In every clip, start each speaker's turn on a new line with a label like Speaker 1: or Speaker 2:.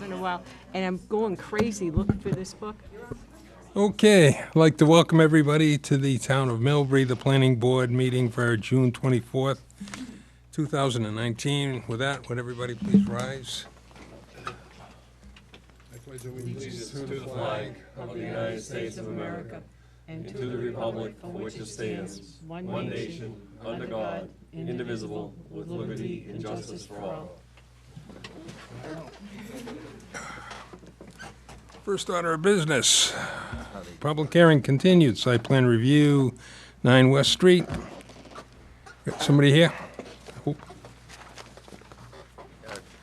Speaker 1: been a while, and I'm going crazy looking for this book.
Speaker 2: Okay, I'd like to welcome everybody to the Town of Millbury, the Planning Board meeting for June 24th, 2019. With that, would everybody please rise?
Speaker 3: Allegiance to the flag of the United States of America and to the republic for which it stands, one nation, under God, indivisible, with liberty and justice for all.
Speaker 2: First order of business. Public hearing continued. Site plan review, 9 West Street. Got somebody here? Oh,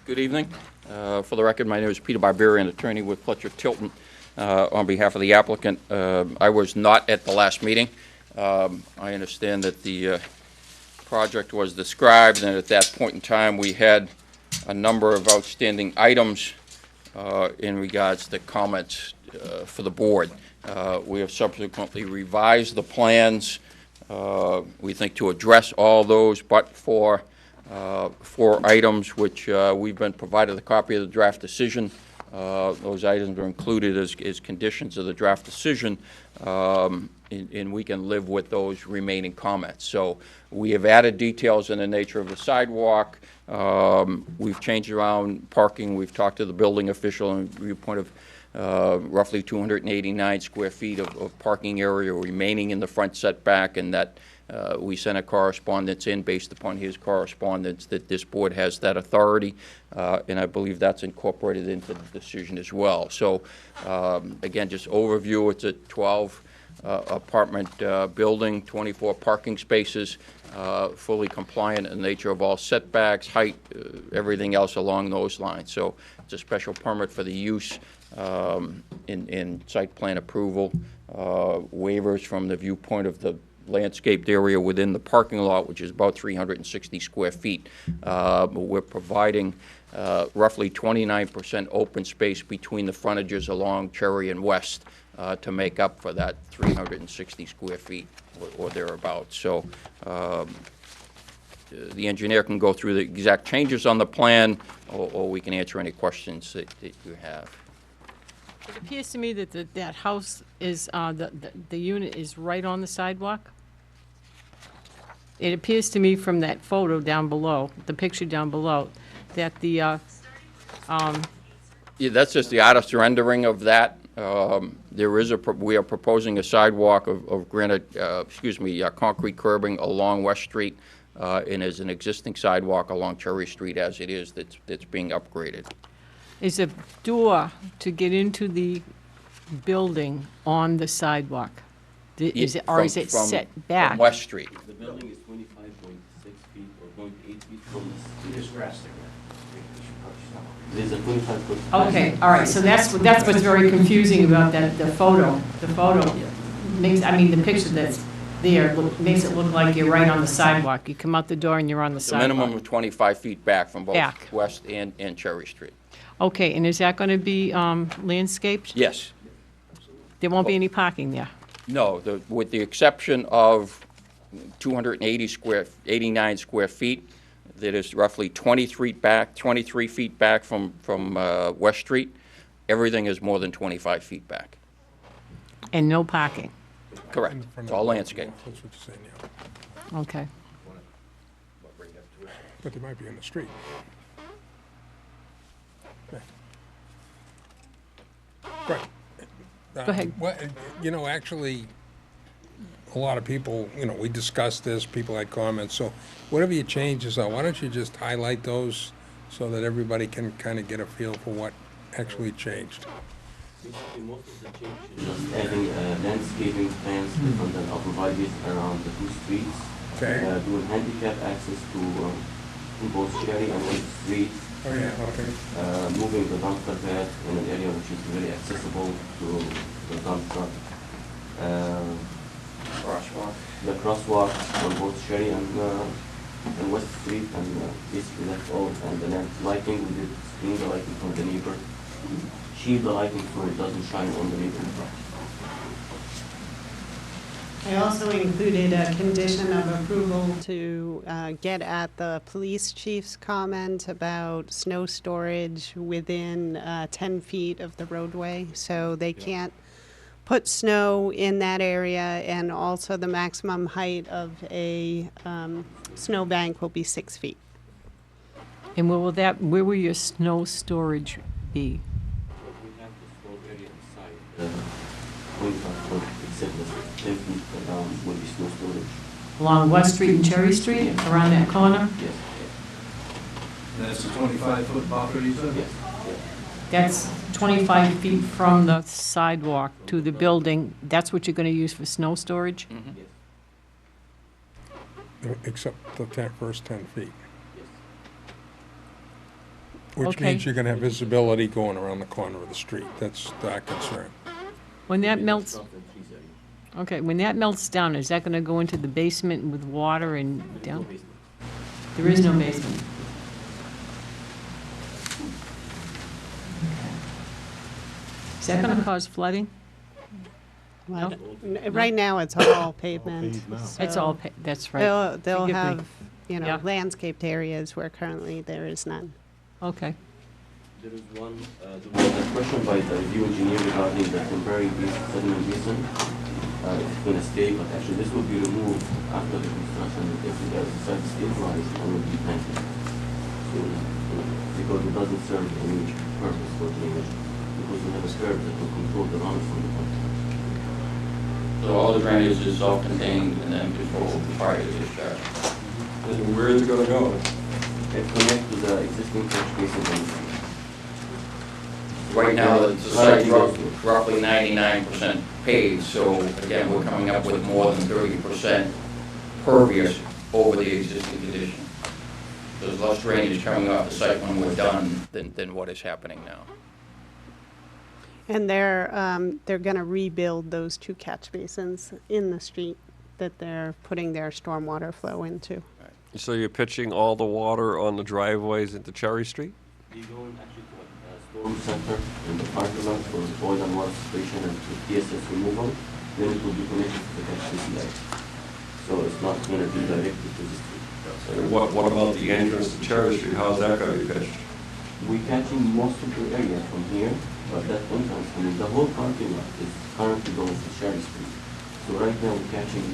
Speaker 4: Good evening. For the record, my name is Peter Barbarian, attorney with Fletcher Tilton, on behalf of the applicant. I was not at the last meeting. I understand that the project was described, and at that point in time, we had a number of outstanding items in regards to comments for the board. We have subsequently revised the plans, we think, to address all those, but for 4 items which we've been provided a copy of the draft decision. Those items are included as conditions of the draft decision, and we can live with those remaining comments. So we have added details in the nature of the sidewalk. We've changed around parking. We've talked to the building official and viewpoint of roughly 289 square feet of parking area remaining in the front setback, and that we sent a correspondence in based upon his correspondence that this board has that authority, and I believe that's incorporated into the decision as well. So again, just overview, it's a 12 apartment building, 24 parking spaces, fully compliant in the nature of all setbacks, height, everything else along those lines. So it's a special permit for the use in site plan approval, waivers from the viewpoint of the landscaped area within the parking lot, which is about 360 square feet. We're providing roughly 29% open space between the frontages along Cherry and West to make up for that 360 square feet or thereabouts. So the engineer can go through the exact changes on the plan, or we can answer any questions that you have.
Speaker 1: It appears to me that that house is, the unit is right on the sidewalk. It appears to me from that photo down below, the picture down below, that the,
Speaker 4: Yeah, that's just the artist's rendering of that. There is we are proposing a sidewalk of granite, concrete curbing along West Street, and as an existing sidewalk along Cherry Street as it is that's being upgraded.
Speaker 1: is a door to get into the building on the sidewalk? Is it, or is it set back?
Speaker 4: From West Street.
Speaker 3: The building is 25.6 feet or 0.8 feet from the just resting. There's a 25 foot.
Speaker 1: Okay, all right, so that's what's very confusing about that, the photo. The photo makes, I mean, the picture that's there makes it look like you're right on the sidewalk. You come out the door and you're on the
Speaker 4: It's a
Speaker 1: sidewalk.
Speaker 4: minimum of 25 feet back from both
Speaker 1: Back.
Speaker 4: West and Cherry Street.
Speaker 1: Okay, and is that going to be landscaped?
Speaker 4: Yes.
Speaker 1: There won't be any parking there?
Speaker 4: No, with the exception of 89 square feet, that is roughly 23 feet back from West Street. Everything is more than 25 feet back.
Speaker 1: And no parking?
Speaker 4: Correct.
Speaker 2: in front
Speaker 4: It's
Speaker 2: of
Speaker 4: all
Speaker 2: the-
Speaker 4: landscape.
Speaker 2: That's what you're saying, yeah.
Speaker 1: Okay.
Speaker 2: But they might be on the street. Okay. Right.
Speaker 1: Go ahead.
Speaker 2: Well, actually, a lot of people, we discussed this, people had comments, so whatever your changes are, why don't you just highlight those so that everybody can kind of get a feel for what actually changed?
Speaker 3: Basically, most of the change is just adding landscaping plans different than arborvitae's around the 2 streets.
Speaker 2: Okay.
Speaker 3: Doing handicap access to both Cherry and West Street.
Speaker 2: Oh, yeah, okay.
Speaker 3: Moving the dumpster pad in an area which is very accessible to the dump truck.
Speaker 4: Crosswalk.
Speaker 3: The crosswalk on both Cherry and West Street, and basically that's all. And the lighting, we did screen the lighting from the neighbor. Shield the lighting so it doesn't shine on the neighbor.
Speaker 5: I also included a condition of approval to get at the police chief's comment about snow storage within 10 feet of the roadway. So they can't put snow in that area, and also the maximum height of a snow bank will be 6 feet.
Speaker 1: And where will your snow storage be?
Speaker 3: We have the small area inside. 25 foot, except the 10 feet down will be snow storage.
Speaker 1: Along West Street and Cherry Street, around that corner?
Speaker 3: Yes,
Speaker 6: That's a 25-foot buffer, you said?
Speaker 3: yes, yes.
Speaker 1: That's 25 feet from the sidewalk to the building. That's what you're going to use for snow storage?
Speaker 3: Yes.
Speaker 2: Except the first 10 feet.
Speaker 3: Yes.
Speaker 2: Which
Speaker 1: Okay.
Speaker 2: means you're gonna have visibility going around the corner of the street. That's our concern.
Speaker 1: When that
Speaker 3: Maybe
Speaker 1: melts,
Speaker 3: that's not the trees area.
Speaker 1: okay, when that melts down, is that going to go into the basement with water and
Speaker 3: There is no
Speaker 1: down?
Speaker 3: basement.
Speaker 1: There is no basement. Is that going to cause flooding?
Speaker 5: Well, right now, it's all pavement.
Speaker 1: It's
Speaker 5: so
Speaker 1: all, that's right.
Speaker 5: They'll
Speaker 1: Forgive me.
Speaker 5: have,
Speaker 1: Yeah.
Speaker 5: landscaped areas where currently there is none.
Speaker 1: Okay.
Speaker 3: There is one, there was a question by the review engineer regarding the temporary sediment basin. It's gonna stay, but actually this will be removed after the construction, if the site stabilized, and will be planted. So, because it doesn't serve any purpose for drainage, because we have a curve that will control the runoff from the pump.
Speaker 4: So all the drainage is self-contained and then controlled prior to discharge.
Speaker 3: And
Speaker 6: Where is it gonna go?
Speaker 3: it connects to the existing catch basin.
Speaker 4: Right now, the site's roughly 99% paved, so again, we're coming up with more than 30% pervious over the existing condition. There's less drainage coming off the site when we're done than what is happening now.
Speaker 5: And they're going to rebuild those 2 catch basins in the street that they're putting their stormwater flow into.
Speaker 7: So you're pitching all the water on the driveways into Cherry Street?
Speaker 3: They go actually to a storm center in the parking lot for the oil and water station and to TSS removal. Then it will be connected to the catch basin line. So it's not gonna be directly to the street.
Speaker 7: And what about the entrance to Cherry Street? How's that gonna be pitched?
Speaker 3: We're catching most of the area from here, but that entrance, the whole parking lot is currently going to Cherry Street. So right now we're catching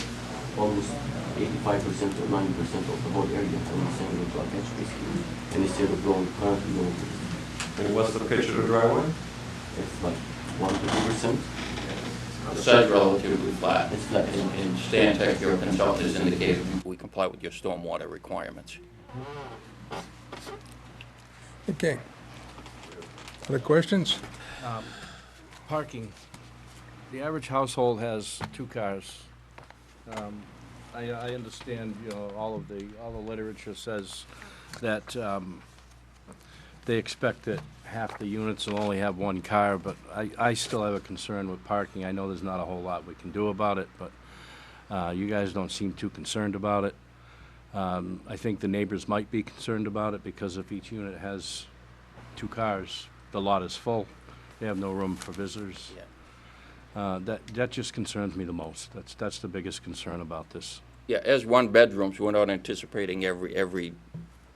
Speaker 3: almost 85% or 90% of the whole area from the center of our catch basin. And instead of currently going to the street.
Speaker 7: And what's the pitch of the driveway?
Speaker 3: It's like 1 to 2%.
Speaker 4: The site's relatively flat.
Speaker 3: It's flat.
Speaker 4: And Stantec, your consultant, has indicated we comply with your stormwater requirements.
Speaker 2: Okay. Other questions?
Speaker 6: Parking. The average household has 2 cars. I understand, all the literature says that they expect that half the units will only have 1 car, but I still have a concern with parking. I know there's not a whole lot we can do about it, but you guys don't seem too concerned about it. I think the neighbors might be concerned about it because if each unit has 2 cars, the lot is full. They have no room for visitors. That just concerns me the most. That's the biggest concern about this.
Speaker 4: Yeah, as one bedrooms, we're not anticipating every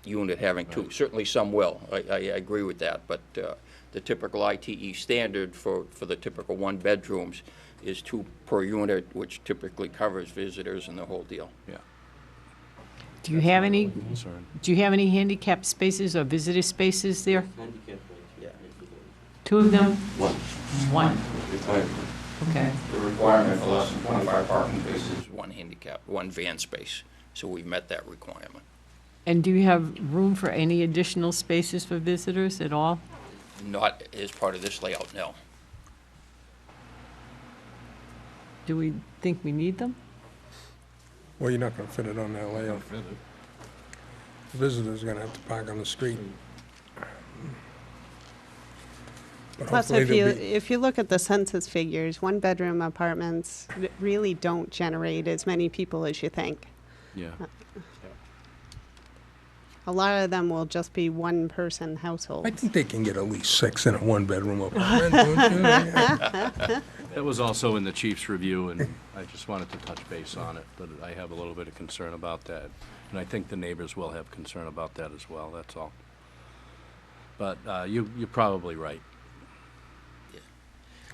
Speaker 4: unit having 2. Certainly some will. I agree with that, but the typical ITE standard for the typical 1 bedrooms is 2 per unit, which typically covers visitors and the whole deal.
Speaker 6: Yeah.
Speaker 1: Do you have any,
Speaker 6: Concern.
Speaker 1: do you have any handicap spaces or visitor spaces there?
Speaker 3: Handicap right here. next to the-
Speaker 1: 2 of them?
Speaker 3: 1.
Speaker 1: 1,
Speaker 3: Required.
Speaker 1: okay.
Speaker 4: The requirement for less than 25 parking spaces is 1 handicap, 1 van space, so we've met that requirement.
Speaker 1: And do you have room for any additional spaces for visitors at all?
Speaker 4: Not as part of this layout, no.
Speaker 1: Do we think we need them?
Speaker 2: Well, you're not gonna fit it on that layout. Visitors are gonna have to park on the street. But
Speaker 5: Plus,
Speaker 2: hopefully there'll be-
Speaker 5: if you look at the census figures, 1-bedroom apartments really don't generate as many people as you think.
Speaker 6: Yeah.
Speaker 5: A lot of them will just be 1-person households.
Speaker 2: I think they can get at least 6 in a 1-bedroom apartment, don't you?
Speaker 6: That was also in the chief's review, and I just wanted to touch base on it, but I have a little bit of concern about that. And I think the neighbors will have concern about that as well, that's all. But you're probably right.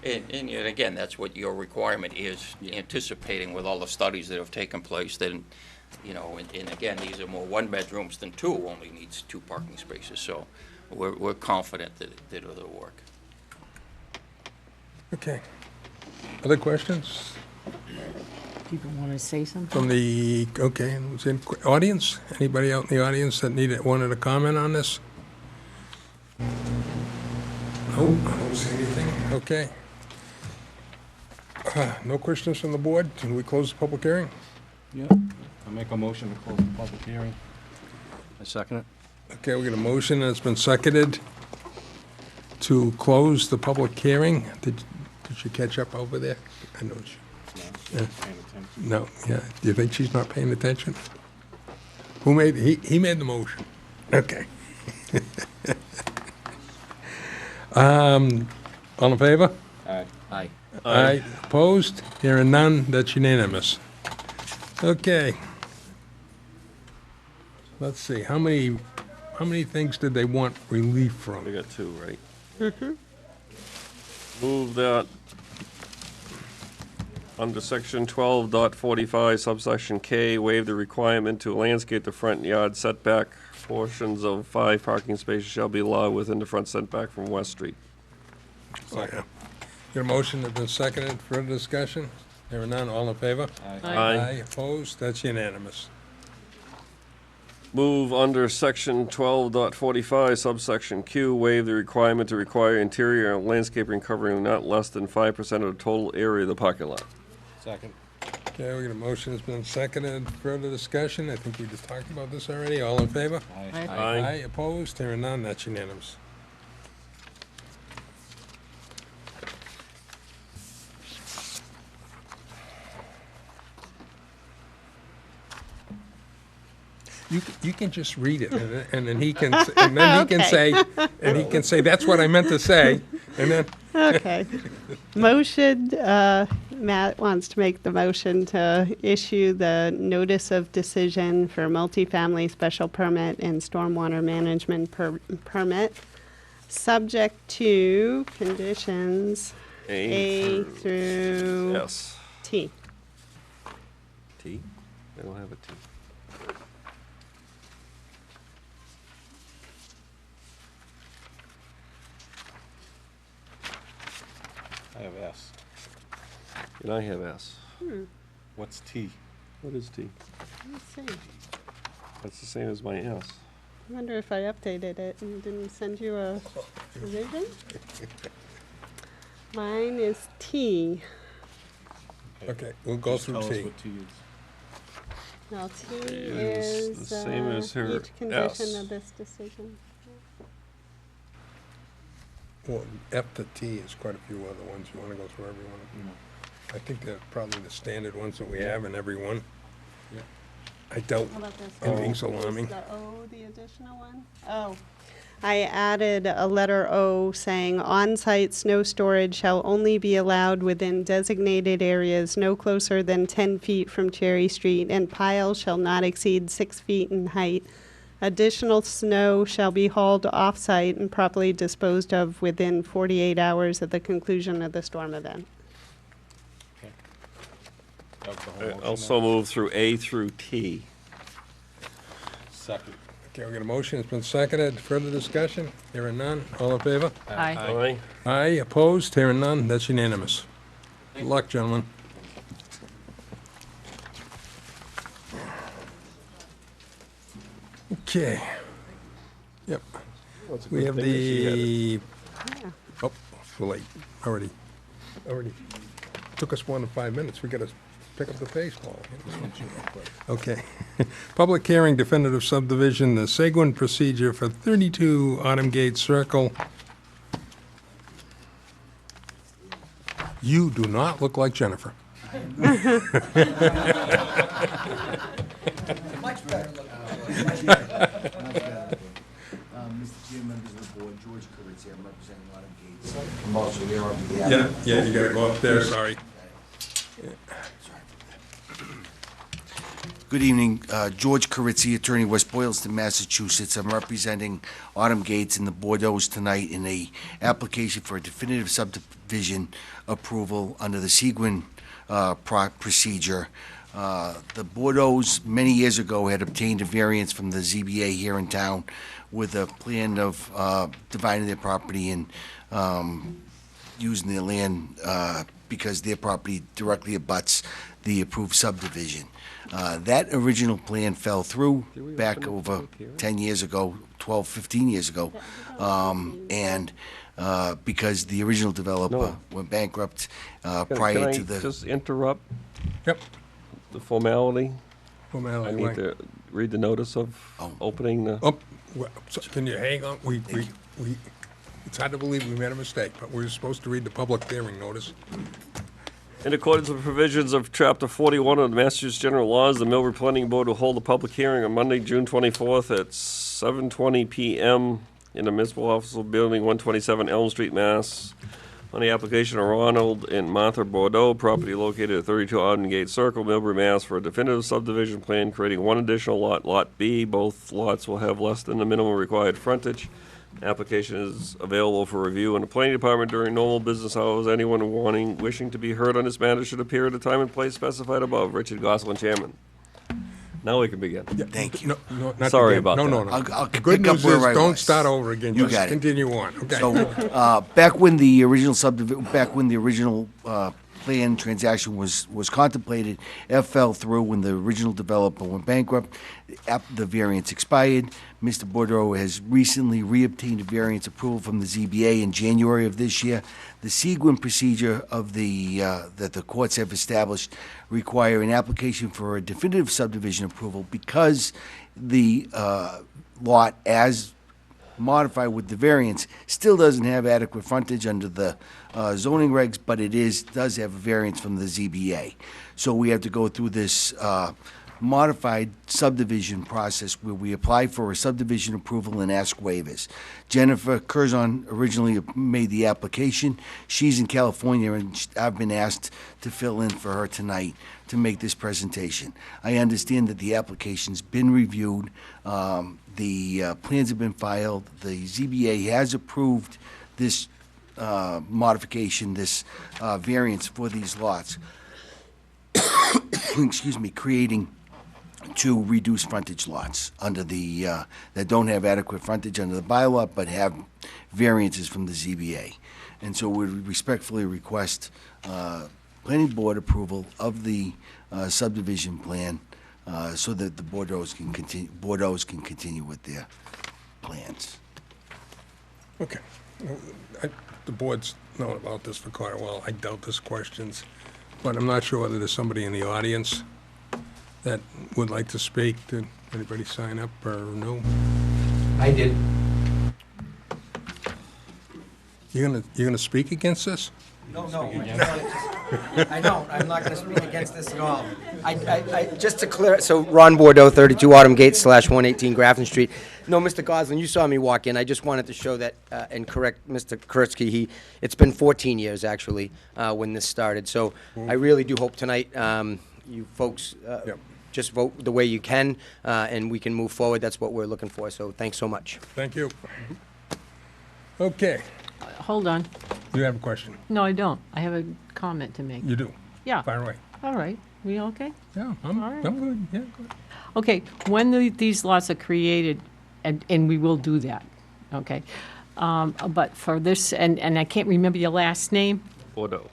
Speaker 4: And yet again, that's what your requirement is, anticipating with all the studies that have taken place, then, you know, and again, these are more one-bedrooms than two, only needs 2 parking spaces, so we're confident that it'll work.
Speaker 2: Okay. Other questions
Speaker 1: People want to say something?
Speaker 2: from the, okay, who's in audience? Anybody out in the audience that wanted to comment on this? No, I don't see anything. Okay. No questions from the board? Can we close the public hearing?
Speaker 3: Yeah, I make a motion to close the public hearing.
Speaker 6: I second it.
Speaker 2: Okay, we got a motion, and it's been seconded to close the public hearing. Did you catch up over there? I know she,
Speaker 3: No, paying attention.
Speaker 2: no, yeah. Do you think she's not paying attention? Who made, he made the motion. Okay. All in favor?
Speaker 3: Aye.
Speaker 6: Aye.
Speaker 2: Aye. Opposed? Hearing none, that's unanimous. Okay. Let's see, how many things did they want relief
Speaker 7: We
Speaker 2: from?
Speaker 7: got 2, right? Move that under section 12.45 subsection K, waive the requirement to landscape the front yard setback. Portions of 5 parking spaces shall be allowed within the front setback from West Street.
Speaker 2: Oh, yeah. Got a motion that's been seconded, further discussion? Hearing none, all in favor?
Speaker 7: Aye.
Speaker 2: Opposed? That's unanimous.
Speaker 7: Move under section 12.45 subsection Q, waive the requirement to require interior landscaping covering not less than 5% of the total area of the parking lot.
Speaker 3: Second.
Speaker 2: Okay, we got a motion that's been seconded, further discussion? I think we just talked about this already, all in favor?
Speaker 3: Aye.
Speaker 7: Aye.
Speaker 2: Opposed? Hearing none, that's unanimous. You can just read it, and then he can, and then he can say, that's what I meant to say, and then,
Speaker 5: Okay. Motion, Matt wants to make the motion to issue the notice of decision for multifamily special permit and stormwater management permit, subject to conditions A through
Speaker 7: Yes.
Speaker 5: T.
Speaker 7: T? I don't have a T.
Speaker 3: I have S.
Speaker 7: And I have S.
Speaker 3: What's T?
Speaker 7: What is T?
Speaker 5: Let's see.
Speaker 7: That's the same as my S.
Speaker 5: I wonder if I updated it and didn't send you a revision? Mine is T.
Speaker 2: okay, we'll go
Speaker 3: Just
Speaker 2: through
Speaker 3: tell us
Speaker 2: T.
Speaker 3: what T is.
Speaker 5: Now, T
Speaker 7: Is
Speaker 5: is
Speaker 7: the same as her
Speaker 5: each condition
Speaker 7: S.
Speaker 5: of this decision.
Speaker 2: Well, F to T is quite a few other ones. You want to go through every one? I think they're probably the standard ones that we have in every one.
Speaker 3: Yeah.
Speaker 2: I doubt
Speaker 5: How about this?
Speaker 2: anything's
Speaker 5: Is
Speaker 2: alarming.
Speaker 5: the O the additional one? Oh. I added a letter O saying on-site snow storage shall only be allowed within designated areas no closer than 10 feet from Cherry Street, and piles shall not exceed 6 feet in height. Additional snow shall be hauled off-site and properly disposed of within 48 hours at the conclusion of the storm event.
Speaker 3: That was the whole
Speaker 7: I
Speaker 3: motion
Speaker 7: also move through A through T.
Speaker 3: then? Second.
Speaker 2: Okay, we got a motion. It's been seconded. Further discussion? Hearing none. All in favor?
Speaker 1: Aye.
Speaker 7: Aye.
Speaker 2: Aye. Opposed? Hearing none. That's unanimous. Good luck, gentlemen. Okay. Yep. We have the,
Speaker 5: Yeah.
Speaker 2: oh, too late. Already took us more than 5 minutes. We got to pick up the pace, Paul. Okay. Public hearing definitive subdivision, the Seguin procedure for 32 Autumn Gate Circle. You do not look like Jennifer.
Speaker 8: Much better. Much better. Mr. Chair, members of the board, George Currizzi, I'm representing Autumn Gates. I'm also here on behalf.
Speaker 2: Yeah, you gotta go up there, sorry.
Speaker 8: Good evening, George Currizzi, attorney, West Boylston, Massachusetts. I'm representing Autumn Gates and the Bordeaux tonight in a application for a definitive subdivision approval under the Seguin procedure. The Bordeaux, many years ago, had obtained a variance from the ZBA here in town with a plan of dividing their property and using their land because their property directly abuts the approved subdivision. That original plan fell through back over 10 years ago, 12, 15 years ago, and because the original developer went bankrupt prior to
Speaker 7: Can I
Speaker 8: the...
Speaker 7: just interrupt
Speaker 2: Yep.
Speaker 7: the formality? I
Speaker 2: Formality,
Speaker 7: need
Speaker 2: right.
Speaker 7: to read the notice of opening the,
Speaker 2: Oh, well, so can you hang on? It's hard to believe we made a mistake, but we're supposed to read the public hearing notice.
Speaker 7: in accordance with provisions of Chapter 41 of the Massachusetts General Laws, the Millbury Planning Board will hold a public hearing on Monday, June 24th at 7:20 PM in the Municipal Office Building, 127 Elm Street, Mass. On the application of Ronald and Martha Bordeaux, property located at 32 Autumn Gate Circle, Millbury, Mass. For a definitive subdivision plan creating one additional lot, Lot B. Both lots will have less than the minimum required frontage. Application is available for review in the planning department during normal business hours. Anyone wishing to be heard on this matter should appear at a time and place specified above. Richard Gosselin, Chairman. Now we can begin.
Speaker 8: Thank you.
Speaker 2: No, not
Speaker 7: Sorry
Speaker 2: again.
Speaker 7: about
Speaker 2: No,
Speaker 7: that.
Speaker 2: no, no.
Speaker 8: I'll
Speaker 2: The good
Speaker 8: pick up
Speaker 2: news
Speaker 8: where
Speaker 2: is,
Speaker 8: I
Speaker 2: don't
Speaker 8: was.
Speaker 2: start over again.
Speaker 8: You
Speaker 2: Just
Speaker 8: got it.
Speaker 2: continue on, okay?
Speaker 8: So, back when the original plan transaction was contemplated, it fell through when the original developer went bankrupt. The variance expired. Mr. Bordeaux has recently reobtained a variance approval from the ZBA in January of this year. The Seguin procedure of that the courts have established require an application for a definitive subdivision approval because the lot, as modified with the variance, still doesn't have adequate frontage under the zoning regs, but it does have a variance from the ZBA. So we have to go through this modified subdivision process where we apply for a subdivision approval and ask waivers. Jennifer Curzon originally made the application. She's in California, and I've been asked to fill in for her tonight to make this presentation. I understand that the application's been reviewed. The plans have been filed. The ZBA has approved this modification, this variance for these lots. Excuse me, creating two reduced frontage lots under the, that don't have adequate frontage under the bylaw, but have variances from the ZBA. And so we respectfully request planning board approval of the subdivision plan so that the Bordeaux can continue with their plans.
Speaker 2: Okay. The board's known about this for quite a while. I doubt there's questions, but I'm not sure whether there's somebody in the audience that would like to speak. Did anybody sign up or no?
Speaker 9: I did.
Speaker 2: You're gonna speak against this?
Speaker 9: No, I don't. I'm not going to speak against this at all. Just to clear, so Ron Bordeaux, 32 Autumn Gate / 118 Grafton Street. No, Mr. Goslin, you saw me walk in. I just wanted to show that and correct Mr. Kurtzky. It's been 14 years, actually, when this started. So I really do hope tonight you folks just vote the way you can, and we can move forward. That's what we're looking for. So thanks so much.
Speaker 2: Thank you. Okay.
Speaker 1: Hold on.
Speaker 2: You have a question?
Speaker 1: No, I don't. I have a comment to make.
Speaker 2: You do?
Speaker 1: Yeah.
Speaker 2: Fire away.
Speaker 1: All right. We okay?
Speaker 2: Yeah,
Speaker 1: All right.
Speaker 2: I'm good. Yeah, good.
Speaker 1: Okay, when these lots are created, and we will do that, okay? But for this, and I can't remember your last name,
Speaker 7: Bordeaux.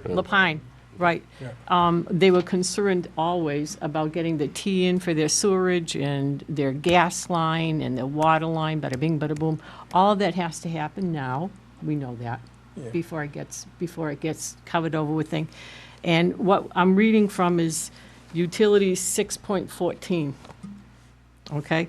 Speaker 1: Lapine, right?
Speaker 2: Yeah.
Speaker 1: They were concerned always about getting the T in for their sewerage and their gas line and their water line, bada bing, bada boom. All of that has to happen now. We know that, before it gets covered over with thing. And what I'm reading from is Utilities 6.14, okay?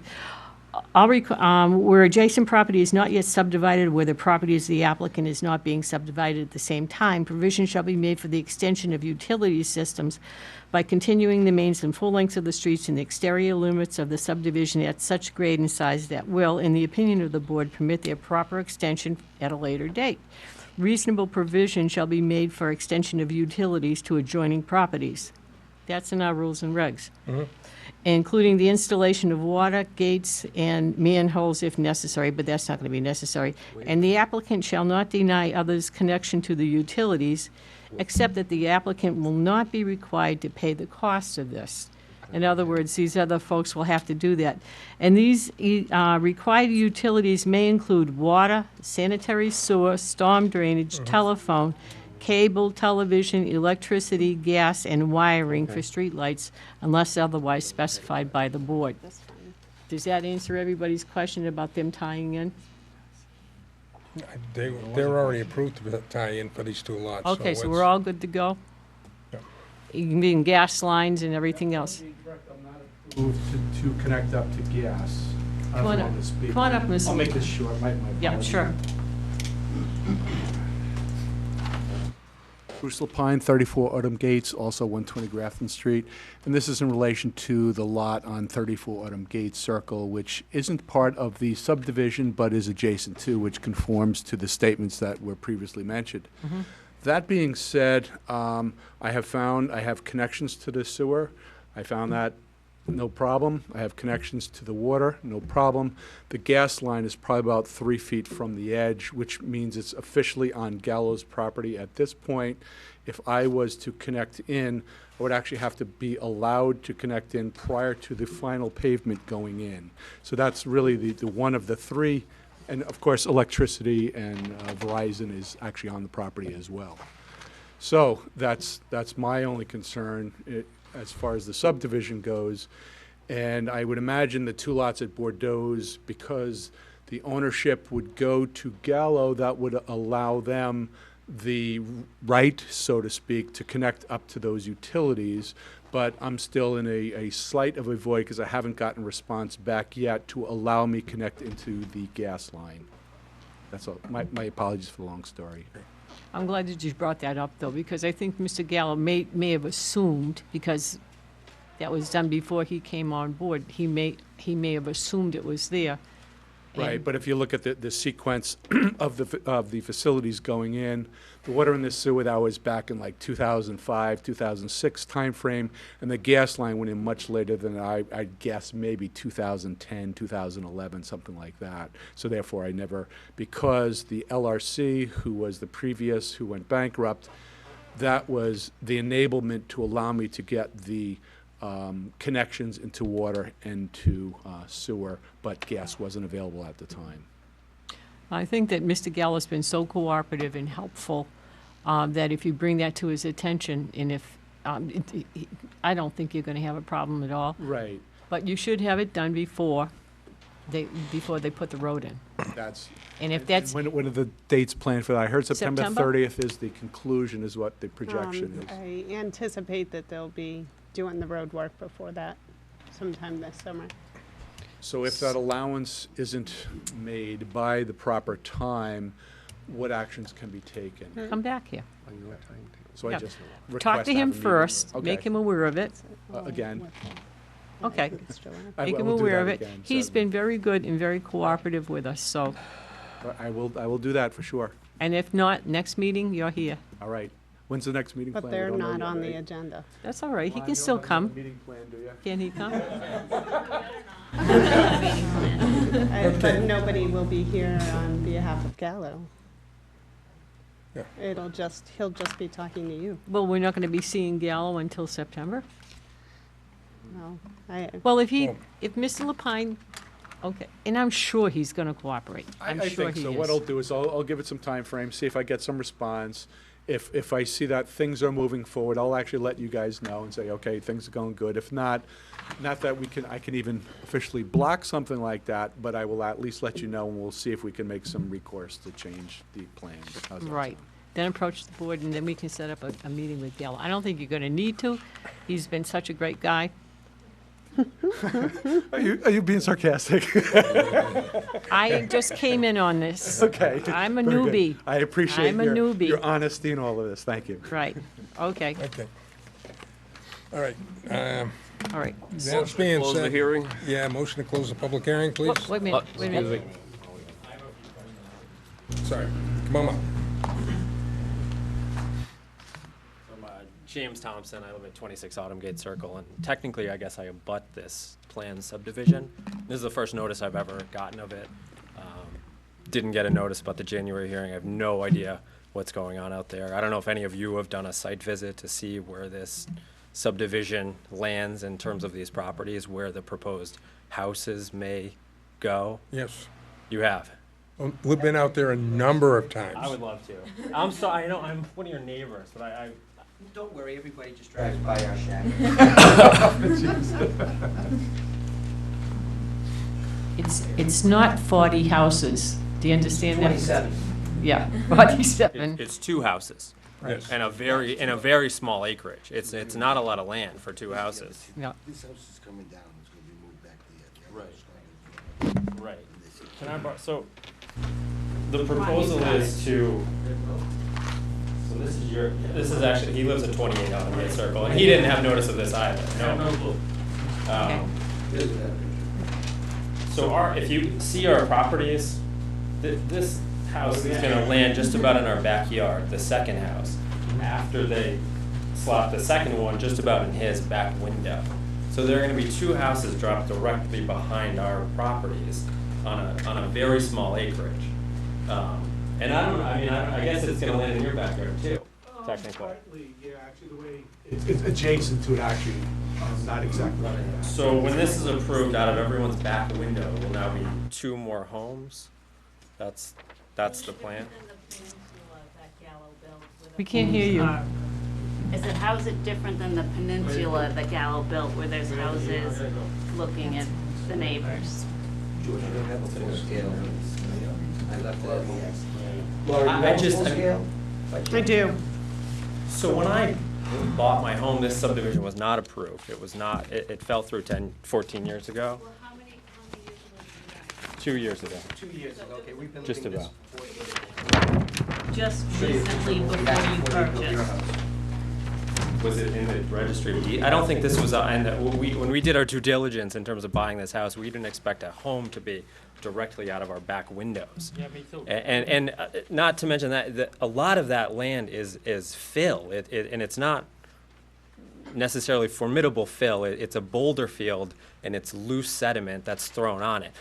Speaker 1: Where adjacent property is not yet subdivided, where the property is the applicant is not being subdivided at the same time, provision shall be made for the extension of utility systems by continuing the mains and full lengths of the streets in the exterior limits of the subdivision at such grade and size that will, in the opinion of the board, permit their proper extension at a later date. Reasonable provision shall be made for extension of utilities to adjoining properties. That's in our rules and regs. Including the installation of water, gates, and manholes if necessary, but that's not going to be necessary. And the applicant shall not deny others connection to the utilities, except that the applicant will not be required to pay the cost of this. In other words, these other folks will have to do that. And these required utilities may include water, sanitary sewer, storm drainage, telephone, cable, television, electricity, gas, and wiring for streetlights unless otherwise specified by the board. Does that answer everybody's question about them tying in?
Speaker 2: They're already approved to tie in for these two lots.
Speaker 1: Okay, so
Speaker 2: it's-
Speaker 1: we're all good to go? You mean gas lines and everything else?
Speaker 10: Move to connect up to gas. I
Speaker 1: Come on
Speaker 10: don't
Speaker 1: up.
Speaker 10: want to speak.
Speaker 1: Come on up, Ms.
Speaker 10: I'll make this short, my
Speaker 1: Yeah,
Speaker 10: apologies.
Speaker 1: sure.
Speaker 10: Bruce Lapine, 34 Autumn Gates, also 120 Grafton Street. And this is in relation to the lot on 34 Autumn Gates Circle, which isn't part of the subdivision, but is adjacent to, which conforms to the statements that were previously mentioned. That being said, I have connections to the sewer. I found that no problem. I have connections to the water, no problem. The gas line is probably about 3 feet from the edge, which means it's officially on Gallows property at this point. If I was to connect in, I would actually have to be allowed to connect in prior to the final pavement going in. So that's really the one of the three. And of course, electricity and Verizon is actually on the property as well. So that's my only concern as far as the subdivision goes. And I would imagine the two lots at Bordeaux's, because the ownership would go to Gallo, that would allow them the right, so to speak, to connect up to those utilities. But I'm still in a slight of a void because I haven't gotten response back yet to allow me connect into the gas line. That's all. My apologies for the long story.
Speaker 1: I'm glad that you brought that up, though, because I think Mr. Gallo may have assumed, because that was done before he came on board, he may have assumed it was there.
Speaker 10: Right,
Speaker 1: And-
Speaker 10: but if you look at the sequence of the facilities going in, the water and the sewer, that was back in like 2005, 2006 timeframe, and the gas line went in much later than I'd guess maybe 2010, 2011, something like that. So therefore, I never, because the LRC, who was the previous, who went bankrupt, that was the enablement to allow me to get the connections into water and to sewer, but gas wasn't available at the time.
Speaker 1: I think that Mr. Gallo's been so cooperative and helpful that if you bring that to his attention, and if, I don't think you're going to have a problem at all,
Speaker 10: Right.
Speaker 1: but you should have it done before they put the road in.
Speaker 10: That's.
Speaker 1: And if that's,
Speaker 10: When are the dates planned for that? I heard September
Speaker 1: September?
Speaker 10: 30th is the conclusion, is what the projection is.
Speaker 5: I anticipate that they'll be doing the road work before that, sometime this summer.
Speaker 10: So if that allowance isn't made by the proper time, what actions can be taken?
Speaker 1: come back here.
Speaker 10: So I
Speaker 1: Yeah.
Speaker 10: just
Speaker 1: Talk
Speaker 10: request
Speaker 1: to
Speaker 10: have
Speaker 1: him
Speaker 10: a meeting.
Speaker 1: first,
Speaker 10: Okay.
Speaker 1: make him aware of it.
Speaker 10: Again.
Speaker 1: Okay.
Speaker 10: I
Speaker 1: Make him
Speaker 10: will do
Speaker 1: aware of
Speaker 10: that
Speaker 1: it.
Speaker 10: again,
Speaker 1: He's
Speaker 10: so-
Speaker 1: been very good and very cooperative with us, so,
Speaker 10: I will do that for sure.
Speaker 1: and if not, next meeting, you're here.
Speaker 10: All right. When's the next meeting
Speaker 5: But
Speaker 10: planned? We
Speaker 5: they're
Speaker 10: don't know
Speaker 5: not
Speaker 10: yet,
Speaker 5: on the
Speaker 10: right?
Speaker 5: agenda.
Speaker 1: That's all right, he
Speaker 10: Well,
Speaker 1: can
Speaker 10: you
Speaker 1: still
Speaker 10: don't have a
Speaker 1: come.
Speaker 10: meeting planned, do you?
Speaker 1: Can he come?
Speaker 5: But nobody will be here on behalf of Gallo.
Speaker 2: Yeah.
Speaker 5: He'll just be talking to you.
Speaker 1: Well, we're not going to be seeing Gallo until September?
Speaker 5: No,
Speaker 1: Well, if
Speaker 2: Well-
Speaker 1: Mr. Lapine, okay, and I'm sure he's going to cooperate. I'm
Speaker 10: I
Speaker 1: sure
Speaker 10: think
Speaker 1: he
Speaker 10: so.
Speaker 1: is.
Speaker 10: What I'll do is I'll give it some time frame, see if I get some response. If I see that things are moving forward, I'll actually let you guys know and say, okay, things are going good. If not that I can even officially block something like that, but I will at least let you know, and we'll see if we can make some recourse to change the plans. How's that
Speaker 1: Right.
Speaker 10: sound?
Speaker 1: Then approach the board, and then we can set up a meeting with Gallo. I don't think you're going to need to. He's been such a great guy.
Speaker 10: Are you being sarcastic?
Speaker 1: I just came in on this.
Speaker 10: Okay.
Speaker 1: I'm a
Speaker 10: Very good.
Speaker 1: newbie.
Speaker 10: I appreciate
Speaker 1: I'm a
Speaker 10: your
Speaker 1: newbie.
Speaker 10: honesty in all of this. Thank you.
Speaker 1: Right, okay,
Speaker 2: Okay. All right.
Speaker 1: all right.
Speaker 2: That being
Speaker 7: Close the
Speaker 2: said,
Speaker 7: hearing.
Speaker 2: yeah, motion to close the public hearing, please.
Speaker 1: Wait a minute, wait a
Speaker 7: Excuse
Speaker 1: minute.
Speaker 7: me.
Speaker 2: Sorry. Come on up.
Speaker 3: I'm James Thompson. I live at 26 Autumn Gate Circle, and technically, I guess I abut this planned subdivision. This is the first notice I've ever gotten of it. Didn't get a notice about the January hearing. I have no idea what's going on out there. I don't know if any of you have done a site visit to see where this subdivision lands in terms of these properties, where the proposed houses may go.
Speaker 2: Yes.
Speaker 3: You have?
Speaker 2: We've been out there a number of times.
Speaker 3: I would love to. I'm sorry, I know I'm one of your neighbors, but I
Speaker 9: Don't worry, everybody just drives by our shack.
Speaker 1: It's not 40 houses. Do you understand that?
Speaker 9: 27.
Speaker 1: Yeah, 47.
Speaker 3: it's two houses.
Speaker 2: Yes.
Speaker 3: And a very small acreage. It's not a lot of land for two houses.
Speaker 1: Yeah.
Speaker 8: This house is coming down, it's gonna be moved back there.
Speaker 3: Right. Can I borrow, so, the proposal is to, so this is actually, he lives at 28 Autumn Gate Circle, and he didn't have notice of this either, no. So if you see our properties, this house is gonna land just about in our backyard, the second house, after they slot the second one just about in his back window. So there are gonna be two houses dropped directly behind our properties on a very small acreage. And I guess it's gonna land in your backyard too, technically.
Speaker 10: Yeah, actually, the way. It's adjacent to it, actually, not exactly.
Speaker 3: So when this is approved, out of everyone's back window will now be two more homes? That's the plan?
Speaker 1: We can't hear you.
Speaker 11: I said, how is it different than the peninsula that Gallo built, where there's houses looking at the neighbors?
Speaker 9: George, you don't have a full scale. I left that here.
Speaker 5: I do.
Speaker 3: So when I bought my home, this subdivision was not approved. It was not, it fell through 14 years ago,
Speaker 11: Well, how many years ago?
Speaker 3: 2 years ago.
Speaker 9: 2 years ago, okay, we've been
Speaker 3: Just
Speaker 9: looking this
Speaker 3: about.
Speaker 9: 40 years.
Speaker 11: Just recently before you purchased.
Speaker 3: Was it in the registry of deeds? I don't think this was, when we did our due diligence in terms of buying this house, we didn't expect a home to be directly out of our back windows. Yeah, me too. And not to mention that a lot of that land is fill, and it's not necessarily formidable fill. It's a boulder field, and it's loose sediment that's thrown on it.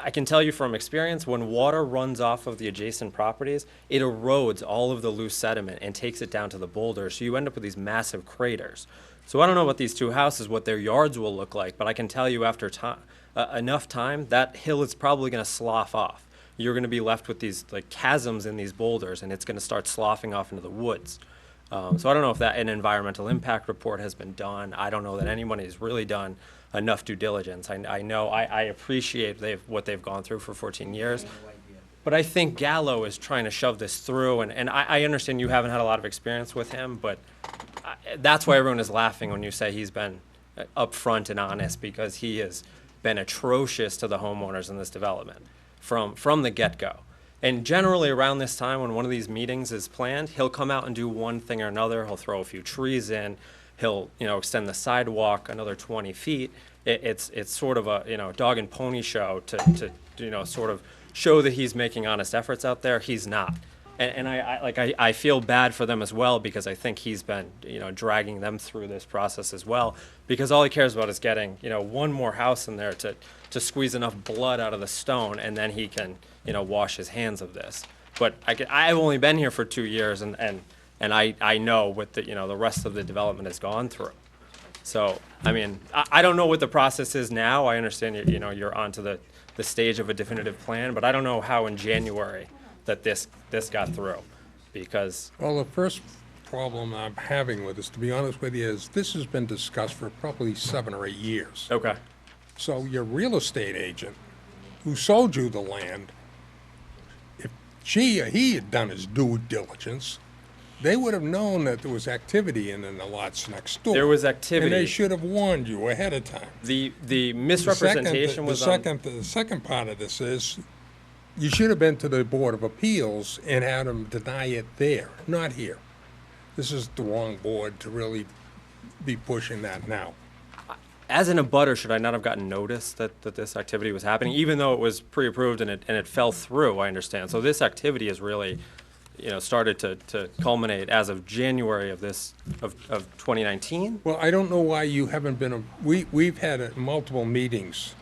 Speaker 3: I can tell you from experience, when water runs off of the adjacent properties, it erodes all of the loose sediment and takes it down to the boulders, so you end up with these massive craters. So I don't know about these two houses, what their yards will look like, but I can tell you after enough time, that hill is probably gonna slough off. You're gonna be left with these like chasms in these boulders, and it's gonna start sloughing off into the woods. So I don't know if an environmental impact report has been done. I don't know that anyone has really done enough due diligence. I appreciate what they've gone through for 14 years. But I think Gallo is trying to shove this through, and I understand you haven't had a lot of experience with him, but that's why everyone is laughing when you say he's been upfront and honest, because he has been atrocious to the homeowners in this development from the get-go. And generally around this time, when one of these meetings is planned, he'll come out and do one thing or another. He'll throw a few trees in. He'll, extend the sidewalk another 20 feet. It's sort of a, dog and pony show to sort of show that he's making honest efforts out there. He's not. And I feel bad for them as well, because I think he's been, dragging them through this process as well, because all he cares about is getting, one more house in there to squeeze enough blood out of the stone, and then he can, wash his hands of this. But I've only been here for 2 years, and I know what the rest of the development has gone through. So, I don't know what the process is now. I understand you're onto the stage of a definitive plan, but I don't know how in January that this got through, because.
Speaker 2: Well, the first problem I'm having with this, to be honest with you, is this has been discussed for probably 7 or 8 years.
Speaker 3: Okay.
Speaker 2: So your real estate agent who sold you the land, if he had done his due diligence, they would have known that there was activity in the lots next door.
Speaker 3: There was
Speaker 2: And they
Speaker 3: activity.
Speaker 2: should have warned you ahead of time.
Speaker 3: The misrepresentation was on.
Speaker 2: The second part of this is, you should have been to the Board of Appeals and had them deny it there, not here. This is the wrong board to really be pushing that now.
Speaker 3: As an abutter, should I not have gotten notice that this activity was happening, even though it was pre-approved and it fell through, I understand. So this activity has really, started to culminate as of January of 2019?
Speaker 2: Well, I don't know why you haven't been, we've had multiple meetings.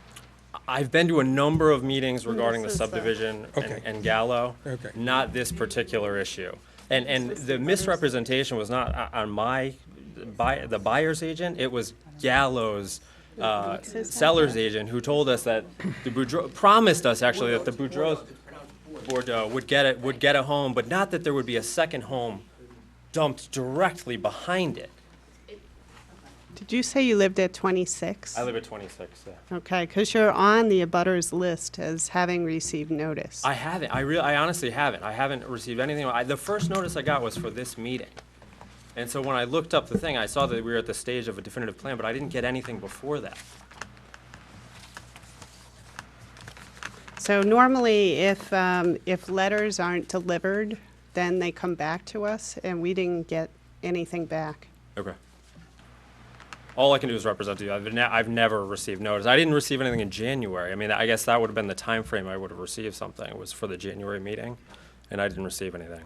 Speaker 3: I've been to a number of meetings regarding the
Speaker 5: This is the-
Speaker 3: subdivision
Speaker 2: Okay.
Speaker 3: and Gallo.
Speaker 2: Okay.
Speaker 3: Not this particular issue. And the misrepresentation was not on the buyer's agent, it was Gallo's seller's agent who told us that the Boudreaux, promised us actually that the Boudreaux Bordeaux would get a home, but not that there would be a second home dumped directly behind it.
Speaker 5: Did you say you lived at 26?
Speaker 3: I live at 26, yeah.
Speaker 5: Okay, because you're on the abutters list as having received notice.
Speaker 3: I haven't. I honestly haven't. I haven't received anything. The first notice I got was for this meeting. And so when I looked up the thing, I saw that we were at the stage of a definitive plan, but I didn't get anything before that.
Speaker 5: So normally, if letters aren't delivered, then they come back to us, and we didn't get anything back.
Speaker 3: Okay. All I can do is represent to you. I've never received notice. I didn't receive anything in January. I mean, I guess that would have been the time frame I would have received something. It was for the January meeting, and I didn't receive anything.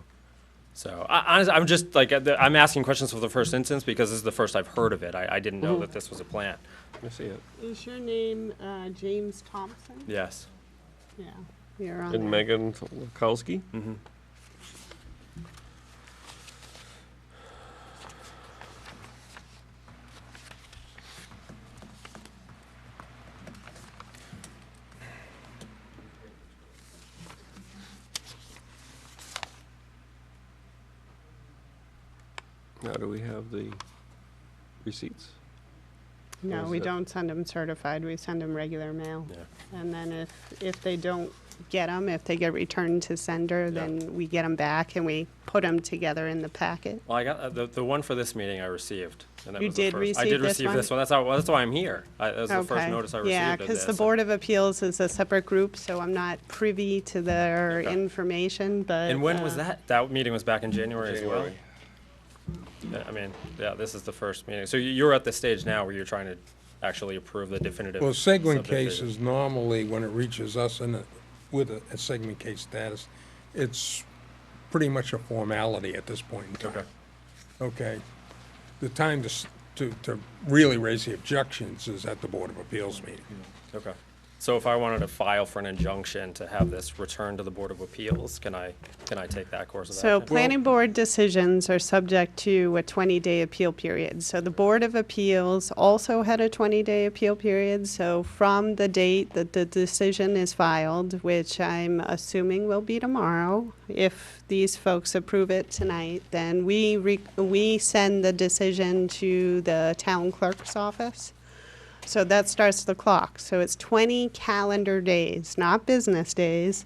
Speaker 3: So honestly, I'm just like, I'm asking questions for the first instance because this is the first I've heard of it. I didn't know that this was a plan.
Speaker 7: Let me see it.
Speaker 5: Is your name James Thompson?
Speaker 3: Yes.
Speaker 5: Yeah, you're on
Speaker 7: And
Speaker 5: there.
Speaker 7: Megan Lukowski?
Speaker 3: Mm-hmm.
Speaker 7: Now, do we have the receipts?
Speaker 5: No,
Speaker 7: Or is
Speaker 5: we
Speaker 7: it-
Speaker 5: don't send them certified, we send them regular mail.
Speaker 3: Yeah.
Speaker 5: And then if they don't get them, if they get returned to sender, then we get them back and we put them together in the packet.
Speaker 3: Well, I got the one for this meeting I received. And that
Speaker 5: You
Speaker 3: was the
Speaker 5: did
Speaker 3: first. I
Speaker 5: receive
Speaker 3: did
Speaker 5: this
Speaker 3: receive
Speaker 5: one?
Speaker 3: this one. That's why I'm here. That was the first
Speaker 5: Okay.
Speaker 3: notice I received
Speaker 5: Yeah,
Speaker 3: of
Speaker 5: because the
Speaker 3: this.
Speaker 5: Board of Appeals is a separate group, so I'm not privy to their
Speaker 3: Okay.
Speaker 5: information, but.
Speaker 3: And when was that? That meeting was back in January as well?
Speaker 7: January.
Speaker 3: Yeah, I mean, yeah, this is the first meeting. So you're at the stage now where you're trying to actually approve the definitive
Speaker 2: Well, segment
Speaker 3: subdivision.
Speaker 2: cases, normally, when it reaches us with a segment case status, it's pretty much a formality at this point in time. Okay? The time to really raise the objections is at the Board of Appeals meeting.
Speaker 3: Okay. So if I wanted to file for an injunction to have this returned to the Board of Appeals, can I take that course of
Speaker 5: So
Speaker 3: action?
Speaker 5: planning board decisions are subject to a 20-day appeal period. So the Board of Appeals also had a 20-day appeal period. So from the date that the decision is filed, which I'm assuming will be tomorrow, if these folks approve it tonight, then we send the decision to the town clerk's office. So that starts the clock. So it's 20 calendar days, not business days.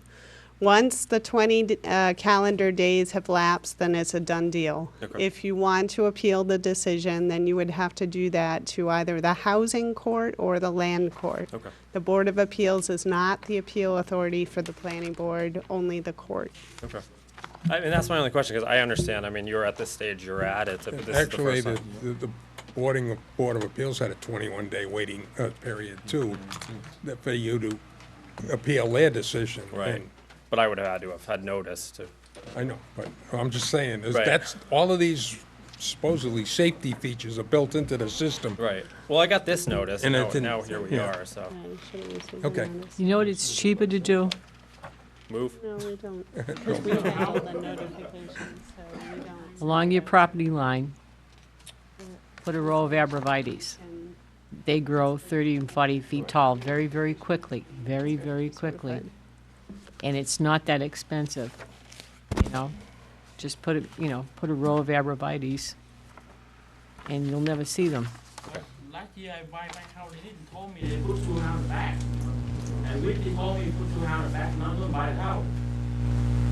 Speaker 5: Once the 20 calendar days have lapsed, then it's a done deal.
Speaker 3: Okay.
Speaker 5: If you want to appeal the decision, then you would have to do that to either the housing court or the land court.
Speaker 3: Okay.
Speaker 5: The Board of Appeals is not the appeal authority for the planning board, only the court.
Speaker 3: Okay. I mean, that's my only question, because I understand, I mean, you're at this stage you're at, but this is the
Speaker 2: Actually,
Speaker 3: first time.
Speaker 2: the Board of Appeals had a 21-day waiting period, too, for you to appeal their decision.
Speaker 3: Right.
Speaker 2: And
Speaker 3: But I would have had to have had notice to.
Speaker 2: I know, but I'm just saying,
Speaker 3: Right.
Speaker 2: that's, all of these supposedly safety features are built into the system.
Speaker 3: Right. Well, I got this notice,
Speaker 2: And
Speaker 3: and
Speaker 2: it didn't-
Speaker 3: now here we
Speaker 2: yeah.
Speaker 3: are, so
Speaker 2: Okay.
Speaker 1: You know what it's cheaper to do?
Speaker 3: move.
Speaker 5: No, we don't. Because we handle the notifications, so we don't.
Speaker 1: Along your property line, put a row of abrevieties.
Speaker 5: And
Speaker 1: They grow 30 and 40 feet tall very, very quickly, very, very quickly. And it's not that expensive, you know? Just put a row of abrevieties, and you'll never see them.
Speaker 12: Last year I buy my house, they didn't told me they put 200 back. And we they told me put 200 back, not gonna buy the house.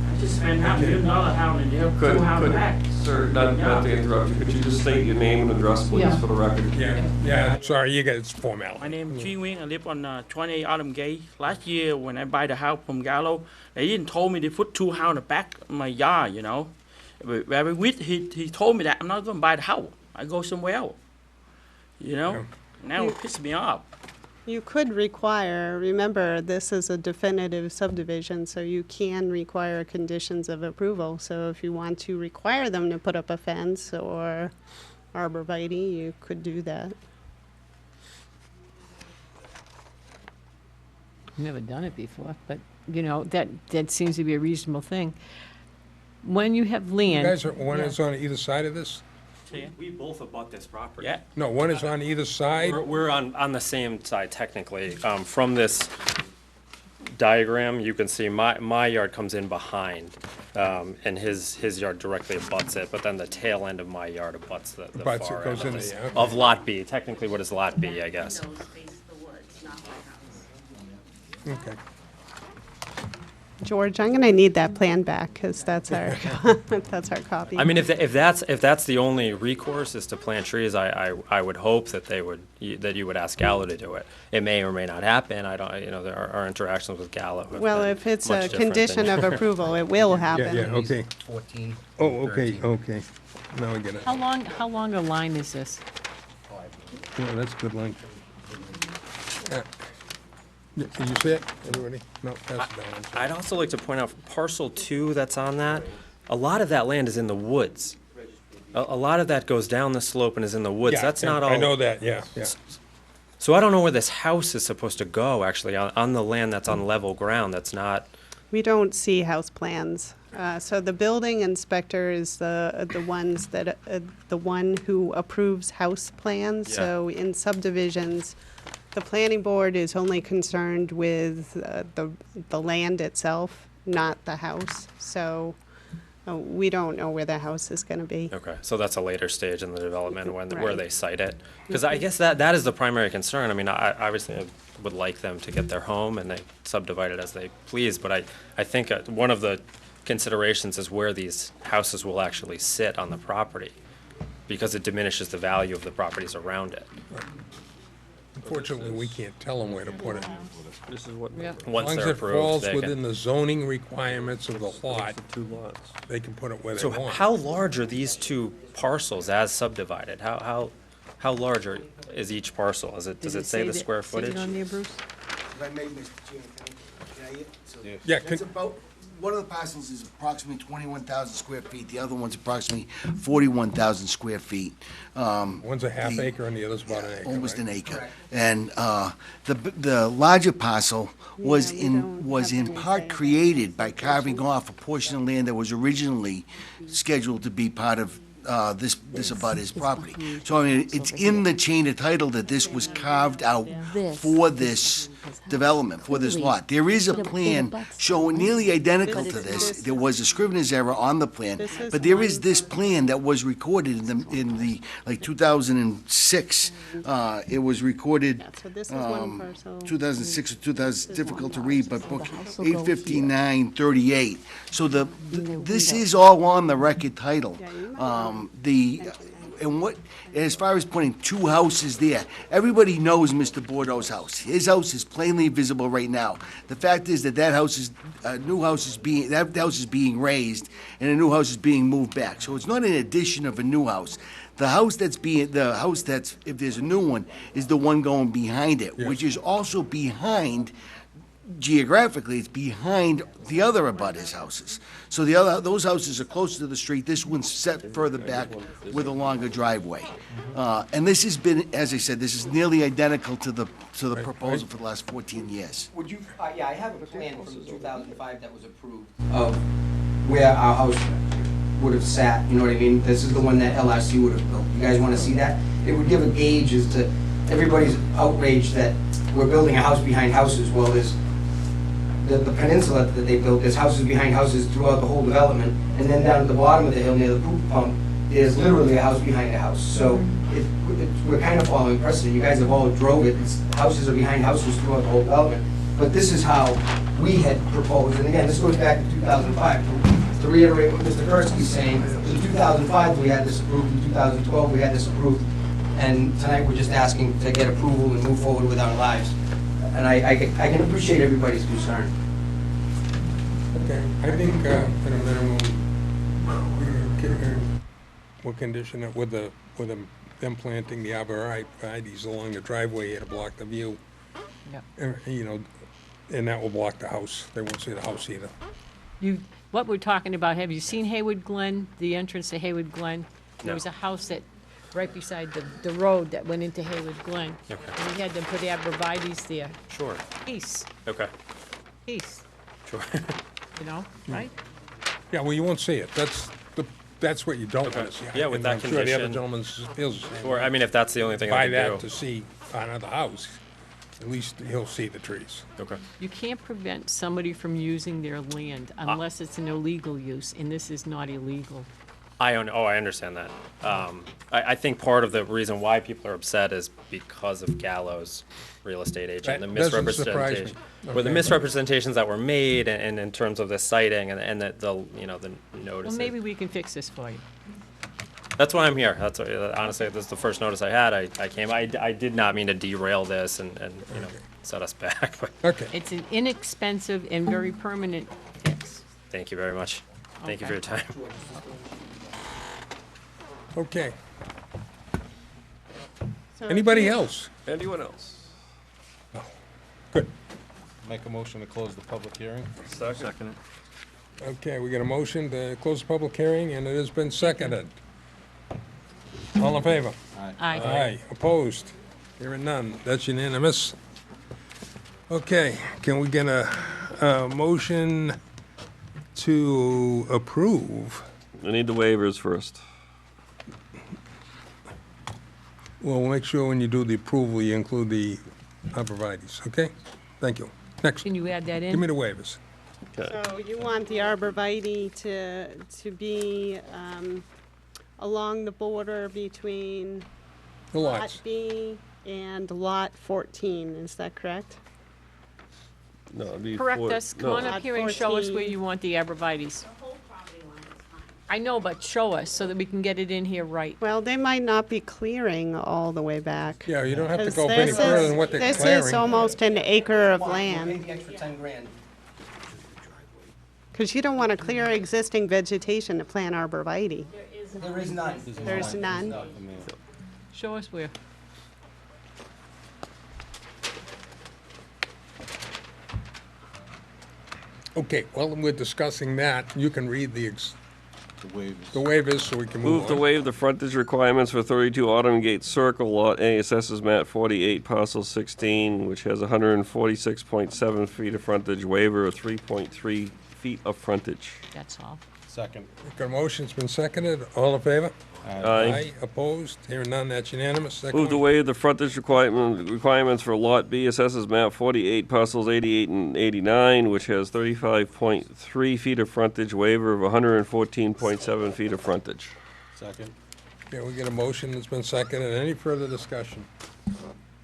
Speaker 12: I just spent $500,000 and they have two houses back.
Speaker 7: Sir, not to interrupt you, could you just state your name and address, please,
Speaker 1: Yeah.
Speaker 7: for the record?
Speaker 2: Yeah, sorry, you got, it's formality.
Speaker 12: My name is Chi Nguyen. I live on 28 Autumn Gate. Last year, when I buy the house from Gallo, they didn't told me they put two houses in the back of my yard, you know. But every week, he told me that I'm not gonna buy the house. I go somewhere else, you know. Now it pisses me off.
Speaker 5: You could require, remember, this is a definitive subdivision, so you can require conditions of approval. So if you want to require them to put up a fence or arborvitae, you could do that.
Speaker 1: Never done it before, but, you know, that seems to be a reasonable thing. When you have
Speaker 2: You
Speaker 1: land.
Speaker 2: guys are, one is on either side of this?
Speaker 3: We both have bought this property.
Speaker 12: Yeah.
Speaker 2: No, one is on either side?
Speaker 3: We're on the same side technically. From this diagram, you can see my yard comes in behind, and his yard directly abuts it, but then the tail end of my yard abuts the
Speaker 2: Abuts it,
Speaker 3: far
Speaker 2: goes
Speaker 3: end
Speaker 2: into the- okay.
Speaker 3: of Lot B. Technically, what is Lot B, I guess?
Speaker 11: Windows face the woods, not my house.
Speaker 2: Okay.
Speaker 5: George, I'm gonna need that plan back, because that's our, that's our copy.
Speaker 3: I mean, if that's the only recourse is to plant trees, I would hope that that you would ask Gallo to do it. It may or may not happen. I don't, you know, our interactions with Gallo have
Speaker 5: Well,
Speaker 3: been
Speaker 5: if it's
Speaker 3: much
Speaker 5: a
Speaker 3: different
Speaker 5: condition
Speaker 3: than-
Speaker 5: of approval, it will
Speaker 2: Yeah,
Speaker 5: happen.
Speaker 2: yeah, okay.
Speaker 9: 14.
Speaker 2: Oh, okay, okay. Now I get it.
Speaker 1: How long a line is this?
Speaker 2: Yeah, that's a good line. Yeah. Did you see it, everybody? No, pass it down. I'm sorry.
Speaker 3: I'd also like to point out parcel 2 that's on that, a lot of that land is in the woods. A lot of that goes down the slope and is in the woods.
Speaker 2: Yeah,
Speaker 3: That's
Speaker 2: yeah,
Speaker 3: not all.
Speaker 2: I know that, yeah, yeah.
Speaker 3: So I don't know where this house is supposed to go, actually, on the land that's on level ground, that's not.
Speaker 5: We don't see house plans. So the building inspector is the ones that, the one who approves house plans.
Speaker 3: Yeah.
Speaker 5: So in subdivisions, the planning board is only concerned with the land itself, not the house. So we don't know where the house is gonna be.
Speaker 3: Okay, so that's a later stage in the development where
Speaker 5: Right.
Speaker 3: they cite it? Because I guess that is the primary concern. I mean, obviously, I would like them to get their home and they subdivide it as they please, but I think one of the considerations is where these houses will actually sit on the property, because it diminishes the value of the properties around it.
Speaker 2: Unfortunately, we can't tell them where to put it.
Speaker 7: This is what,
Speaker 1: Yeah.
Speaker 2: As
Speaker 3: Once
Speaker 2: long as
Speaker 3: they're
Speaker 2: it
Speaker 3: approved,
Speaker 2: falls
Speaker 3: they
Speaker 2: within
Speaker 3: can.
Speaker 2: the zoning requirements of the lot,
Speaker 7: two lots.
Speaker 2: they can put it where they
Speaker 3: So
Speaker 2: want.
Speaker 3: how large are these two parcels as subdivided? How large is each parcel? Does it say the square footage?
Speaker 1: Is it on there, Bruce?
Speaker 8: If I may, Mr. Chairman, can I get? So
Speaker 2: Yeah,
Speaker 8: That's about, one of the parcels is approximately 21,000 square feet, the other one's approximately 41,000 square feet.
Speaker 2: One's a half
Speaker 8: the-
Speaker 2: acre and the other's about an acre,
Speaker 8: Almost
Speaker 2: right?
Speaker 8: an acre. And the larger parcel was
Speaker 5: Yeah, we don't
Speaker 8: was
Speaker 5: have
Speaker 8: in part
Speaker 5: anything.
Speaker 8: created by carving off a portion of land that was originally scheduled to be part of this abutters property. So I mean, it's in the chain of title that this was carved out for this development, for this lot. There is a plan showing nearly identical to this. There was a scrivener's error on the plan,
Speaker 5: This is
Speaker 8: but there
Speaker 5: one
Speaker 8: is this plan that was recorded in the like 2006. It was recorded.
Speaker 5: Yeah, so this is one parcel.
Speaker 8: 2006 or 2000, difficult to read, but book
Speaker 1: house will go here.
Speaker 8: 85938. So this is all on the record title.
Speaker 5: Yeah, you might
Speaker 8: And as far as putting two houses there, everybody knows Mr. Bordeaux's house. His house is plainly visible right now. The fact is that that house is being raised, and a new house is being moved back. So it's not an addition of a new house. The house that's, if there's a new one, is the one going behind it, which is also behind, geographically, it's behind the other abutters' houses. So those houses are closer to the street. This one's set further back with a longer driveway. And this has been, as I said, this is nearly identical to the proposal for the last 14 years.
Speaker 9: Would you, yeah, I have a plan from 2005 that was approved of where our house would have sat, you know what I mean? This is the one that LRC would have built. You guys want to see that? It would give a gauge as to, everybody's outraged that we're building a house behind houses. Well, there's the peninsula that they built, there's houses behind houses throughout the whole development, and then down at the bottom of the hill near the poop pump, there's literally a house behind a house. So we're kind of following precedent. You guys have all drove it. Houses are behind houses throughout the whole development. but this is how we had proposed, and again, this goes back to 2005. To reiterate what Mr. Gursky's saying, in 2005, we had this approved, in 2012, we had this approved, and tonight we're just asking to get approval and move forward with our lives. And I can appreciate everybody's concern.
Speaker 2: Okay, I think, at a minimum, we'll condition it with them planting the arborvitaes along the driveway here to block the view.
Speaker 1: Yep.
Speaker 2: You know, and that will block the house. They won't see the house either.
Speaker 1: What we're talking about, have you seen Haywood Glen, the entrance to Haywood Glen? There was a house that, right beside the road that went into Haywood Glen.
Speaker 3: Okay.
Speaker 1: And we had them put arborvitaes there.
Speaker 3: Sure.
Speaker 1: Peace,
Speaker 3: Okay.
Speaker 1: peace,
Speaker 3: Sure.
Speaker 1: you know, right?
Speaker 2: Yeah, well, you won't see it. That's what you don't
Speaker 3: Okay.
Speaker 2: want to see.
Speaker 3: Yeah, with
Speaker 2: And
Speaker 3: that
Speaker 2: I'm sure the other
Speaker 3: condition-
Speaker 2: gentleman feels the same.
Speaker 3: Or, I mean, if that's the only thing I
Speaker 2: Buy
Speaker 3: can
Speaker 2: that
Speaker 3: do.
Speaker 2: to see another house, at least he'll see the trees.
Speaker 3: Okay.
Speaker 1: You can't prevent somebody from using their land unless it's an illegal use, and this is not illegal.
Speaker 3: I understand that. I think part of the reason why people are upset is because of Gallo's real estate agent,
Speaker 2: That
Speaker 3: the
Speaker 2: doesn't surprise me.
Speaker 3: misrepresentation. Well, the
Speaker 2: Okay.
Speaker 3: misrepresentations that were made and in terms of the sighting and the
Speaker 1: Well,
Speaker 3: notices.
Speaker 1: maybe we can fix this for you.
Speaker 3: That's why I'm here. That's honestly, this is the first notice I had. I came. I did not mean to derail this and set us back. But
Speaker 2: Okay.
Speaker 1: It's an inexpensive and very permanent fix.
Speaker 3: thank you very much. Thank you for your time.
Speaker 2: Okay.
Speaker 5: So
Speaker 2: Anybody else?
Speaker 7: Anyone else?
Speaker 2: Good.
Speaker 13: Make a motion to close the public hearing?
Speaker 7: Second.
Speaker 2: Okay, we got a motion to close the public hearing, and it has been seconded. All in favor?
Speaker 1: Aye.
Speaker 2: Aye. Opposed? Hearing none. That's unanimous. Okay, can we get a motion to approve?
Speaker 7: I need the waivers first.
Speaker 2: Well, we'll make sure when you do the approval, you include the arborvitaes, okay? Thank you. Next,
Speaker 1: Can you add that in?
Speaker 2: give me the waivers.
Speaker 7: Okay.
Speaker 5: So you want the arborvitae to be along the border between
Speaker 2: The
Speaker 5: Lot
Speaker 2: lots.
Speaker 5: B and Lot 14, is that correct?
Speaker 7: No, it'd be
Speaker 1: Correct
Speaker 7: four-
Speaker 1: us, come on
Speaker 7: no.
Speaker 1: up here and show us where
Speaker 5: 14.
Speaker 1: you want the arborvitaes.
Speaker 11: The whole property line is fine.
Speaker 1: I know, but show us so that we can get it in here right.
Speaker 5: Well, they might not be clearing all the way back.
Speaker 2: Yeah, you don't have to
Speaker 5: 'Cause
Speaker 2: go up any
Speaker 5: this
Speaker 2: further
Speaker 5: is-
Speaker 2: than what they're
Speaker 5: This is
Speaker 2: clearing.
Speaker 5: almost an acre of
Speaker 9: We'll pay
Speaker 5: land,
Speaker 9: the extra 10 grand.
Speaker 5: because you don't want to clear existing vegetation to plant arborvitae.
Speaker 9: There is none.
Speaker 5: There's none.
Speaker 1: Show us where.
Speaker 2: Okay, well, we're discussing that. You can read the waivers so we can move
Speaker 7: Move to
Speaker 2: on.
Speaker 7: waive the frontage requirements for 32 Autumn Gate Circle, Lot A, assesses map 48, parcel 16, which has 146.7 feet of frontage, waiver of 3.3 feet of frontage.
Speaker 1: That's all.
Speaker 13: Second.
Speaker 2: Got a motion's been seconded. All in favor?
Speaker 7: Aye.
Speaker 2: Opposed? Hearing none, that's unanimous. Second
Speaker 7: Move to
Speaker 2: one.
Speaker 7: waive the frontage requirements for Lot B, assesses map 48, parcels 88 and 89, which has 35.3 feet of frontage, waiver of 114.7 feet of frontage.
Speaker 13: Second.
Speaker 2: Okay, we get a motion that's been seconded. Any further discussion?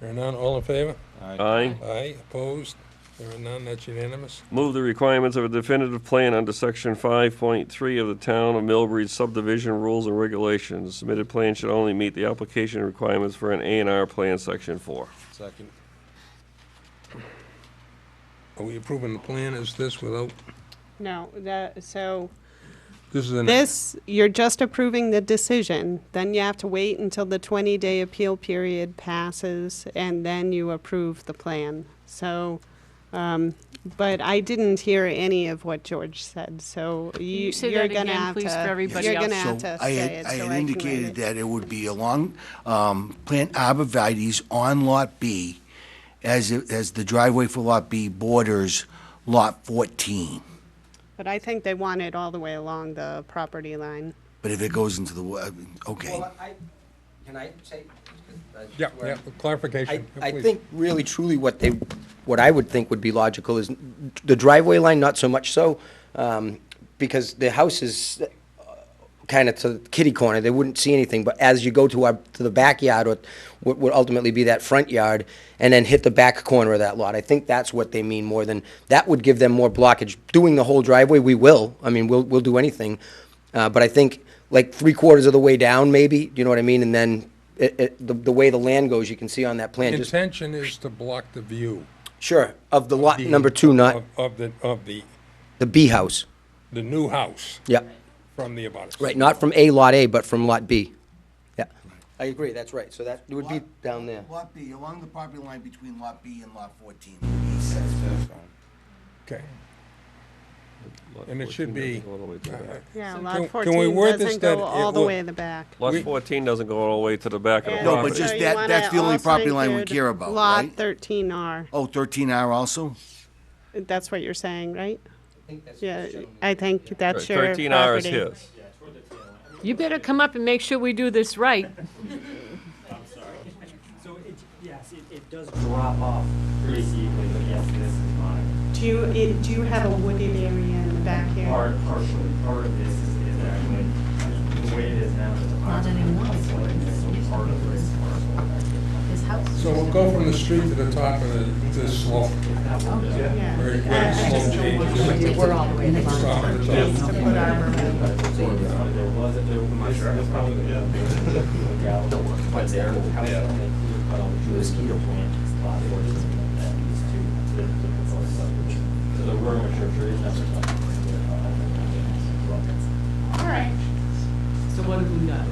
Speaker 2: Hearing none, all in favor?
Speaker 7: Aye.
Speaker 2: Aye. Opposed? Hearing none, that's unanimous.
Speaker 7: Move the requirements of a definitive plan under section 5.3 of the Town of Millbury subdivision rules and regulations. Submitted plan should only meet the application requirements for an A&R plan, section 4.
Speaker 13: Second.
Speaker 2: Are we approving the plan as this without,
Speaker 5: No,
Speaker 2: this is an,
Speaker 5: this, you're just approving the decision. Then you have to wait until the 20-day appeal period passes, and then you approve the plan. So, but I didn't hear any of what George said, so
Speaker 1: you say
Speaker 5: you're
Speaker 1: that
Speaker 5: gonna
Speaker 1: again,
Speaker 5: have
Speaker 1: please,
Speaker 5: to.
Speaker 1: for everybody
Speaker 5: You're gonna
Speaker 1: else?
Speaker 5: have
Speaker 8: So
Speaker 5: to
Speaker 8: I
Speaker 5: say
Speaker 8: had,
Speaker 5: it
Speaker 8: I
Speaker 5: so
Speaker 8: had
Speaker 5: I can read
Speaker 8: indicated
Speaker 5: it.
Speaker 8: that it would be along, plant arborvitae's on Lot B as the driveway for Lot B borders Lot 14.
Speaker 5: But I think they want it all the way along the property line.
Speaker 8: But if it goes into the, okay.
Speaker 9: Well, can I say?
Speaker 2: yeah, clarification.
Speaker 9: I
Speaker 2: please.
Speaker 9: think really truly what I would think would be logical is the driveway line, not so much so, because the house is kind of to the kitty corner, they wouldn't see anything, but as you go to the backyard, or what would ultimately be that front yard, and then hit the back corner of that lot, I think that's what they mean more than, that would give them more blockage. Doing the whole driveway, we will, I mean, we'll do anything, but I think like 3/4 of the way down, maybe, you know what I mean, and then the way the land goes, you can see on that plan, just,
Speaker 2: Intention is to block the view.
Speaker 9: sure, of the lot
Speaker 2: the-
Speaker 9: number 2, not
Speaker 2: Of
Speaker 9: the B house,
Speaker 2: the new house
Speaker 9: yeah.
Speaker 2: from the abutters.
Speaker 9: Right, not from Lot A, but from Lot B. Yeah, I agree, that's right, so that would be down there.
Speaker 8: Lot B, along the property line between Lot B and Lot 14.
Speaker 2: Okay. And it should be,
Speaker 5: Yeah,
Speaker 2: Can-
Speaker 5: lot
Speaker 2: can we
Speaker 5: 14
Speaker 2: word this
Speaker 5: doesn't go
Speaker 2: that it
Speaker 5: all the
Speaker 2: will-
Speaker 5: way in the back.
Speaker 7: Lot 14 doesn't go all the way to the back of the
Speaker 5: And
Speaker 8: No,
Speaker 7: property.
Speaker 8: but just
Speaker 5: so you
Speaker 8: that-
Speaker 5: wanna
Speaker 8: that's the only
Speaker 5: also
Speaker 8: property line we
Speaker 5: include
Speaker 8: care about,
Speaker 5: Lot
Speaker 8: right?
Speaker 5: 13R,
Speaker 8: Oh, 13R also?
Speaker 5: that's what you're saying, right? Yeah, I think that's your
Speaker 7: 13R is
Speaker 5: property.
Speaker 7: his.
Speaker 1: You better come up and make sure we do this right.
Speaker 14: So yes, it does drop off pretty steeply, but yes, this is mine.
Speaker 5: Do you have a wooded area in the back here?
Speaker 14: Partially, part of this is actually, the way it is now, it's a
Speaker 11: Not anymore.
Speaker 14: so part of this parcel.
Speaker 11: His house.
Speaker 2: so we'll go from the street to the top of this slope.
Speaker 5: Yeah.
Speaker 2: Very, very slow change.
Speaker 1: We're all the way in the
Speaker 2: Stop at the
Speaker 5: Needs
Speaker 2: top.
Speaker 5: to put arbor in.
Speaker 14: There was, this probably, but there, the house only included cut on the mosquito plant, lot 14, that leads to the proposed subdivision. So the rural structure is not.
Speaker 1: All right. So what have we done?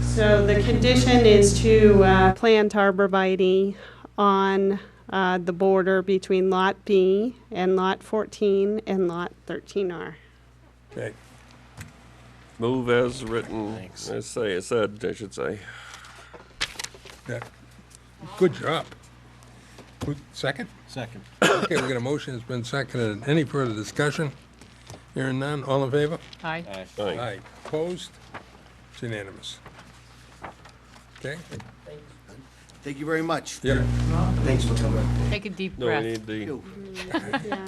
Speaker 5: So the condition is to plant arborvitae on the border between Lot B and Lot 14 and Lot 13R.
Speaker 2: Okay.
Speaker 7: Move as written, I said, I should say.
Speaker 2: Yeah. Good job. Second?
Speaker 13: Second.
Speaker 2: Okay, we got a motion, it's been seconded. Any further discussion? Hearing none, all in favor?
Speaker 1: Aye.
Speaker 7: Aye.
Speaker 2: Aye. Opposed? It's unanimous. Okay?
Speaker 8: Thank you very much.
Speaker 2: Yep.
Speaker 9: Thanks for coming.
Speaker 1: Take a deep
Speaker 7: No, we
Speaker 1: breath.
Speaker 7: need the,
Speaker 5: Yeah,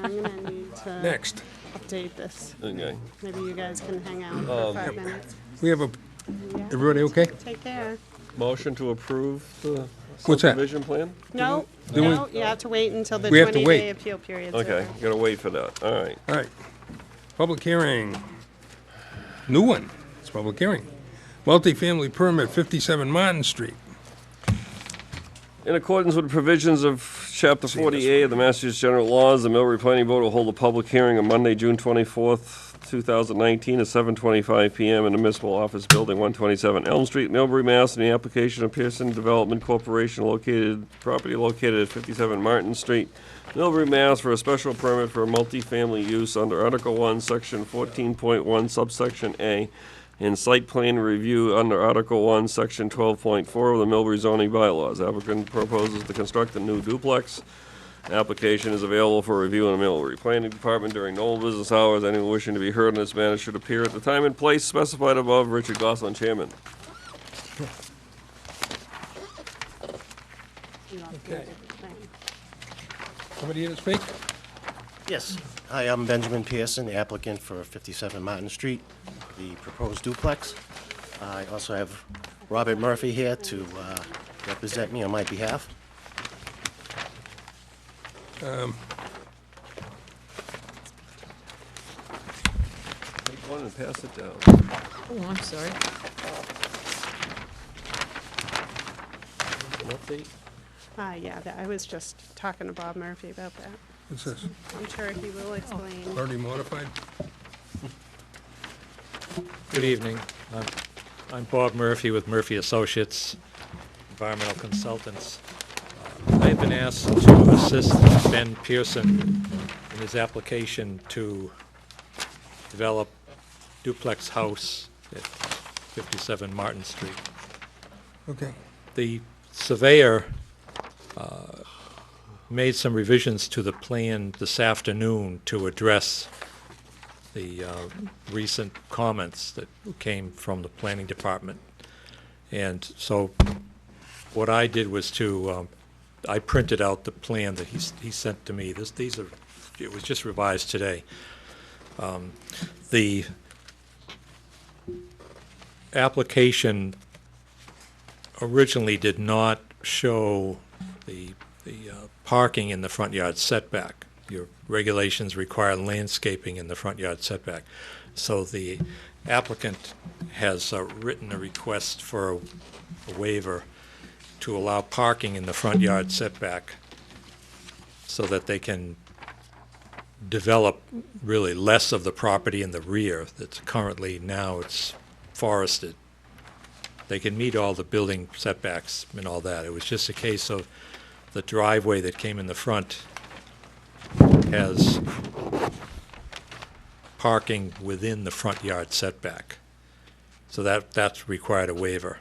Speaker 5: I'm gonna need to
Speaker 2: Next,
Speaker 5: update this.
Speaker 7: okay.
Speaker 5: Maybe you guys can hang out for 5 minutes.
Speaker 2: we have a,
Speaker 5: Yeah.
Speaker 2: everybody okay?
Speaker 5: Take care.
Speaker 7: Motion to approve the
Speaker 2: What's that?
Speaker 7: subdivision plan?
Speaker 5: No,
Speaker 2: do we-
Speaker 5: no, you have to wait until the
Speaker 2: We have to
Speaker 5: 20-day
Speaker 2: wait.
Speaker 5: appeal period's
Speaker 7: Okay,
Speaker 5: over.
Speaker 7: gotta wait for that, all right.
Speaker 2: All right. Public hearing. New one. It's public hearing. Multifamily permit, 57 Martin Street.
Speaker 7: In accordance with the provisions of Chapter 48 of the Massachusetts General Laws, the Millbury Planning Board will hold a public hearing on Monday, June 24th, 2019, at 7:25 PM in the Municipal Office Building, 127 Elm Street, Millbury, Mass. In the application of Pearson Development Corporation property located at 57 Martin Street, Millbury, Mass. For a special permit for a multifamily use under Article 1, Section 14.1, subsection A, in site plan review under Article 1, Section 12.4 of the Millbury zoning bylaws. Applicant proposes to construct a new duplex. Application is available for review in the Millbury Planning Department during normal business hours. Anyone wishing to be heard in this matter should appear at the time and place specified above. Richard Gosselin, Chairman.
Speaker 2: Okay. Somebody here to speak?
Speaker 15: Yes. Hi, I'm Benjamin Pearson, the applicant for 57 Martin Street, the proposed duplex. I also have Robert Murphy here to represent me on my behalf.
Speaker 7: Take one and pass it down.
Speaker 1: Oh, I'm sorry.
Speaker 7: An update?
Speaker 5: Yeah, I was just talking to Bob Murphy about that.
Speaker 2: What's this?
Speaker 5: I'm sure he will explain.
Speaker 2: Already modified?
Speaker 16: Good evening. I'm Bob Murphy with Murphy Associates, environmental consultants. I've been asked to assist Ben Pearson in his application to develop duplex house at 57 Martin Street.
Speaker 2: Okay.
Speaker 16: The surveyor made some revisions to the plan this afternoon to address the recent comments that came from the planning department. And so what I did was to, I printed out the plan that he sent to me. These are, it was just revised today. The application originally did not show the parking in the front yard setback. Your regulations require landscaping in the front yard setback. So the applicant has written a request for a waiver to allow parking in the front yard setback so that they can develop really less of the property in the rear that's currently now it's forested. They can meet all the building setbacks and all that. It was just a case of the driveway that came in the front has parking within the front yard setback. So that's required a waiver.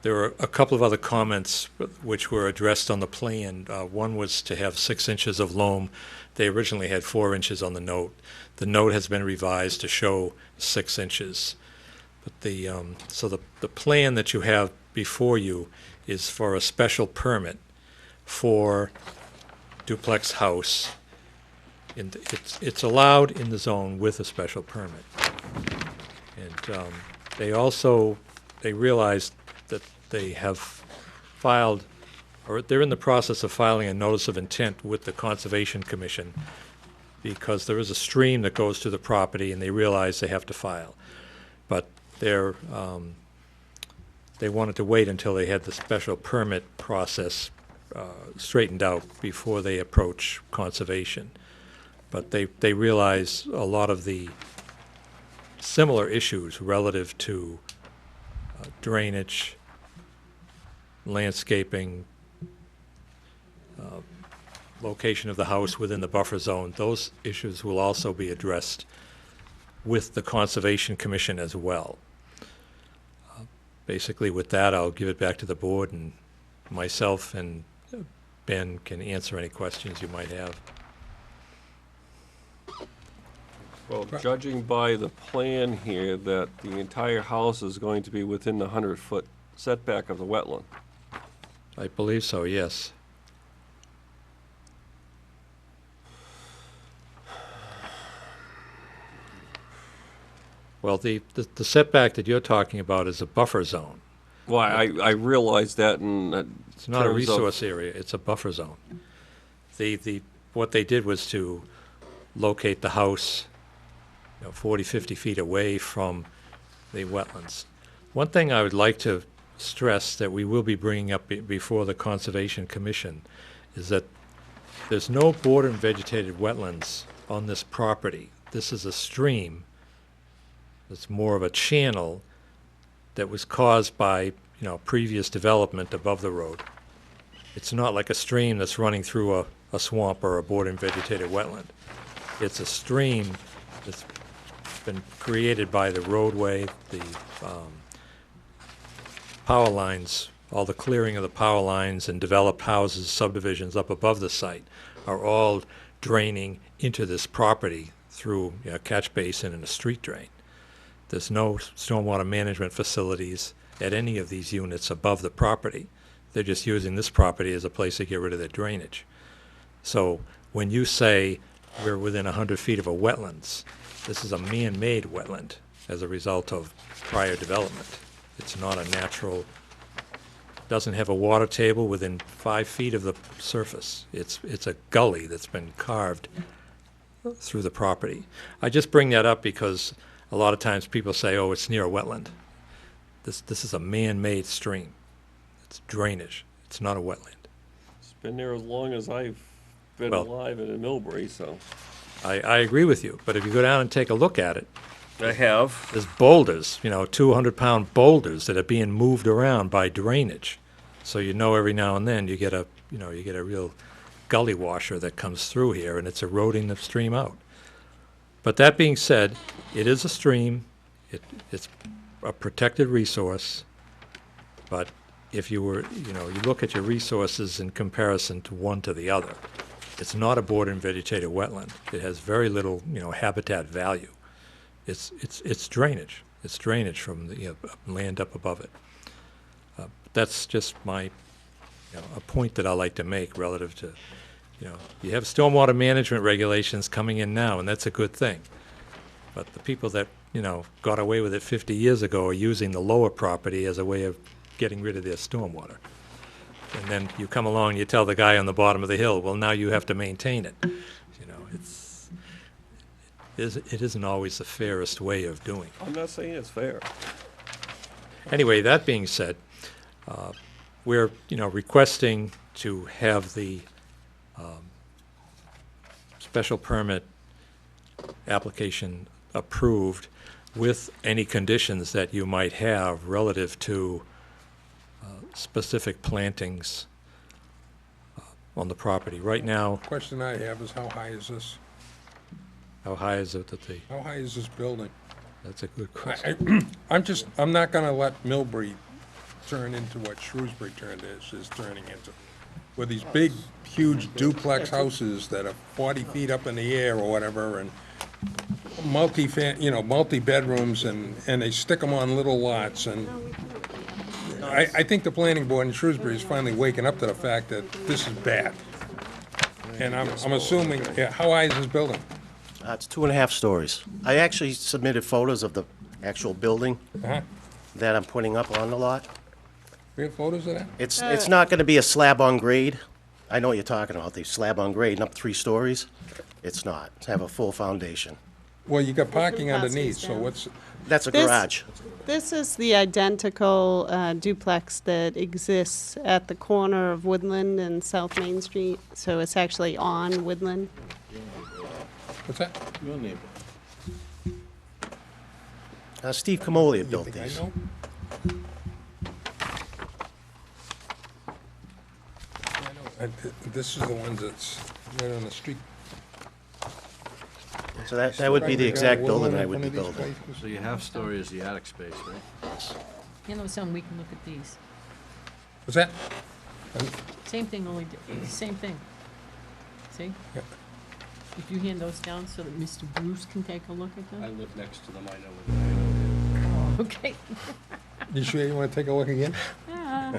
Speaker 16: There were a couple of other comments which were addressed on the plan. One was to have 6 inches of loam. They originally had 4 inches on the note. The note has been revised to show 6 inches. But so the plan that you have before you is for a special permit for duplex house. And it's allowed in the zone with a special permit. And they realized that they have filed, or they're in the process of filing a notice of intent with the Conservation Commission because there is a stream that goes to the property and they realize they have to file. But they wanted to wait until they had the special permit process straightened out before they approach conservation. But they realize a lot of the similar issues relative to drainage, landscaping, location of the house within the buffer zone. Those issues will also be addressed with the Conservation Commission as well. Basically, with that, I'll give it back to the board, and myself and Ben can answer any questions you might have.
Speaker 7: Well, judging by the plan here, that the entire house is going to be within the 100-foot setback of the wetland.
Speaker 16: I believe so, yes. Well, the setback that you're talking about is a buffer zone.
Speaker 7: Well, I realize that, and
Speaker 16: it's not a resource area, it's a buffer zone. What they did was to locate the house 40, 50 feet away from the wetlands. One thing I would like to stress that we will be bringing up before the Conservation Commission is that there's no border and vegetated wetlands on this property. This is a stream. It's more of a channel that was caused by, previous development above the road. It's not like a stream that's running through a swamp or a border and vegetated wetland. It's a stream that's been created by the roadway, the power lines, all the clearing of the power lines and developed houses, subdivisions up above the site are all draining into this property through a catch basin and a street drain. There's no stormwater management facilities at any of these units above the property. They're just using this property as a place to get rid of their drainage. So when you say we're within 100 feet of a wetlands, this is a man-made wetland as a result of prior development. It's not a natural, doesn't have a water table within 5 feet of the surface. It's a gully that's been carved through the property. I just bring that up because a lot of times people say, oh, it's near a wetland. This is a man-made stream. It's drainage. It's not a wetland.
Speaker 7: It's been there as long as I've been alive and in Millbury, so.
Speaker 16: I agree with you, but if you go down and take a look at it,
Speaker 7: I have.
Speaker 16: there's boulders, 200-pound boulders that are being moved around by drainage. So every now and then you get a real gully washer that comes through here and it's eroding the stream out. But that being said, it is a stream, it's a protected resource, but if you look at your resources in comparison to one to the other, it's not a border and vegetated wetland. It has very little, habitat value. It's drainage. It's drainage from the land up above it. That's just my, a point that I like to make relative to, you have stormwater management regulations coming in now, and that's a good thing. But the people that, got away with it 50 years ago are using the lower property as a way of getting rid of their stormwater. And then you come along, you tell the guy on the bottom of the hill, well, now you have to maintain it. It isn't always the fairest way of doing it.
Speaker 7: I'm not saying it's fair.
Speaker 16: Anyway, that being said, we're, requesting to have the special permit application approved with any conditions that you might have relative to specific plantings on the property. Right now,
Speaker 2: Question I have is, how high is this?
Speaker 16: how high is it that
Speaker 2: How high is this building?
Speaker 16: that's a good question.
Speaker 2: I'm not gonna let Millbury turn into what Shrewsbury is turning into. With these big, huge duplex houses that are 40 feet up in the air or whatever, and multi-bedrooms, and they stick them on little lots, and I think the planning board in Shrewsbury is finally waking up to the fact that this is bad. And I'm assuming, how high is this building?
Speaker 15: It's 2.5 stories. I actually submitted photos of the actual building
Speaker 2: Uh-huh.
Speaker 15: that I'm putting up on the lot.
Speaker 2: We have photos of that?
Speaker 15: It's not gonna be a slab on grade. I know what you're talking about, the slab on grade and up 3 stories. It's not. It's have a full foundation.
Speaker 2: Well, you got parking underneath, so what's,
Speaker 15: That's a
Speaker 5: This-
Speaker 15: garage.
Speaker 5: This is the identical duplex that exists at the corner of Woodland and South Main Street, so it's actually on Woodland.
Speaker 2: what's that?
Speaker 13: Your neighbor.
Speaker 15: Steve Camoglia built
Speaker 2: Think I
Speaker 15: these.
Speaker 2: know? This is the one that's right on the street.
Speaker 15: So that would be the exact building I would be
Speaker 2: One of these
Speaker 15: building.
Speaker 2: places?
Speaker 6: So your half story is the attic space, right?
Speaker 1: Son, we can look at these.
Speaker 2: What's that?
Speaker 1: Same thing, only, same thing. See?
Speaker 2: Yeah.
Speaker 1: If you hand those down so that Mr. Bruce can take a look at
Speaker 6: I
Speaker 1: them?
Speaker 6: live next to them, I know it.
Speaker 1: Okay.
Speaker 2: You sure you wanna take a look again?
Speaker 1: Ah.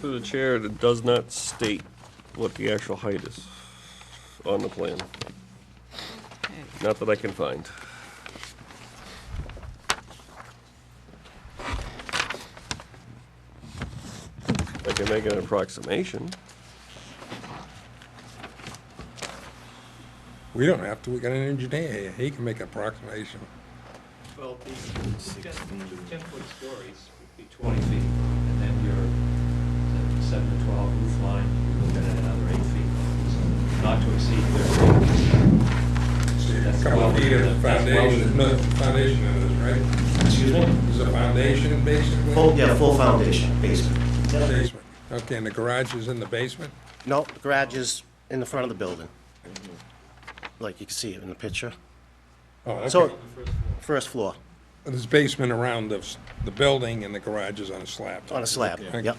Speaker 7: Through the chair, it does not state what the actual height is on the plan.
Speaker 1: Okay.
Speaker 7: Not that I can find. I can make an approximation.
Speaker 2: We don't have to, we got an engineer here, he can make an approximation.
Speaker 14: Well, the 10-foot stories would be 20 feet, and then your 7 to 12 roof line, you're looking at another 8 feet. So not to exceed 30 feet. That's
Speaker 2: A couple
Speaker 14: well
Speaker 2: of feet
Speaker 14: within
Speaker 2: of
Speaker 14: the- that's well
Speaker 2: foundation,
Speaker 14: within-
Speaker 2: no, foundation of this, right?
Speaker 15: Excuse me?
Speaker 2: Is a foundation basically?
Speaker 15: Full foundation, basement.
Speaker 2: Basement. Okay, and the garage is in the basement?
Speaker 15: No, the garage is in the front of the building. Like you can see it in the picture.
Speaker 2: Oh, okay.
Speaker 15: So, first floor,
Speaker 2: There's basement around the building, and the garage is on a slab.
Speaker 15: on a slab,
Speaker 2: Okay.
Speaker 15: yep.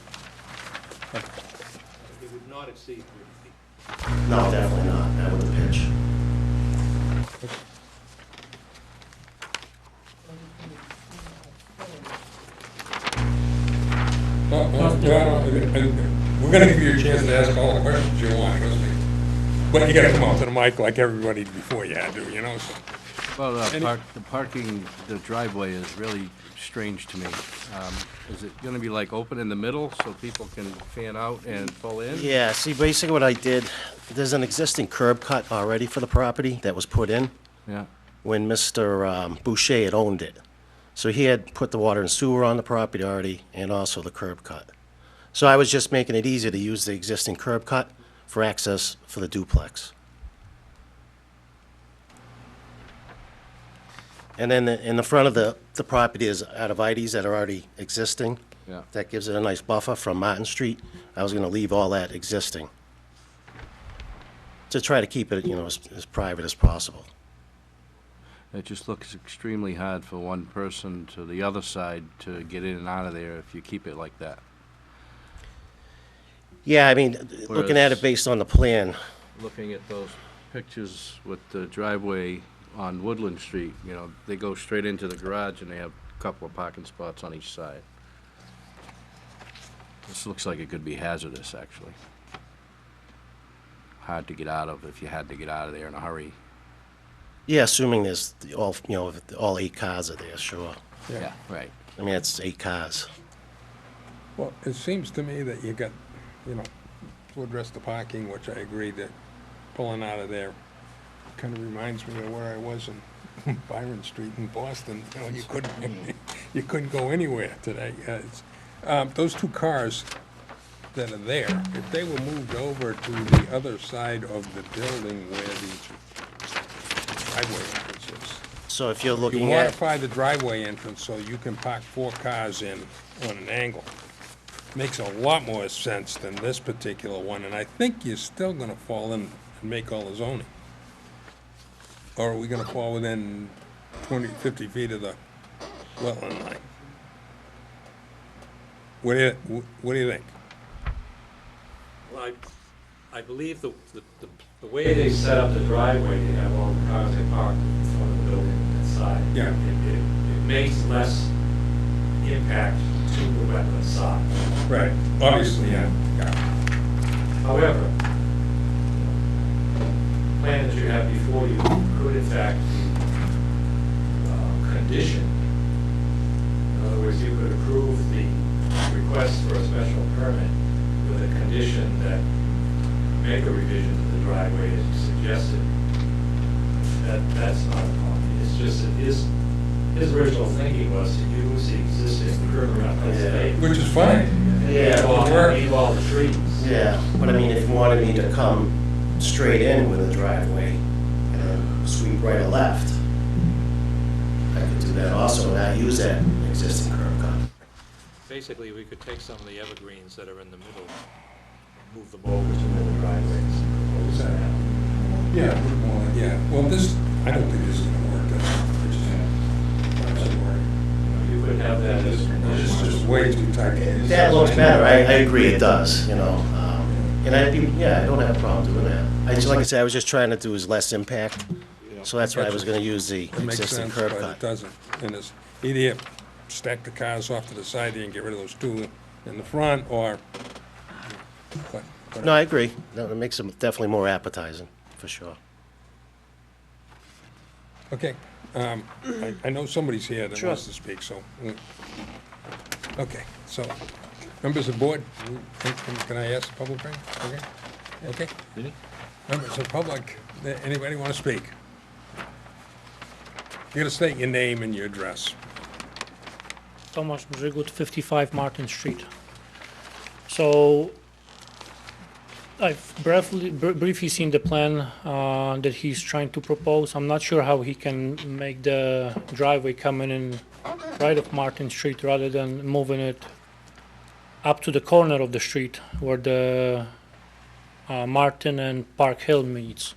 Speaker 14: It would not exceed 30 feet.
Speaker 15: No, definitely not, not with the pitch.
Speaker 2: We're gonna give you a chance to ask all the questions you want, but you gotta come up to the mic like everybody before you had to, so.
Speaker 6: Well,
Speaker 2: Any-
Speaker 6: the parking, the driveway is really strange to me. Is it gonna be like open in the middle so people can fan out and pull in?
Speaker 15: Yeah, see, basically what I did, there's an existing curb cut already for the property that was put in
Speaker 6: Yeah.
Speaker 15: when Mr. Boucher had owned it. So he had put the water and sewer on the property already, and also the curb cut. So I was just making it easier to use the existing curb cut for access for the duplex. And then in the front of the property is arborvitaes that are already existing.
Speaker 6: Yeah.
Speaker 15: That gives it a nice buffer from Martin Street. I was gonna leave all that existing to try to keep it, as private as possible.
Speaker 6: It just looks extremely hard for one person to the other side to get in and out of there if you keep it like that.
Speaker 15: Yeah, I mean, looking at
Speaker 6: Whereas-
Speaker 15: it based on the plan,
Speaker 6: Looking at those pictures with the driveway on Woodland Street, they go straight into the garage and they have a couple of parking spots on each side. This looks like it could be hazardous, actually. hard to get out of if you had to get out of there in a hurry.
Speaker 15: Yeah, assuming there's all, if all 8 cars are there, sure.
Speaker 6: Yeah, right.
Speaker 15: I mean, it's 8 cars.
Speaker 2: Well, it seems to me that you got, to address the parking, which I agree that pulling out of there kind of reminds me of where I was in Byron Street in Boston. You couldn't go anywhere today. Those 2 cars that are there, if they were moved over to the other side of the building where the driveway entrance is.
Speaker 15: So if you're
Speaker 2: You
Speaker 15: looking at,
Speaker 2: modify the driveway entrance so you can park 4 cars in on an angle. Makes a lot more sense than this particular one, and I think you're still gonna fall in and make all the zoning. Or are we gonna fall within 50 feet of the wetland line? What do you think?
Speaker 16: Well, I believe the way they set up the driveway, they have all the cars they park in front of the building inside.
Speaker 2: Yeah.
Speaker 16: It makes less impact to the wetland side.
Speaker 2: Right, obviously, yeah.
Speaker 16: However, the plan that you have before you could in fact be conditioned. In other words, you could approve the request for a special permit with a condition that make a revision to the driveway as you suggested. That's not a problem. It's just that his original thinking was to use the existing curb cut that's there.
Speaker 2: Which is fine.
Speaker 15: Yeah.
Speaker 16: Leave all the trees.
Speaker 15: yeah, but I mean, if you wanted me to come straight in with a driveway and then sweep right or left, I could do that also, and not use that existing curb cut.
Speaker 16: Basically, we could take some of the evergreens that are in the middle, move them over to where the driveways. propose to have.
Speaker 2: Yeah, well, I don't think this is gonna work,
Speaker 16: You could have that as a condition.
Speaker 2: It's just way too tight.
Speaker 15: That looks better, I agree, it does, and I don't have a problem doing that. Like I said, I was just trying to do as less impact, so that's why I was gonna use the
Speaker 2: It makes
Speaker 15: existing
Speaker 2: sense,
Speaker 15: curb
Speaker 2: but
Speaker 15: cut.
Speaker 2: it doesn't. And it's either you stack the cars off to the side and get rid of those 2 in the front, or, but
Speaker 15: No, I agree, no, it makes them definitely more appetizing, for sure.
Speaker 2: okay. I know somebody's here that
Speaker 15: Sure.
Speaker 2: wants to speak, so. Okay, so, members of the board, can I ask the public, right? Okay? Members of the public, anybody want to speak? You gotta state your name and your address.
Speaker 17: Tomasz Brzygut, 55 Martin Street. So I've briefly seen the plan that he's trying to propose. I'm not sure how he can make the driveway coming in right of Martin Street rather than moving it up to the corner of the street where the Martin and Park Hill meets.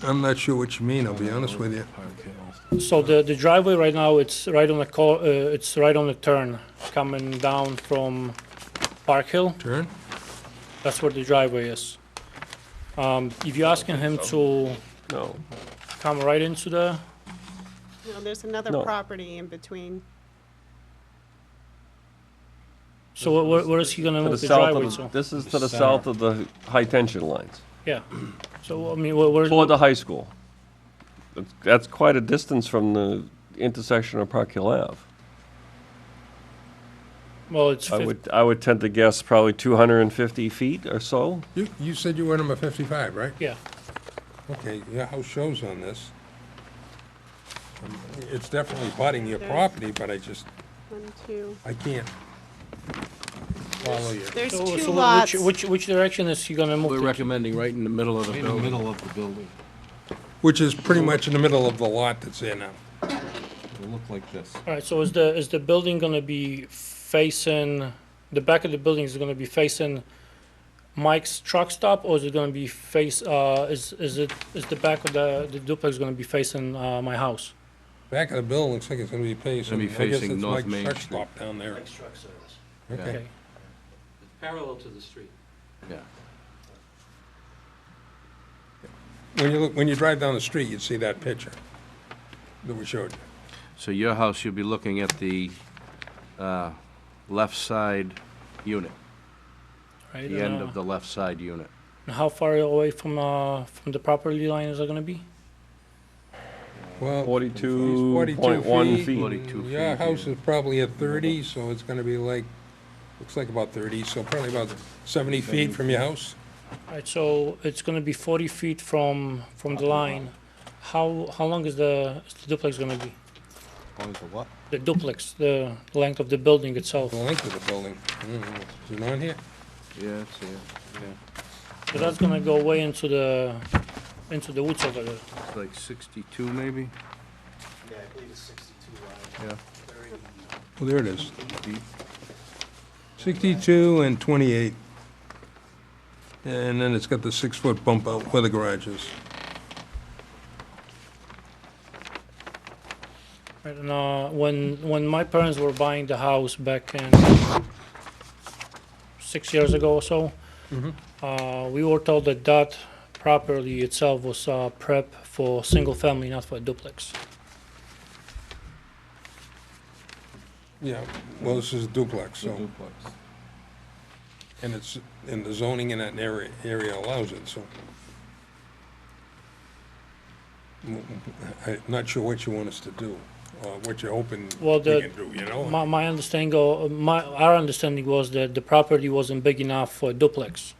Speaker 2: I'm not sure what you mean, I'll be honest with you.
Speaker 17: So the driveway right now, it's right on the turn coming down from Park Hill.
Speaker 2: Turn?
Speaker 17: That's where the driveway is. If you're asking him to
Speaker 7: No.
Speaker 17: come right into the,
Speaker 5: No, there's another
Speaker 7: No.
Speaker 5: property in between.
Speaker 17: so where is he gonna
Speaker 7: To the
Speaker 17: move the
Speaker 7: south
Speaker 17: driveway
Speaker 7: of,
Speaker 17: to?
Speaker 7: this is to the south of the high tension lines,
Speaker 17: Yeah. So, I mean, where's,
Speaker 7: toward the high school. That's quite a distance from the intersection of Park Hill Ave.
Speaker 17: well, it's
Speaker 7: I would tend to guess probably 250 feet or so.
Speaker 2: You said you were number 55, right?
Speaker 17: yeah.
Speaker 2: Okay, your house shows on this. It's definitely abutting your property, but I
Speaker 5: 1, 2.
Speaker 2: can't follow you.
Speaker 5: There's
Speaker 17: So,
Speaker 5: 2
Speaker 17: so
Speaker 5: lots.
Speaker 17: which direction is he gonna move
Speaker 6: We're
Speaker 17: to?
Speaker 6: recommending right in the middle of the
Speaker 13: In the
Speaker 6: building.
Speaker 13: middle of the building.
Speaker 2: Which is pretty much in the middle of the lot that's there now.
Speaker 13: It'll look like this.
Speaker 17: All right, so is the building gonna be facing, the back of the building is gonna be facing Mike's truck stop, or is it gonna be is the back of the duplex gonna be facing my house?
Speaker 2: Back of the building looks like it's gonna be facing,
Speaker 6: Gonna be facing North
Speaker 2: I guess it's
Speaker 6: Main
Speaker 2: Mike's truck
Speaker 6: Street.
Speaker 2: stop down there.
Speaker 15: Truck service.
Speaker 2: Okay.
Speaker 17: Okay.
Speaker 16: It's parallel to the street.
Speaker 6: Yeah.
Speaker 2: When you drive down the street, you'd see that picture that we showed you.
Speaker 6: So your house, you'll be looking at the left side unit,
Speaker 17: right?
Speaker 6: the end of the left side unit.
Speaker 17: And how far away from the property line is it gonna be?
Speaker 2: Well,
Speaker 7: 42.1 feet.
Speaker 6: 42
Speaker 2: Your
Speaker 6: feet,
Speaker 2: house
Speaker 6: yeah.
Speaker 2: is probably at 30, so it's gonna be like, looks like about 30, so probably about 70 feet from your house.
Speaker 17: Right, so it's gonna be 40 feet from the line. How long is the duplex gonna be?
Speaker 15: How long is the what?
Speaker 17: The duplex, the length of the building itself.
Speaker 2: The length of the building. I don't know. Is it on here?
Speaker 6: Yeah, it's here, yeah.
Speaker 17: So that's gonna go way into the woods over there.
Speaker 6: It's like 62 maybe?
Speaker 15: Yeah, I believe it's 62
Speaker 6: Yeah.
Speaker 2: Well, there it is. 62 and 28. And then it's got the 6-foot bump out where the garage is.
Speaker 17: Right, and when my parents were buying the house back in 6 years ago or so, we were told that that property itself was prep for single family, not for a duplex.
Speaker 2: Yeah, well, this is a duplex,
Speaker 6: The
Speaker 2: so,
Speaker 6: duplex.
Speaker 2: and it's, and the zoning in that area allows it, so. I'm not sure what you want us to do, or what you're hoping
Speaker 17: Well,
Speaker 2: we can do, you know?
Speaker 17: my understanding, our understanding was that the property wasn't big enough for a duplex.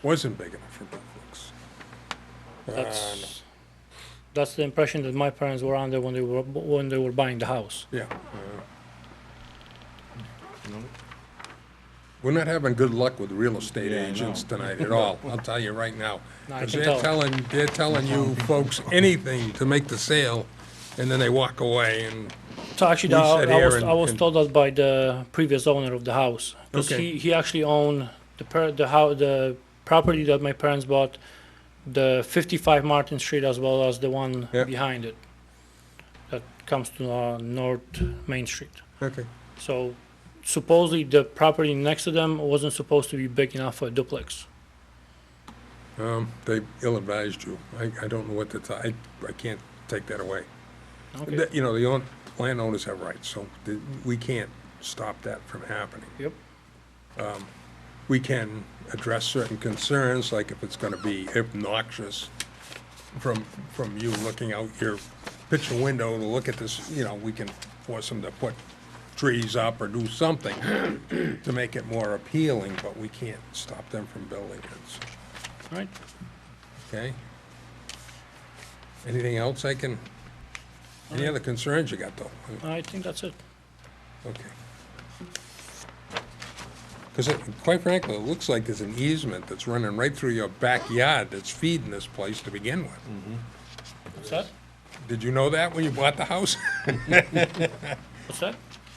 Speaker 2: Wasn't big enough for duplex.
Speaker 17: That's the impression that my parents were under when they were buying the house.
Speaker 2: Yeah. We're not having good luck with real estate agents tonight at all, I'll tell you right now.
Speaker 17: No, I
Speaker 2: Because
Speaker 17: can
Speaker 2: they're
Speaker 17: tell.
Speaker 2: telling you folks anything to make the sale, and then they walk away and,
Speaker 17: So actually,
Speaker 2: We sit here
Speaker 17: I was
Speaker 2: and-
Speaker 17: told that by the previous owner of the house, because
Speaker 2: Okay.
Speaker 17: he actually owned the property that my parents bought, the 55 Martin Street as well as the one
Speaker 2: Yep.
Speaker 17: behind it, that comes to North Main Street.
Speaker 2: okay.
Speaker 17: So supposedly the property next to them wasn't supposed to be big enough for a duplex.
Speaker 2: They ill-advised you. I don't know what to tell, I can't take that away.
Speaker 17: Okay.
Speaker 2: You know, landowners have rights, so we can't stop that from happening.
Speaker 17: Yep.
Speaker 2: We can address certain concerns, like if it's gonna be obnoxious from you looking out your picture window to look at this, you know, we can force them to put trees up or do something to make it more appealing, but we can't stop them from building it, so,
Speaker 17: All right.
Speaker 2: okay? Anything else any other concerns you got, though?
Speaker 17: I think that's it.
Speaker 2: Okay. Because quite frankly, it looks like there's an easement that's running right through your backyard that's feeding this place to begin with.
Speaker 17: What's that?
Speaker 2: Did you know that when you bought the house?
Speaker 17: What's that?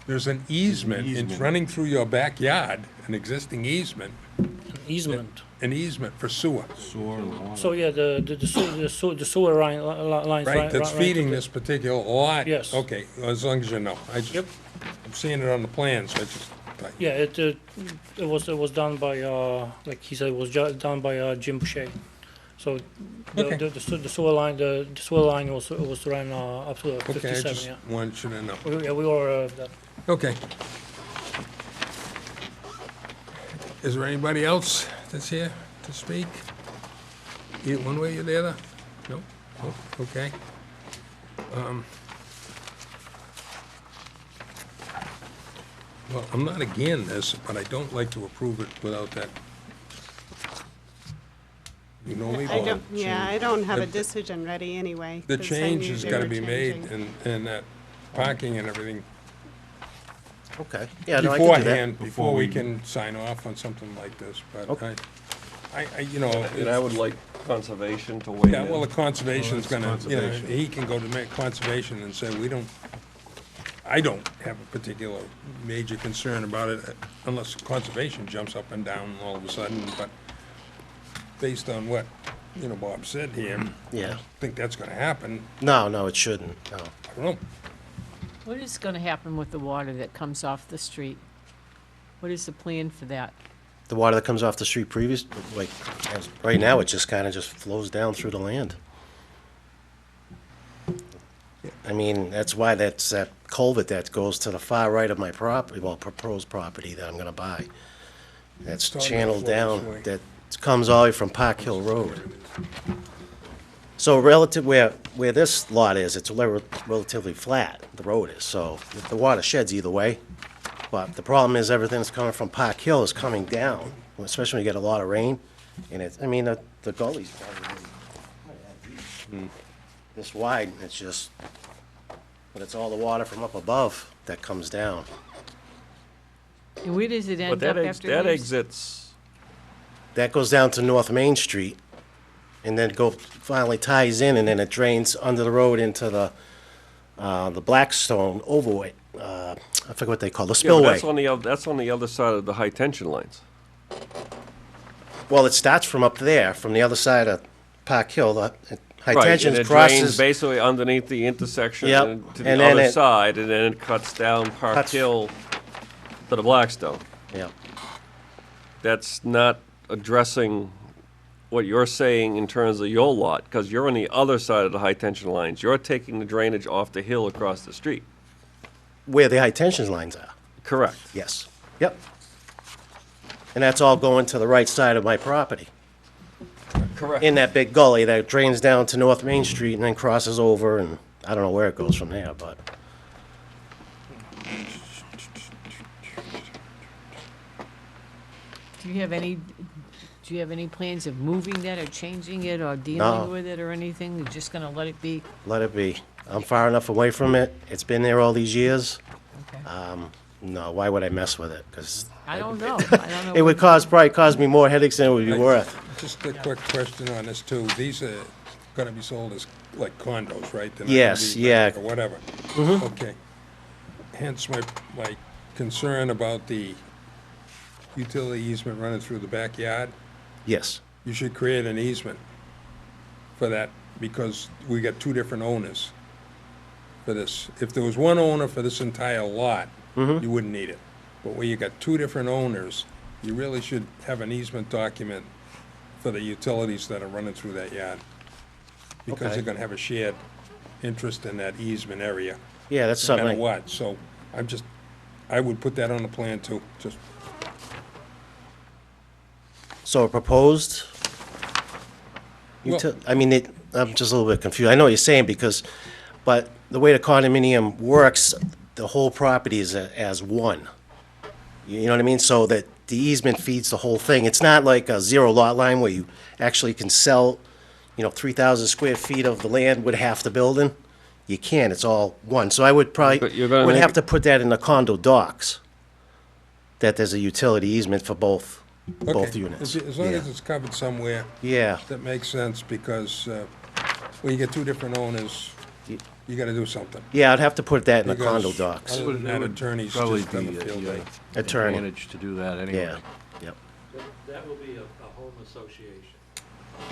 Speaker 2: There's an easement, it's running through your backyard, an existing easement,
Speaker 17: Easement.
Speaker 2: an easement for sewer,
Speaker 17: So yeah, the sewer lines.
Speaker 2: right? That's
Speaker 17: right
Speaker 2: feeding
Speaker 17: to the-
Speaker 2: this particular lot?
Speaker 17: Yes.
Speaker 2: Okay, well, as long as you know.
Speaker 17: Yep.
Speaker 2: I'm seeing it on the plan, so I just,
Speaker 17: Yeah, it was done by like he said, it was done by Jim Boucher. So
Speaker 2: Okay.
Speaker 17: the sewer line was run up to
Speaker 2: okay, I
Speaker 17: 57.
Speaker 2: just
Speaker 17: Yeah.
Speaker 2: wanted you to know.
Speaker 17: We were aware of that.
Speaker 2: Okay. Is there anybody else that's here to speak? Either one way or the other? No? No? Okay. Well, I'm not against this, but I don't like to approve it without that. You know me, Bob?
Speaker 5: I don't have a
Speaker 2: The-
Speaker 5: decision ready anyway.
Speaker 2: The
Speaker 5: 'cause I
Speaker 2: change
Speaker 5: knew
Speaker 2: has
Speaker 5: they
Speaker 2: gotta
Speaker 5: were
Speaker 2: be made,
Speaker 5: changing.
Speaker 2: and that parking and everything
Speaker 15: Okay. Yeah, no, I can do that.
Speaker 2: beforehand, before we can sign off on something like this, but you know.
Speaker 7: And I would like conservation to weigh in.
Speaker 2: Yeah, well, the conservation's
Speaker 6: Well,
Speaker 2: gonna,
Speaker 6: that's
Speaker 2: you know,
Speaker 6: conservation.
Speaker 2: he can go to conservation and say, I don't have a particular major concern about it unless conservation jumps up and down all of a sudden, but based on what, you know, Bob said here,
Speaker 15: Yeah.
Speaker 2: I think that's gonna happen.
Speaker 15: No, it shouldn't, no.
Speaker 2: I don't know.
Speaker 1: What is going to happen with the water that comes off the street? What is the plan for that?
Speaker 15: The water that comes off the street right now, it just kind of just flows down through the land. I mean, that's why that's that culvert that goes to the far right of my property, well, proposed property that I'm gonna buy. that's
Speaker 2: It's on the
Speaker 15: channeled
Speaker 2: floor
Speaker 15: down,
Speaker 2: this way.
Speaker 15: that comes all the way from Park Hill Road. So relative, where this lot is, it's relatively flat, the road is, so the water sheds either way. But the problem is everything that's coming from Park Hill is coming down, especially when you get a lot of rain. And it's, I mean, the gully's probably this wide, and it's just, but it's all the water from up above that comes down.
Speaker 1: And where does it
Speaker 7: But
Speaker 1: end
Speaker 7: that
Speaker 1: up after
Speaker 7: that
Speaker 1: you-
Speaker 7: exits,
Speaker 15: That goes down to North Main Street, and then finally ties in, and then it drains under the road into the Blackstone overway. I forget what they call the
Speaker 7: yeah, but
Speaker 15: spillway.
Speaker 7: that's on the other side of the high tension lines.
Speaker 15: Well, it starts from up there, from the other side of Park Hill. The high
Speaker 7: Right,
Speaker 15: tension
Speaker 7: and it drains
Speaker 15: crosses.
Speaker 7: basically underneath the intersection
Speaker 15: Yep,
Speaker 7: and to the
Speaker 15: and then
Speaker 7: other
Speaker 15: it-
Speaker 7: side, and then it cuts down Park
Speaker 15: Cuts-
Speaker 7: Hill to the Blackstone.
Speaker 15: Yeah.
Speaker 7: That's not addressing what you're saying in terms of your lot, because you're on the other side of the high tension lines. You're taking the drainage off the hill across the street.
Speaker 15: Where the high tension lines are.
Speaker 7: Correct.
Speaker 15: Yes. Yep. And that's all going to the right side of my property.
Speaker 7: Correct.
Speaker 15: In that big gully that drains down to North Main Street and then crosses over, and I don't know where it goes from there, but.
Speaker 1: Do you have any plans of moving that or changing it or
Speaker 15: No.
Speaker 1: dealing with it or anything? You're just gonna let it be?
Speaker 15: Let it be. I'm far enough away from it. It's been there all these years.
Speaker 1: Okay.
Speaker 15: No, why would I mess with it? Because
Speaker 1: I don't know. I don't know.
Speaker 15: it would probably cause me more headaches than it would be worth.
Speaker 2: Just a quick question on this too. These are gonna be sold as like condos, right? They're not gonna
Speaker 15: Yes,
Speaker 2: be
Speaker 15: yeah.
Speaker 2: like- Or whatever. Okay. Hence my concern about the utility easement running through the backyard.
Speaker 15: Yes.
Speaker 2: You should create an easement for that, because we got two different owners for this. If there was one owner for this entire lot, you wouldn't need it. But where you got two different owners, you really should have an easement document for the utilities that are running through that yard. Because
Speaker 15: Okay.
Speaker 2: they're gonna have a shared interest in that easement area,
Speaker 15: Yeah, that's
Speaker 2: no
Speaker 15: something.
Speaker 2: matter what. So I would put that on the plan too, just.
Speaker 15: So proposed?
Speaker 2: Well-
Speaker 15: I mean, I'm just a little bit confused. I know what you're saying but the way the condominium works, the whole property is as one. You know what I mean? So that the easement feeds the whole thing. It's not like a zero lot line where you actually can sell, 3,000 square feet of the land with half the building. You can't, it's all one. So I would
Speaker 7: But you're gonna
Speaker 15: would
Speaker 7: make
Speaker 15: have
Speaker 7: it-
Speaker 15: to put that in the condo docs, that there's a utility easement for both
Speaker 2: Okay.
Speaker 15: units.
Speaker 2: As long
Speaker 15: Yeah.
Speaker 2: as it's covered somewhere.
Speaker 15: Yeah.
Speaker 2: That makes sense, because when you get two different owners, you gotta do something.
Speaker 15: Yeah, I'd have to put that in the
Speaker 2: Because
Speaker 15: condo docs.
Speaker 2: Other than that, attorneys
Speaker 6: Probably
Speaker 2: just have a
Speaker 6: be
Speaker 2: field day.
Speaker 15: Attorney.
Speaker 6: advantage to do that anyway.
Speaker 15: Yeah, yep.
Speaker 14: That will be a home association.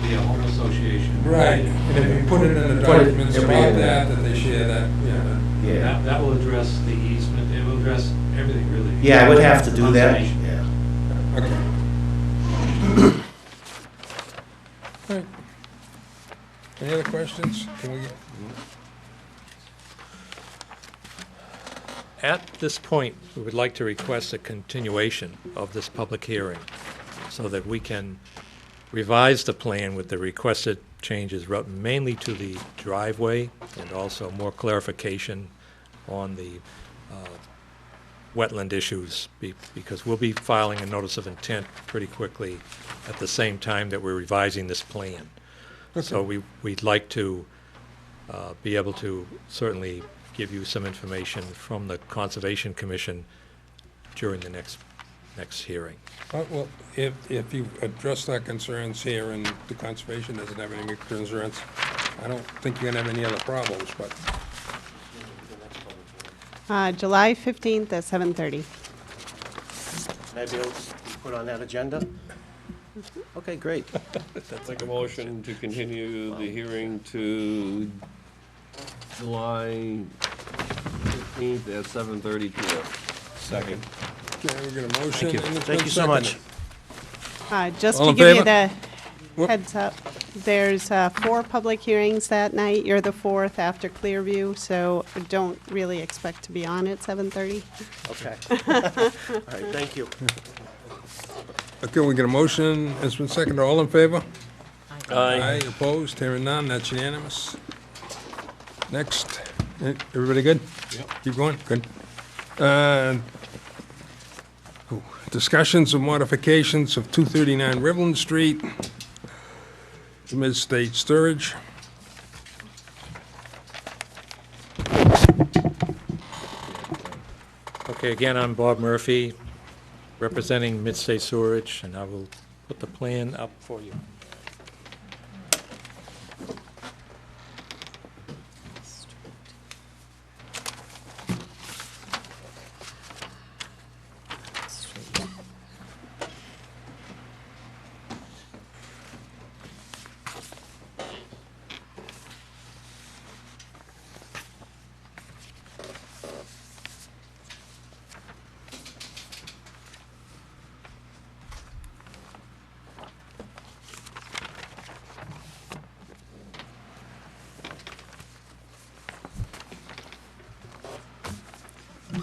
Speaker 14: Be a home association.
Speaker 2: Right, and if you put it in the documents about that they share that, yeah.
Speaker 14: That will address the easement, it will address everything, really.
Speaker 15: Yeah, I would have to do that,
Speaker 14: Conservation.
Speaker 15: yeah.
Speaker 2: Okay. All right. Any other questions? Can we,
Speaker 16: At this point, we would like to request a continuation of this public hearing so that we can revise the plan with the requested changes mainly to the driveway and also more clarification on the wetland issues because we'll be filing a notice of intent pretty quickly at the same time that we're revising this plan. So we'd like to be able to certainly give you some information from the Conservation Commission during the next hearing.
Speaker 2: well, if you address our concerns here and the conservation doesn't have any concerns, I don't think you're gonna have any other problems, but.
Speaker 5: July 15th at 7:30.
Speaker 15: Can I be able to put on that agenda? Okay, great.
Speaker 7: Make a motion to continue the hearing to July 15th at 7:30 PM. Second.
Speaker 2: Okay, we got a motion. and it's
Speaker 15: Thank
Speaker 2: been
Speaker 15: you so much.
Speaker 5: Just
Speaker 2: All
Speaker 5: to
Speaker 2: in
Speaker 5: give you
Speaker 2: favor?
Speaker 5: the heads up, there's 4 public hearings that night. You're the 4th after Clearview, so don't really expect to be on at 7:30.
Speaker 15: Okay. All right, thank you.
Speaker 2: Okay, we got a motion, it's been seconded, all in favor?
Speaker 7: Aye.
Speaker 2: Opposed, hearing none, that's unanimous. Next, everybody good?
Speaker 13: Yep.
Speaker 2: Keep going, good. Discussions of modifications of 239 Riverland Street, mid-stage storage.
Speaker 16: Okay, again, I'm Bob Murphy, representing Midstate Sewerage, and I will put the plan up for you.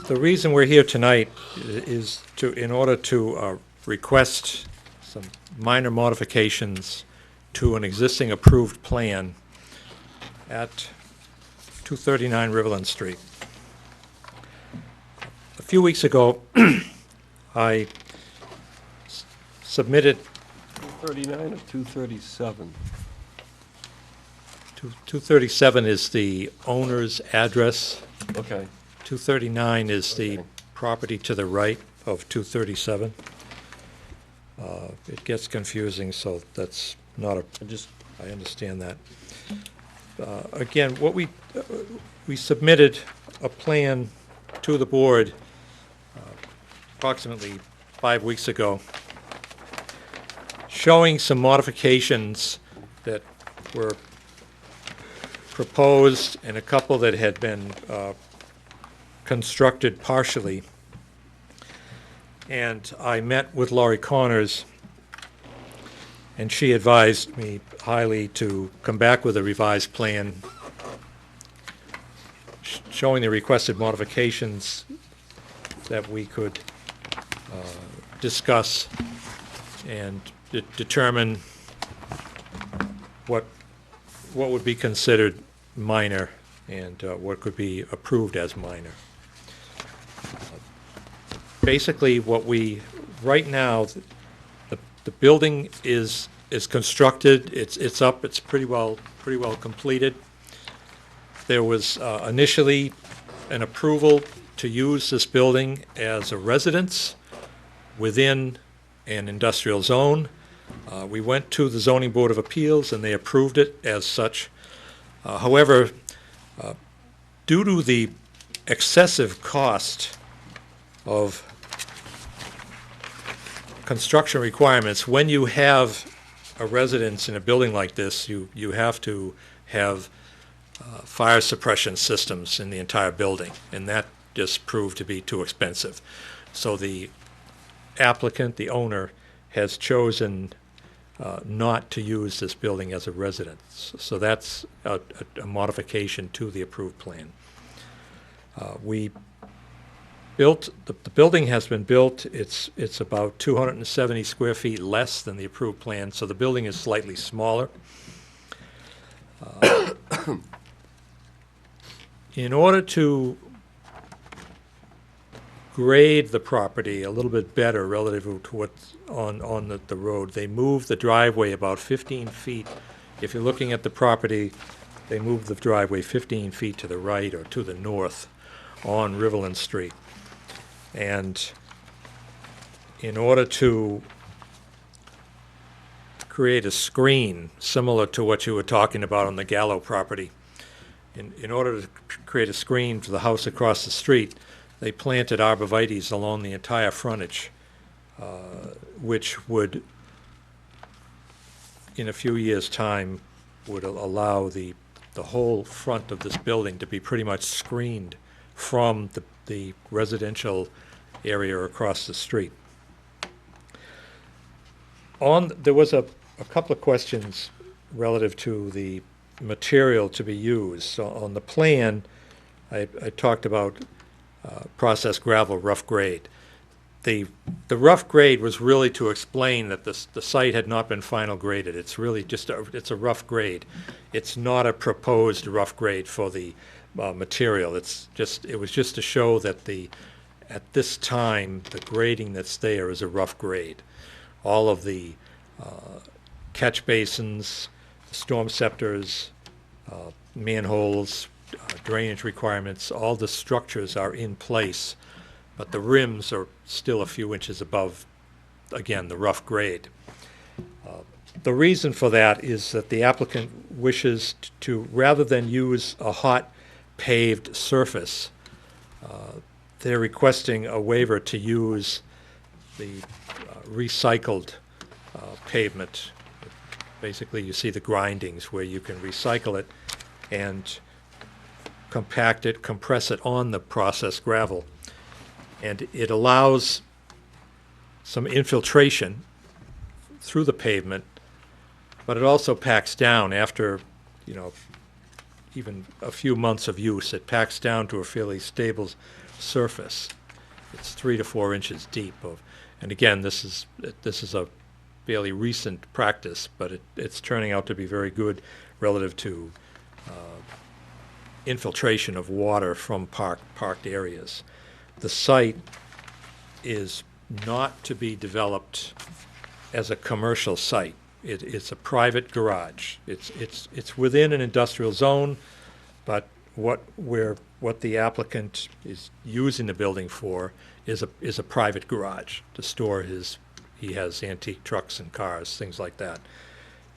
Speaker 16: The reason we're here tonight is in order to request some minor modifications to an existing approved plan at 239 Riverland Street. A few weeks ago, I submitted
Speaker 7: 239 or 237?
Speaker 16: 237 is the owner's address.
Speaker 7: Okay.
Speaker 16: 239 is the property to the right of 237. It gets confusing, so that's not a, I understand that. Again, what we submitted a plan to the board approximately 5 weeks ago showing some modifications that were proposed and a couple that had been constructed partially. And I met with Laurie Connors, and she advised me highly to come back with a revised plan showing the requested modifications that we could discuss and determine what would be considered minor and what could be approved as minor. Basically, right now, the building is constructed. It's up. It's pretty well completed. There was initially an approval to use this building as a residence within an industrial zone. We went to the Zoning Board of Appeals, and they approved it as such. However, due to the excessive cost of construction requirements, when you have a residence in a building like this, you have to have fire suppression systems in the entire building, and that just proved to be too expensive. So the applicant, the owner, has chosen not to use this building as a residence. So that's a modification to the approved plan. We built, the building has been built, it's about 270 square feet less than the approved plan, so the building is slightly smaller. In order to grade the property a little bit better relative to what's on the road, they moved the driveway about 15 feet. If you're looking at the property, they moved the driveway 15 feet to the right or to the north on Riverland Street. And in order to create a screen similar to what you were talking about on the Gallo property, in order to create a screen to the house across the street, they planted arborvitaes along the entire frontage, which would, in a few years' time, would allow the whole front of this building to be pretty much screened from the residential area across the street. There was a couple of questions relative to the material to be used. So on the plan, I talked about processed gravel, rough grade. the rough grade was really to explain that the site had not been final graded. It's really just it's a rough grade. It's not a proposed rough grade for the material. It was just to show that at this time, the grading that's there is a rough grade. All of the catch basins, storm scepters, manholes, drainage requirements, all the structures are in place, but the rims are still a few inches above, again, the rough grade. The reason for that is that the applicant wishes to, rather than use a hot paved surface, they're requesting a waiver to use the recycled pavement. Basically, you see the grindings where you can recycle it and compact it, compress it on the processed gravel. And it allows some infiltration through the pavement, but it also packs down after, even a few months of use. It packs down to a fairly stable surface. It's 3 to 4 inches deep. And again, this is a fairly recent practice, but it's turning out to be very good relative to infiltration of water from parked areas. The site is not to be developed as a commercial site. It's a private garage. It's within an industrial zone, but what the applicant is using the building for is a private garage to store he has antique trucks and cars, things like that.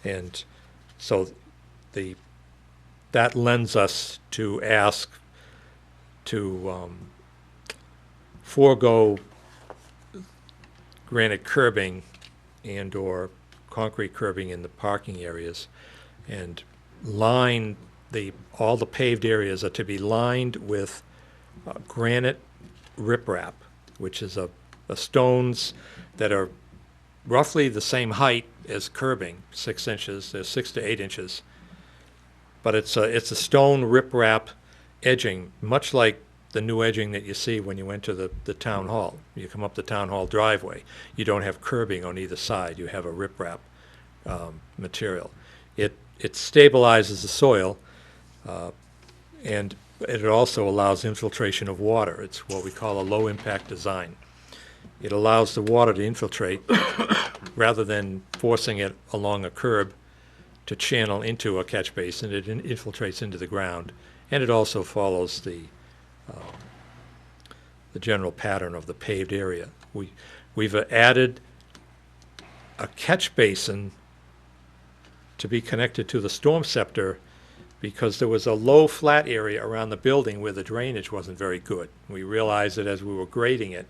Speaker 16: And so that lends us to ask to forego granite curbing and or concrete curbing in the parking areas, and all the paved areas are to be lined with granite riprap, which is a stones that are roughly the same height as curbing, 6 inches, they're 6 to 8 inches. But it's a stone riprap edging, much like the new edging that you see when you enter the town hall. You come up the town hall driveway. You don't have curbing on either side. You have a riprap material. It stabilizes the soil, and it also allows infiltration of water. It's what we call a low-impact design. It allows the water to infiltrate rather than forcing it along a curb to channel into a catch basin. It infiltrates into the ground, and it also follows the general pattern of the paved area. We've added a catch basin to be connected to the storm scepter because there was a low flat area around the building where the drainage wasn't very good. We realized that as we were grading it,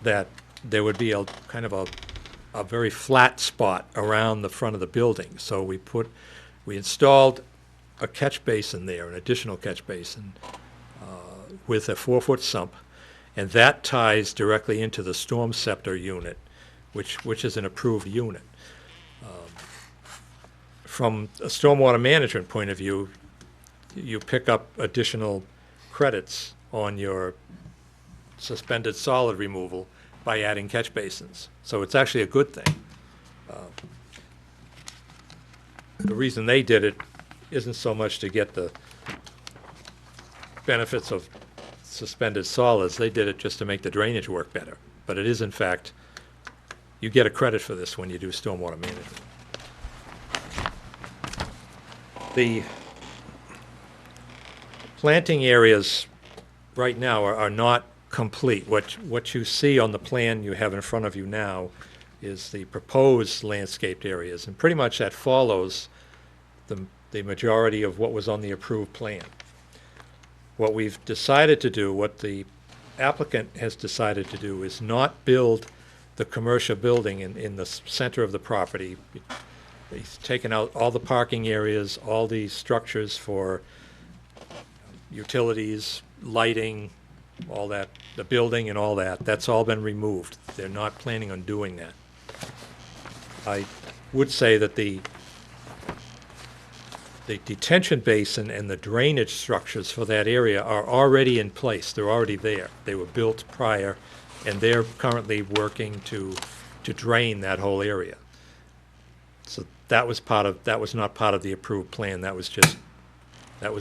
Speaker 16: that there would be a kind of a very flat spot around the front of the building. So we installed a catch basin there, an additional catch basin, with a 4-foot sump, and that ties directly into the storm scepter unit, which is an approved unit. From a stormwater management point of view, you pick up additional credits on your suspended solid removal by adding catch basins. So it's actually a good thing. The reason they did it isn't so much to get the benefits of suspended solids. They did it just to make the drainage work better. But it is, in fact, you get a credit for this when you do stormwater management. The planting areas right now are not complete. What you see on the plan you have in front of you now is the proposed landscaped areas, and pretty much that follows the majority of what was on the approved plan. What we've decided to do, what the applicant has decided to do, is not build the commercial building in the center of the property. He's taken out all the parking areas, all the structures for utilities, lighting, all that, the building and all that. That's all been removed. They're not planning on doing that. I would say that the the detention basin and the drainage structures for that area are already in place. They're already there. They were built prior, and they're currently working to drain that whole area. So that was not part of the approved plan. That was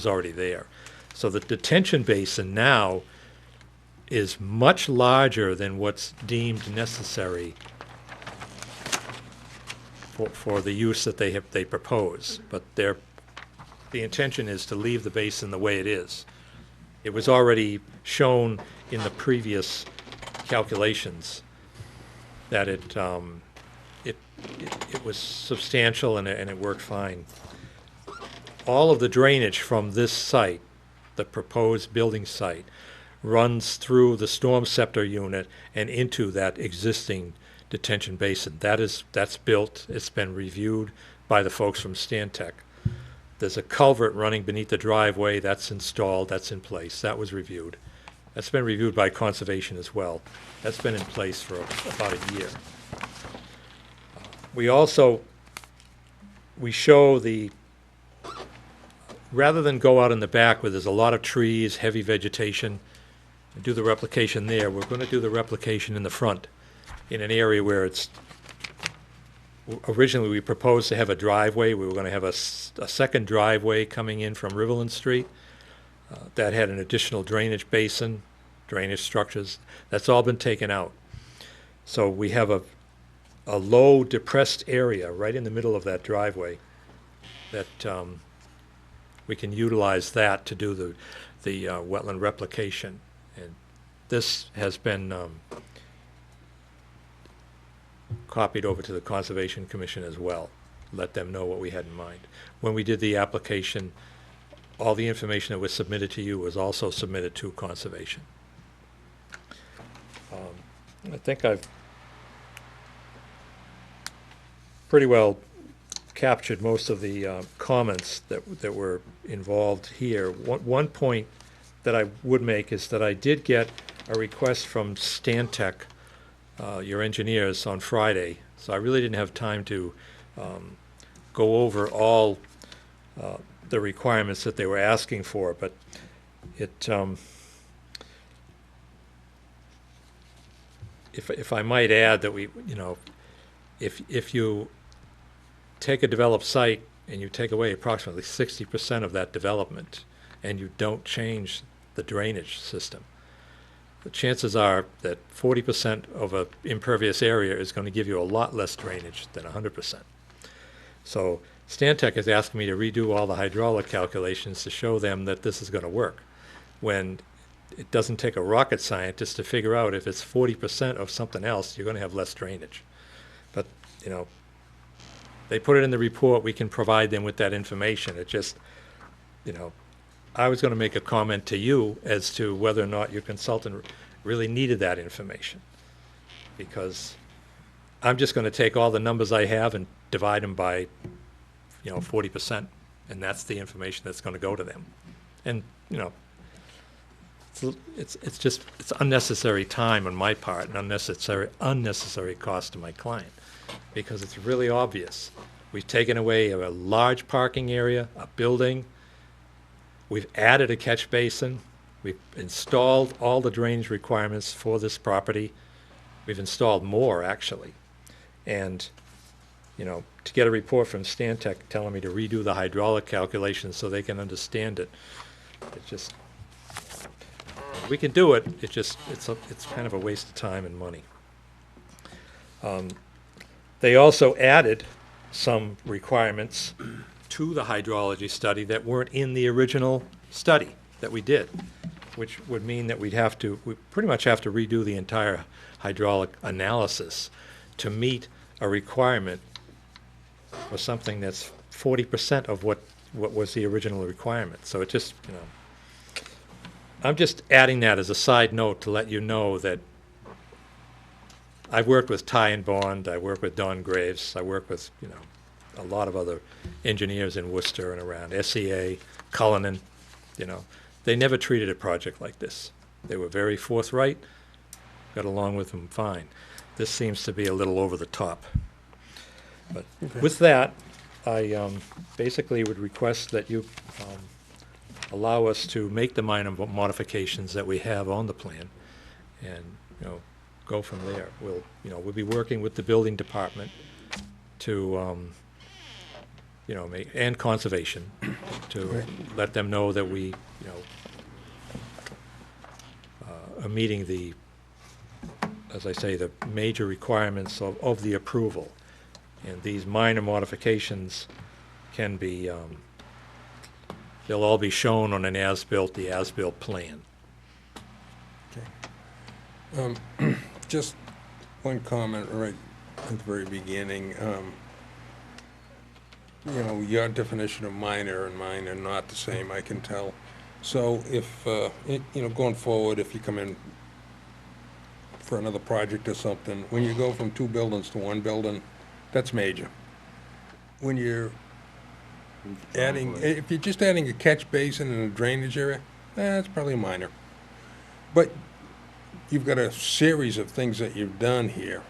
Speaker 16: already there. So the detention basin now is much larger than what's deemed necessary for the use that they propose. But the intention is to leave the basin the way it is. It was already shown in the previous calculations that it was substantial and it worked fine. All of the drainage from this site, the proposed building site, runs through the storm scepter unit and into that existing detention basin. That's built, it's been reviewed by the folks from Stantec. There's a culvert running beneath the driveway, that's installed, that's in place, that was reviewed. That's been reviewed by Conservation as well. That's been in place for about a year. We show rather than go out in the back where there's a lot of trees, heavy vegetation, and do the replication there, we're going to do the replication in the front, in an area where originally we proposed to have a driveway. We were going to have a second driveway coming in from Riverland Street. That had an additional drainage basin, drainage structures. That's all been taken out. So we have a low depressed area right in the middle of that driveway that we can utilize that to do the wetland replication. And this has been copied over to the Conservation Commission as well. Let them know what we had in mind. When we did the application, all the information that was submitted to you was also submitted to Conservation. I think I've pretty well captured most of the comments that were involved here. One point that I would make is that I did get a request from Stantec, your engineers, on Friday, so I really didn't have time to go over all the requirements that they were asking for, but if I might add that if you take a developed site and you take away approximately 60% of that development and you don't change the drainage system, the chances are that 40% of an impervious area is going to give you a lot less drainage than 100%. So Stantec is asking me to redo all the hydraulic calculations to show them that this is going to work, when it doesn't take a rocket scientist to figure out if it's 40% of something else, you're going to have less drainage. But, they put it in the report, we can provide them with that information. It just, I was going to make a comment to you as to whether or not your consultant really needed that information, because I'm just going to take all the numbers I have and divide them by 40%, and that's the information that's going to go to them. And it's unnecessary time on my part and unnecessary cost to my client, because it's really obvious. We've taken away a large parking area, a building. We've added a catch basin. We've installed all the drainage requirements for this property. We've installed more, actually. And, to get a report from Stantec telling me to redo the hydraulic calculations so they can understand it, we can do it. It's kind of a waste of time and money. They also added some requirements to the hydrology study that weren't in the original study that we did, which would mean that we pretty much have to redo the entire hydraulic analysis to meet a requirement for something that's 40% of what was the original requirement. So it just, I'm just adding that as a side note to let you know that I've worked with Ty and Bond, I work with Don Graves, I work with, a lot of other engineers in Worcester and around, SEA, Cullinan, they never treated a project like this. They were very forthright, got along with them fine. This seems to be a little over the top. But with that, I basically would request that you allow us to make the minor modifications that we have on the plan and, go from there. We'll be working with the building department to, and conservation to let them know that we, are meeting the, as I say, the major requirements of the approval. And these minor modifications can be, they'll all be shown on the as-built plan.
Speaker 2: Just one comment right at the very beginning. Your definition of minor and mine are not the same, I can tell. So if, going forward, if you come in for another project or something, when you go from 2 buildings to 1 building, that's major. When you're adding, if you're just adding a catch basin and a drainage area, that's probably minor. But you've got a series of things that you've done here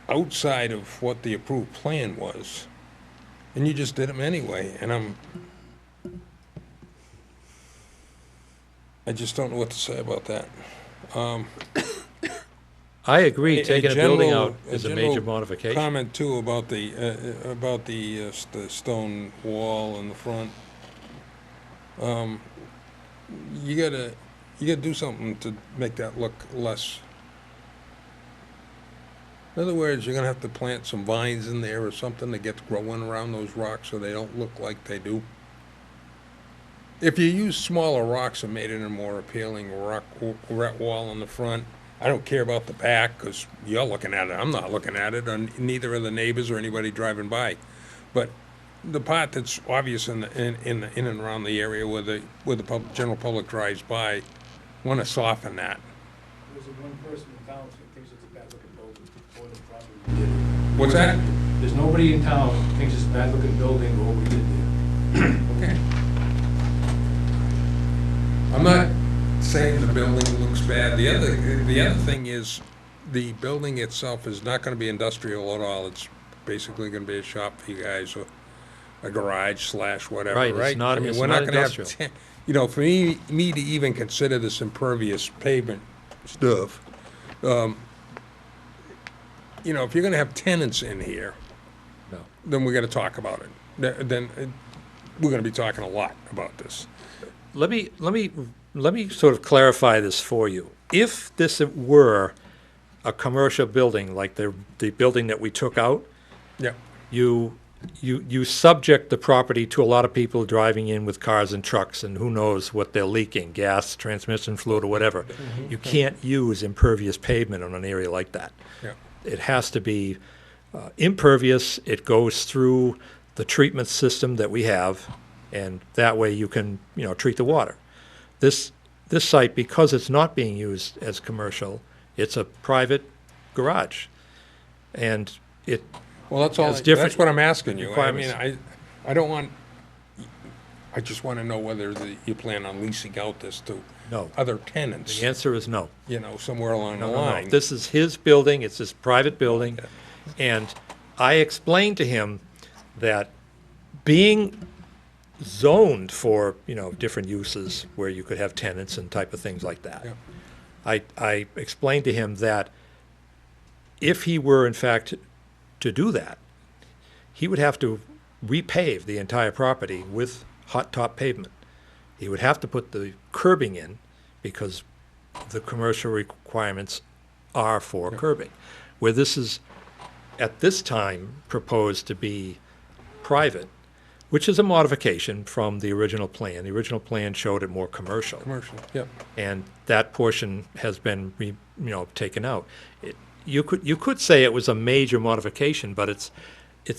Speaker 2: outside of what the approved plan was, and you just did them anyway, and I just don't know what to say about that.
Speaker 16: I agree, taking a building out is a major
Speaker 2: general
Speaker 16: modification.
Speaker 2: Comment too about the stone wall in the front. You gotta do something to make that look less. In other words, you're gonna have to plant some vines in there or something that gets growing around those rocks so they don't look like they do. If you use smaller rocks and made it a more appealing rock wall in the front, I don't care about the back because you're looking at it. I'm not looking at it, and neither are the neighbors or anybody driving by. But the part that's obvious in and around the area where the general public drives by, want to soften that.
Speaker 10: There's one person in town who thinks it's a bad looking building, or the property we did.
Speaker 2: What's that?
Speaker 10: There's nobody in town who thinks it's a bad looking building or what we did there.
Speaker 2: Okay. I'm not saying the building looks bad. The other thing is, the building itself is not going to be industrial at all. It's basically going to be a shop for you guys, or a garage / whatever, right?
Speaker 16: Right, it's not-
Speaker 2: I mean,
Speaker 16: it's
Speaker 2: we're
Speaker 16: not
Speaker 2: not going to
Speaker 16: industrial.
Speaker 2: have, for me to even consider this impervious pavement stuff, if you're going to have tenants in here,
Speaker 16: No.
Speaker 2: then we got to talk about it. Then we're going to be talking a lot about this.
Speaker 16: Let me sort of clarify this for you. If this were a commercial building, like the building that we took out,
Speaker 2: Yeah.
Speaker 16: you subject the property to a lot of people driving in with cars and trucks, and who knows what they're leaking, gas, transmission fluid, or whatever. You can't use impervious pavement on an area like that.
Speaker 2: Yeah.
Speaker 16: It has to be impervious. It goes through the treatment system that we have, and that way you can, treat the water. This site, because it's not being used as commercial, it's a private garage, and it
Speaker 2: Well, that's all,
Speaker 16: has different
Speaker 2: that's what I'm asking you. I
Speaker 16: requirements.
Speaker 2: mean, I don't want, I just want to know whether you plan on leasing out this to
Speaker 16: No.
Speaker 2: other tenants,
Speaker 16: The answer is no.
Speaker 2: somewhere along the
Speaker 16: No.
Speaker 2: line.
Speaker 16: This is his building, it's his private building, and I explained to him that being zoned for, different uses where you could have tenants and type of things like that.
Speaker 2: Yeah.
Speaker 16: I explained to him that if he were in fact to do that, he would have to repave the entire property with hot top pavement. He would have to put the curbing in because the commercial requirements are for curbing. Where this is, at this time, proposed to be private, which is a modification from the original plan. The original plan showed it more commercial.
Speaker 2: Commercial, yep.
Speaker 16: And that portion has been, taken out. You could say it was a major modification, but it's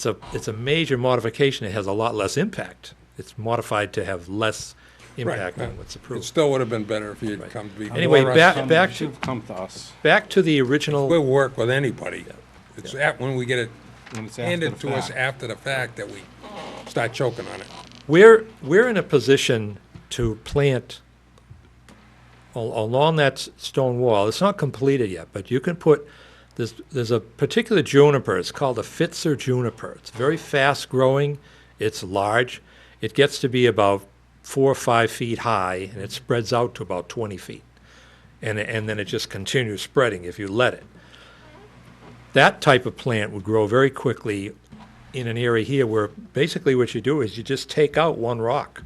Speaker 16: a major modification. It has a lot less impact. It's modified to have less impact
Speaker 2: Right.
Speaker 16: on what's
Speaker 2: It
Speaker 16: approved.
Speaker 2: still would have been better if you'd come to be.
Speaker 16: Anyway,
Speaker 2: more
Speaker 16: back
Speaker 2: us.
Speaker 16: to
Speaker 13: Come to us.
Speaker 16: back to the original.
Speaker 2: We'll work with anybody. It's when we get it
Speaker 13: When it's after
Speaker 2: handed
Speaker 13: the
Speaker 2: to us
Speaker 13: fact.
Speaker 2: after the fact that we start choking on it.
Speaker 16: We're in a position to plant along that stone wall. It's not completed yet, but you can put There's a particular juniper, it's called a Pfister juniper. It's very fast growing, it's large. It gets to be about 4 or 5 feet high, and it spreads out to about 20 feet. And then it just continues spreading if you let it. That type of plant would grow very quickly in an area here where basically what you do is you just take out one rock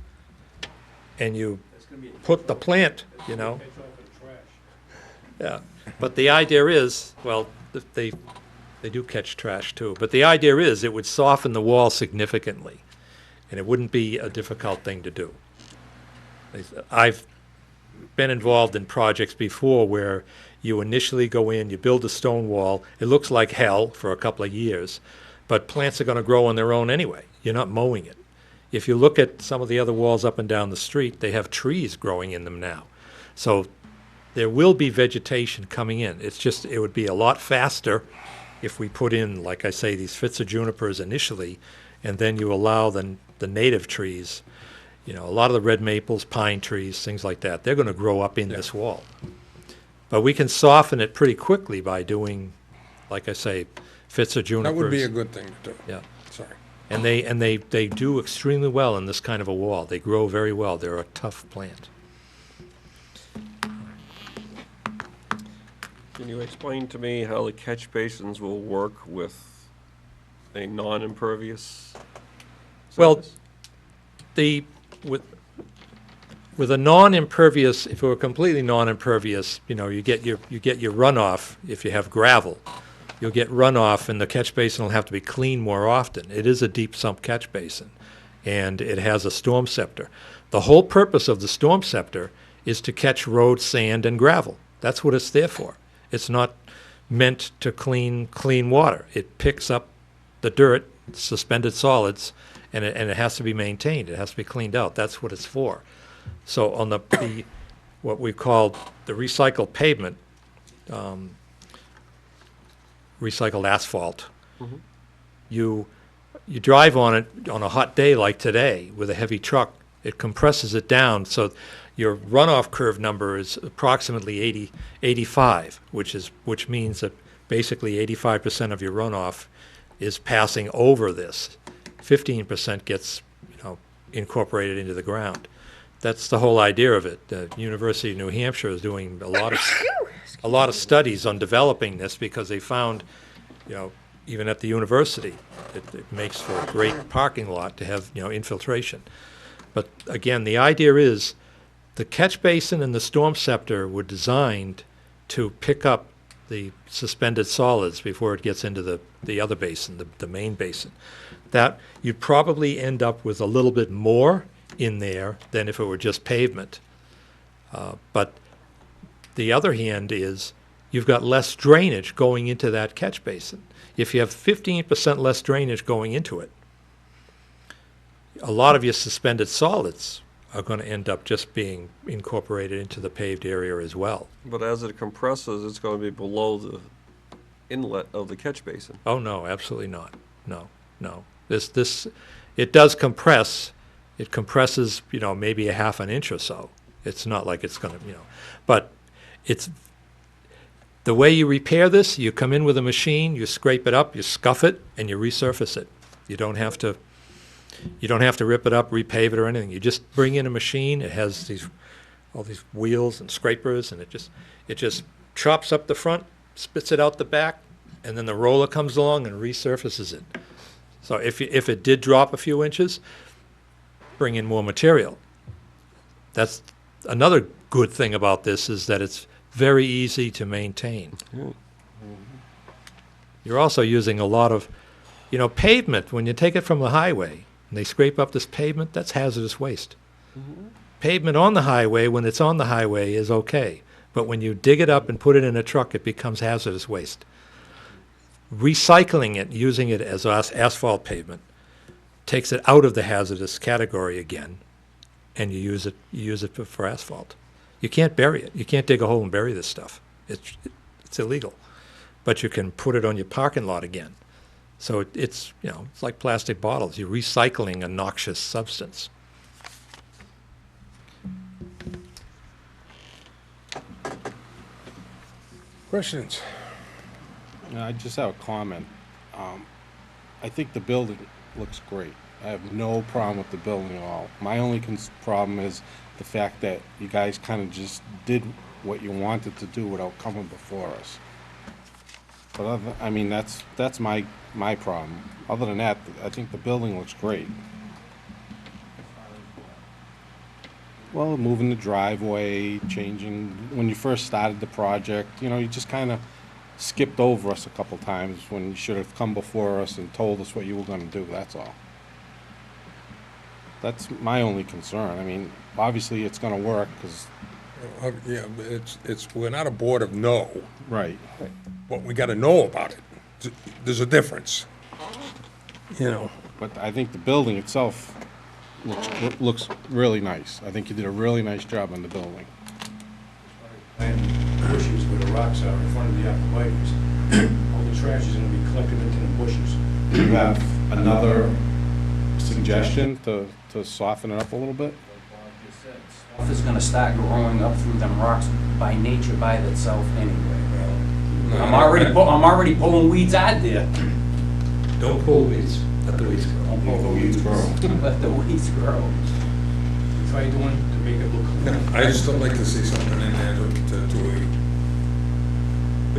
Speaker 16: and you put the plant, you know. Yeah, but the idea is, well, they do catch trash too, but the idea is it would soften the wall significantly, and it wouldn't be a difficult thing to do. I've been involved in projects before where you initially go in, you build a stone wall, it looks like hell for a couple of years, but plants are going to grow on their own anyway. You're not mowing it. If you look at some of the other walls up and down the street, they have trees growing in them now. So there will be vegetation coming in. It's just, it would be a lot faster if we put in, like I say, these Pfister junipers initially, and then you allow the native trees, you know, a lot of the red maples, pine trees, things like that, they're going to grow up in this wall. But we can soften it pretty quickly by doing, like I say, Pfister junipers.
Speaker 2: That would be a good thing to do.
Speaker 16: Yeah.
Speaker 2: Sorry.
Speaker 16: And they do extremely well in this kind of a wall. They grow very well. They're a tough plant.
Speaker 7: Can you explain to me how the catch basins will work with a non-impervious
Speaker 16: Well,
Speaker 7: surface?
Speaker 16: with a non-impervious, if it were completely non-impervious, you know, you get your runoff. If you have gravel, you'll get runoff, and the catch basin will have to be cleaned more often. It is a deep sump catch basin, and it has a storm scepter. The whole purpose of the storm scepter is to catch road sand and gravel. That's what it's there for. It's not meant to clean water. It picks up the dirt, suspended solids, and it has to be maintained. It has to be cleaned out. That's what it's for. So on the what we call the recycled pavement, recycled asphalt, you drive on it on a hot day like today with a heavy truck, it compresses it down, so your runoff curve number is approximately 85, which means that basically 85% of your runoff is passing over this. 15% gets, you know, incorporated into the ground. That's the whole idea of it. The University of New Hampshire is doing a lot of studies on developing this because they found, you know, even at the university, it makes for a great parking lot to have, you know, infiltration. But again, the idea is the catch basin and the storm scepter were designed to pick up the suspended solids before it gets into the other basin, the main basin. That you'd probably end up with a little bit more in there than if it were just pavement. But the other hand is you've got less drainage going into that catch basin. If you have 15% less drainage going into it, a lot of your suspended solids are going to end up just being incorporated into the paved area as well.
Speaker 7: But as it compresses, it's going to be below the inlet of the catch basin.
Speaker 16: Oh, no, absolutely not. No. It does compress. It compresses, you know, maybe a half an inch or so. It's not like it's going to, you know, but it's the way you repair this. You come in with a machine, you scrape it up, you scuff it, and you resurface it. You don't have to rip it up, repave it, or anything. You just bring in a machine. It has all these wheels and scrapers, and it just chops up the front, spits it out the back, and then the roller comes along and resurfaces it. So if it did drop a few inches, bring in more material. That's another good thing about this, is that it's very easy to maintain. You're also using a lot of, you know, pavement. When you take it from the highway and they scrape up this pavement, that's hazardous waste. Pavement on the highway, when it's on the highway, is okay. But when you dig it up and put it in a truck, it becomes hazardous waste. Recycling it, using it as asphalt pavement, takes it out of the hazardous category again, and you use it for asphalt. You can't bury it. You can't dig a hole and bury this stuff. It's illegal. But you can put it on your parking lot again. So it's, you know, it's like plastic bottles. You're recycling a noxious substance.
Speaker 2: Questions?
Speaker 18: I just have a comment. I think the building looks great. I have no problem with the building at all. My only problem is the fact that you guys kind of just did what you wanted to do without coming before us. But I mean, that's my problem. Other than that, I think the building looks great. Well, moving the driveway, changing, when you first started the project, you know, you just kind of skipped over us a couple times when you should have come before us and told us what you were gonna do, that's all. That's my only concern. I mean, obviously, it's gonna work, because...
Speaker 2: Yeah, but we're not a board of no.
Speaker 18: Right.
Speaker 2: But we gotta know about it. There's a difference. You know.
Speaker 18: But I think the building itself looks really nice. I think you did a really nice job on the building.
Speaker 19: And bushes where the rocks are in front of the arborvitae's. All the trash is gonna be collected into the bushes.
Speaker 18: Do you have another suggestion to soften it up a little bit?
Speaker 20: Stuff is gonna start growing up through them rocks by nature, by itself anyway. I'm already pulling weeds out there.
Speaker 19: Don't pull weeds, let the weeds grow.
Speaker 18: Let the weeds grow.
Speaker 20: Let the weeds grow.
Speaker 19: Try doing to make it look.
Speaker 2: I just don't like to see something in there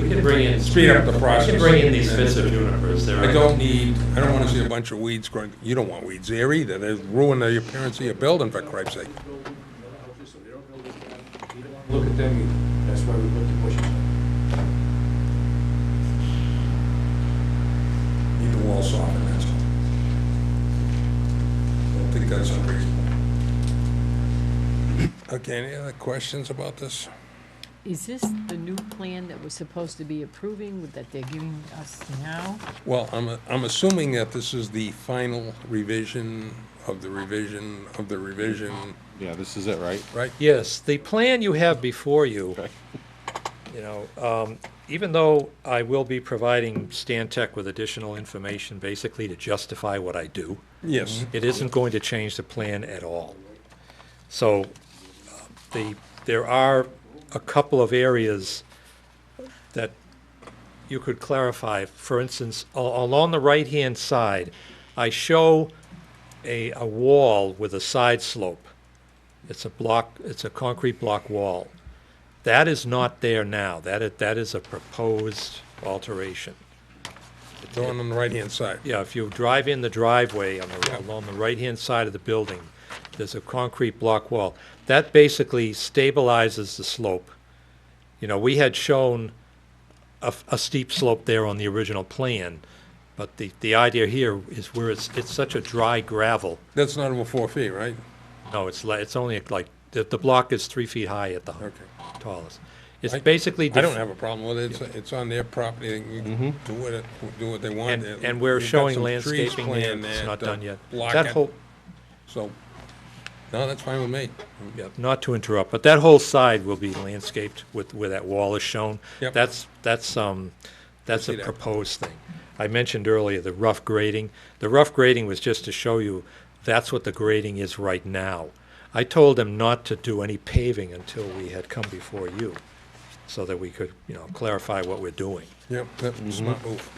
Speaker 14: We can bring in.
Speaker 2: speed up the process.
Speaker 14: We can bring in these fits of junipers.
Speaker 2: I don't want to see a bunch of weeds growing. You don't want weeds there either. They ruin the appearance of your building, for Christ's sake.
Speaker 19: Look at them, that's why we put the bushes.
Speaker 2: Need the wall softened, that's all. I don't think that's unreasonable. Okay, any other questions about this?
Speaker 1: Is this the new plan that we're supposed to be approving, that they're giving us now?
Speaker 2: Well, I'm assuming that this is the final revision of the revision of the revision.
Speaker 18: Yeah, this is it, right?
Speaker 2: Right?
Speaker 16: Yes, the plan you have before you, you know, even though I will be providing Stantec with additional information basically to justify what I do.
Speaker 2: Yes.
Speaker 16: It isn't going to change the plan at all. So there are a couple of areas that you could clarify. For instance, along the right-hand side, I show a wall with a side slope. It's a concrete block wall. That is not there now. That is a proposed alteration.
Speaker 2: The one on the right-hand side.
Speaker 16: Yeah, if you drive in the driveway along the right-hand side of the building, there's a concrete block wall. That basically stabilizes the slope. You know, we had shown a steep slope there on the original plan, but the idea here is where it's such a dry gravel.
Speaker 2: That's not over 4 feet, right?
Speaker 16: No, it's only like, the block is 3 feet high at the tallest. It's basically...
Speaker 2: I don't have a problem with it. It's on their property. They can do what they want.
Speaker 16: And we're
Speaker 2: We've got
Speaker 16: showing
Speaker 2: some
Speaker 16: landscaping
Speaker 2: trees
Speaker 16: there,
Speaker 2: planned
Speaker 16: it's not
Speaker 2: to
Speaker 16: done yet.
Speaker 2: block
Speaker 16: That
Speaker 2: it.
Speaker 16: whole,
Speaker 2: So, no, that's fine with me.
Speaker 16: yeah, not to interrupt, but that whole side will be landscaped where that wall is shown.
Speaker 2: Yep.
Speaker 16: That's a
Speaker 2: see that.
Speaker 16: proposed thing. I mentioned earlier the rough grading. The rough grading was just to show you that's what the grading is right now. I told them not to do any paving until we had come before you, so that we could, clarify what we're doing.
Speaker 2: Yep, that's a smart move.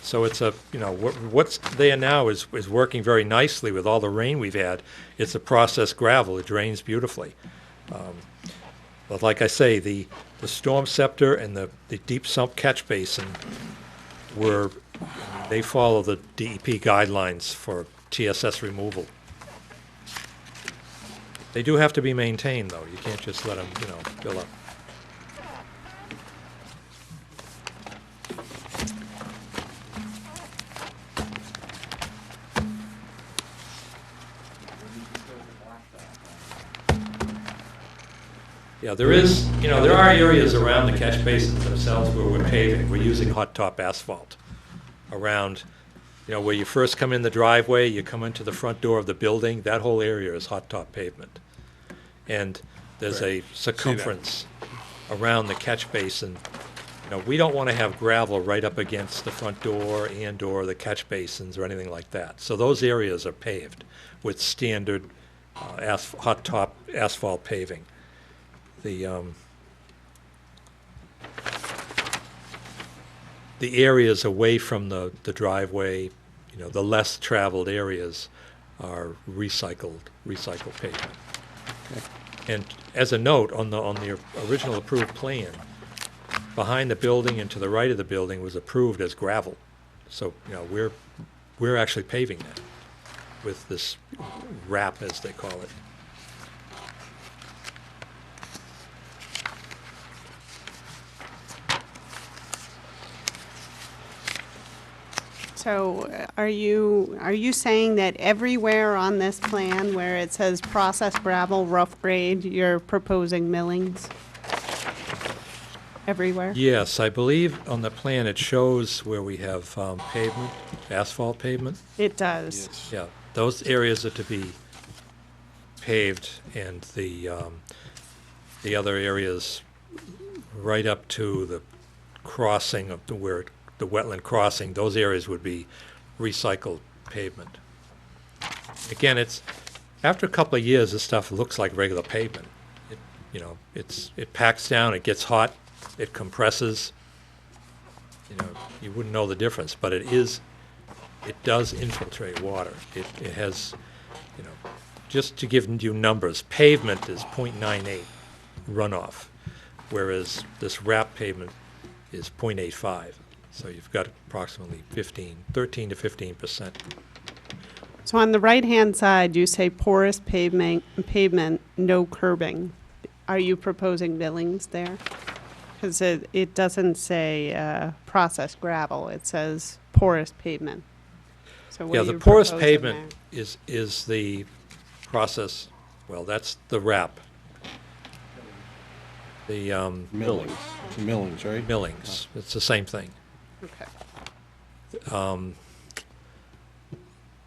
Speaker 16: So it's what's there now is working very nicely with all the rain we've had. It's a processed gravel. It drains beautifully. But like I say, the storm scepter and the deep sump catch basin they follow the DEP guidelines for TSS removal. They do have to be maintained, though. You can't just let them, fill up. Yeah, there are areas around the catch basins themselves where we're paving. We're using hot top asphalt around, where you first come in the driveway, you come into the front door of the building, that whole area is hot top pavement. And there's a circumference around the catch basin. We don't want to have gravel right up against the front door and/or the catch basins or anything like that. So those areas are paved with standard hot top asphalt paving. the areas away from the driveway, the less traveled areas are recycled pavement. And as a note, on the original approved plan, behind the building and to the right of the building was approved as gravel. So, we're actually paving that with this wrap, as they call it.
Speaker 5: So are you saying that everywhere on this plan where it says processed gravel, rough grade, you're proposing millings? Everywhere?
Speaker 16: Yes, I believe on the plan it shows where we have pavement, asphalt pavement.
Speaker 5: It does.
Speaker 16: Yeah, those areas are to be paved, and the other areas right up to the crossing of the wetland crossing, those areas would be recycled pavement. Again, after a couple of years, this stuff looks like regular pavement. It packs down, it gets hot, it compresses. You wouldn't know the difference, but it does infiltrate water. It has, just to give you numbers, pavement is 0.98 runoff, whereas this wrap pavement is 0.85. So you've got approximately 13 to 15%.
Speaker 5: So on the right-hand side, you say porous pavement, no curbing. Are you proposing millings there? Because it doesn't say processed gravel, it says porous pavement. So what
Speaker 16: Yeah,
Speaker 5: are
Speaker 16: the
Speaker 5: you
Speaker 16: porous
Speaker 5: proposing
Speaker 16: pavement
Speaker 5: there?
Speaker 16: is the process, well, that's the wrap. The
Speaker 18: Millings, right?
Speaker 16: millings, it's the same thing.
Speaker 5: Okay.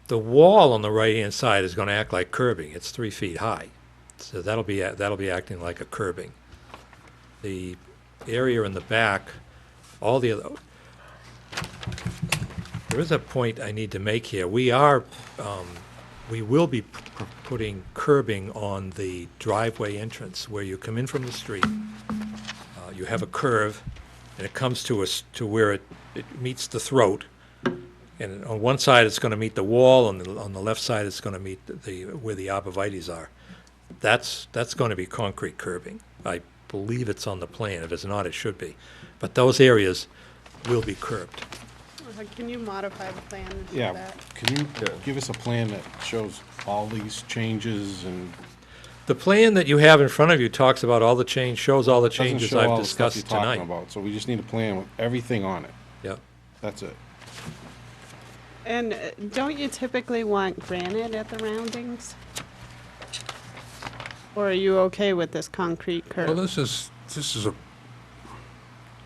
Speaker 16: The wall on the right-hand side is going to act like curbing. It's 3 feet high, so that'll be acting like a curbing. The area in the back, all the other. There is a point I need to make here. We will be putting curbing on the driveway entrance where you come in from the street. You have a curve, and it comes to where it meets the throat. And on one side, it's going to meet the wall, on the left side, it's going to meet where the arborvitaes are. That's going to be concrete curbing. I believe it's on the plan. If it's not, it should be. But those areas will be curbed.
Speaker 5: Can you modify the plan to show
Speaker 18: Yeah,
Speaker 5: that?
Speaker 18: can you give us a plan that shows all these changes and?
Speaker 16: The plan that you have in front of you talks about all the shows all the
Speaker 18: Doesn't
Speaker 16: changes
Speaker 18: show
Speaker 16: I've
Speaker 18: all the stuff
Speaker 16: discussed
Speaker 18: you're talking
Speaker 16: tonight.
Speaker 18: about, so we just need a plan with everything on it.
Speaker 16: Yep.
Speaker 18: That's it.
Speaker 5: And don't you typically want granite at the roundings? Or are you okay with this concrete curb?
Speaker 2: Well, this is a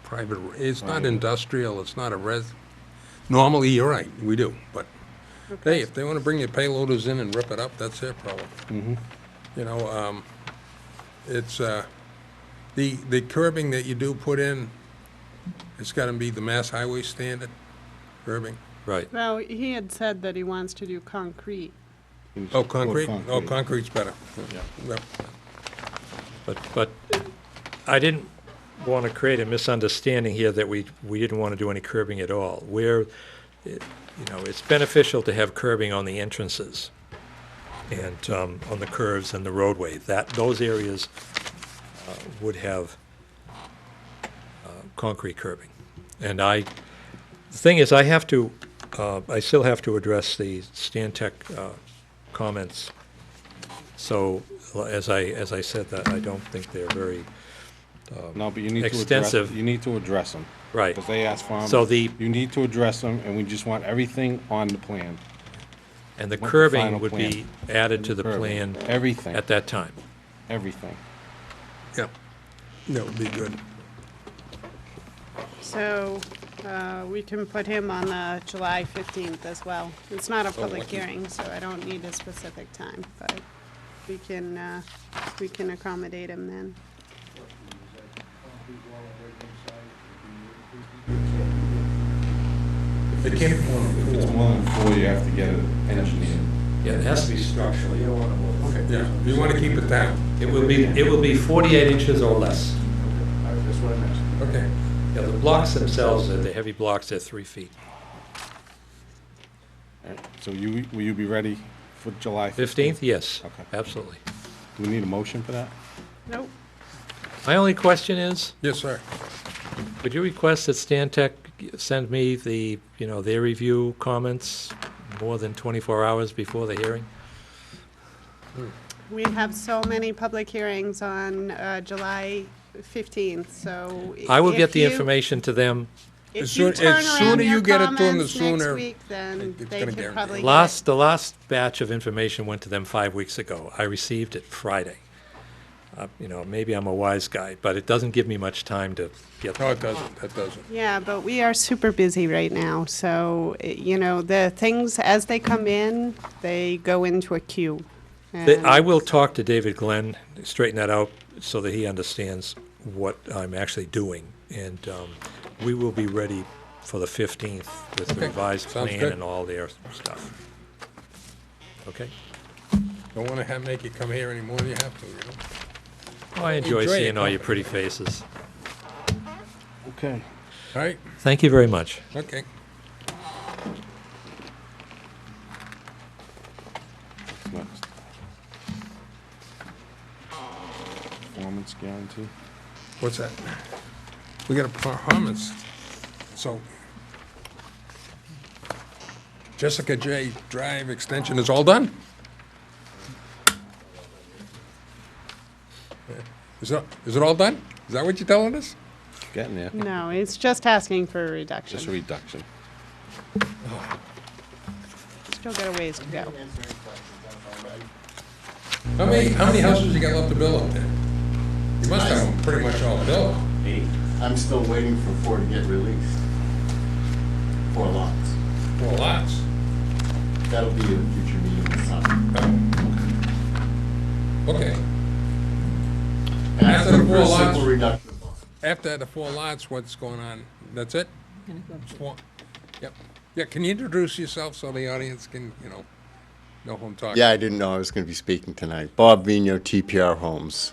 Speaker 2: private, it's not industrial, it's not a normally, you're right, we do, but hey, if they want to bring their payloaders in and rip it up, that's their problem. It's, the curbing that you do put in, it's got to be the Mass Highway standard curbing.
Speaker 16: Right.
Speaker 5: Well, he had said that he wants to do concrete.
Speaker 2: Oh, concrete? Oh, concrete's better. Yep.
Speaker 16: But I didn't want to create a misunderstanding here that we didn't want to do any curbing at all. It's beneficial to have curbing on the entrances and on the curves and the roadway. Those areas would have concrete curbing. And the thing is, I still have to address the Stantec comments. So, as I said, that I don't think they're very
Speaker 18: No, but you need
Speaker 16: extensive.
Speaker 18: you need to address them.
Speaker 16: Right.
Speaker 18: Because they asked for them.
Speaker 16: So
Speaker 18: you need to address them, and we just want everything on the plan.
Speaker 16: And the
Speaker 18: Want
Speaker 16: curbing
Speaker 18: final
Speaker 16: would be added to the
Speaker 18: Curbing.
Speaker 16: plan
Speaker 18: Everything,
Speaker 16: at that time.
Speaker 18: everything.
Speaker 2: Yep. That would be good.
Speaker 5: So, we can put him on July 15th as well. It's not a public
Speaker 2: lucky.
Speaker 5: hearing, so I don't need a specific time, but we can accommodate him then.
Speaker 2: They can't,
Speaker 18: If it's more than 4, you have to get it engineered.
Speaker 16: Yeah, it has to be
Speaker 14: structural, you don't want to.
Speaker 2: okay, yeah, you want to keep it down.
Speaker 16: It will be 48 inches or less.
Speaker 19: That's what I meant.
Speaker 2: Okay.
Speaker 16: Yeah, the blocks themselves, the heavy blocks, they're 3 feet.
Speaker 18: All right, so will you be ready for July
Speaker 16: 15th, yes,
Speaker 18: Okay.
Speaker 16: absolutely.
Speaker 18: Do we need a motion for that?
Speaker 5: Nope.
Speaker 16: My only question is,
Speaker 2: Yes, sir.
Speaker 16: would you request that Stantec send me the, their review comments more than 24 hours before the hearing?
Speaker 5: We have so many public hearings on July 15th, so.
Speaker 16: I will
Speaker 5: if
Speaker 16: get the
Speaker 5: you-
Speaker 16: information to them.
Speaker 5: If you turn
Speaker 2: as
Speaker 5: around
Speaker 2: sooner
Speaker 5: your
Speaker 2: you get it to 'em, the
Speaker 5: comments next
Speaker 2: sooner
Speaker 5: week, then
Speaker 2: it's
Speaker 5: they
Speaker 2: gonna
Speaker 5: could
Speaker 2: guarantee
Speaker 5: probably
Speaker 2: it.
Speaker 5: get it.
Speaker 16: The last batch of information went to them 5 weeks ago. I received it Friday. Maybe I'm a wise guy, but it doesn't give me much time to get.
Speaker 2: No, it doesn't, that doesn't.
Speaker 5: Yeah, but we are super busy right now, so, the things, as they come in, they go into a queue.
Speaker 16: I will talk to David Glenn, straighten that out so that he understands what I'm actually doing. And we will be ready for the 15th with the
Speaker 2: Okay,
Speaker 16: revised
Speaker 2: sounds
Speaker 16: plan
Speaker 2: good.
Speaker 16: and all their stuff. Okay?
Speaker 2: Don't want to make you come here any more than you have to,
Speaker 16: Oh, I enjoy
Speaker 2: Enjoy
Speaker 16: seeing
Speaker 2: it,
Speaker 16: all your
Speaker 2: company.
Speaker 16: pretty faces.
Speaker 18: Okay.
Speaker 2: All right,
Speaker 16: Thank you very much.
Speaker 2: okay.
Speaker 18: What's next? Performance guarantee?
Speaker 2: What's that? We got a performance. So, Jessica J. Drive extension is all done? Is it all done? Is that what you're telling us?
Speaker 18: Getting there.
Speaker 5: No, it's just asking for a reduction.
Speaker 18: Just a reduction.
Speaker 5: Still got a ways to go.
Speaker 2: How many houses you got left to build up there? You must have them pretty much all built.
Speaker 21: I'm still waiting for 4 to get released. 4 lots.
Speaker 2: 4 lots.
Speaker 21: That'll be a future meeting this summer.
Speaker 2: Okay.
Speaker 21: Asking
Speaker 2: After the
Speaker 21: for
Speaker 2: 4
Speaker 21: a
Speaker 2: lots,
Speaker 21: simple reduction.
Speaker 2: after the 4 lots, what's going on? That's it? 4. Yep. Yeah, can you introduce yourself so the audience can, know who I'm talking?
Speaker 21: Yeah, I didn't know I was going to be speaking tonight. Bob Vino, TPR Homes,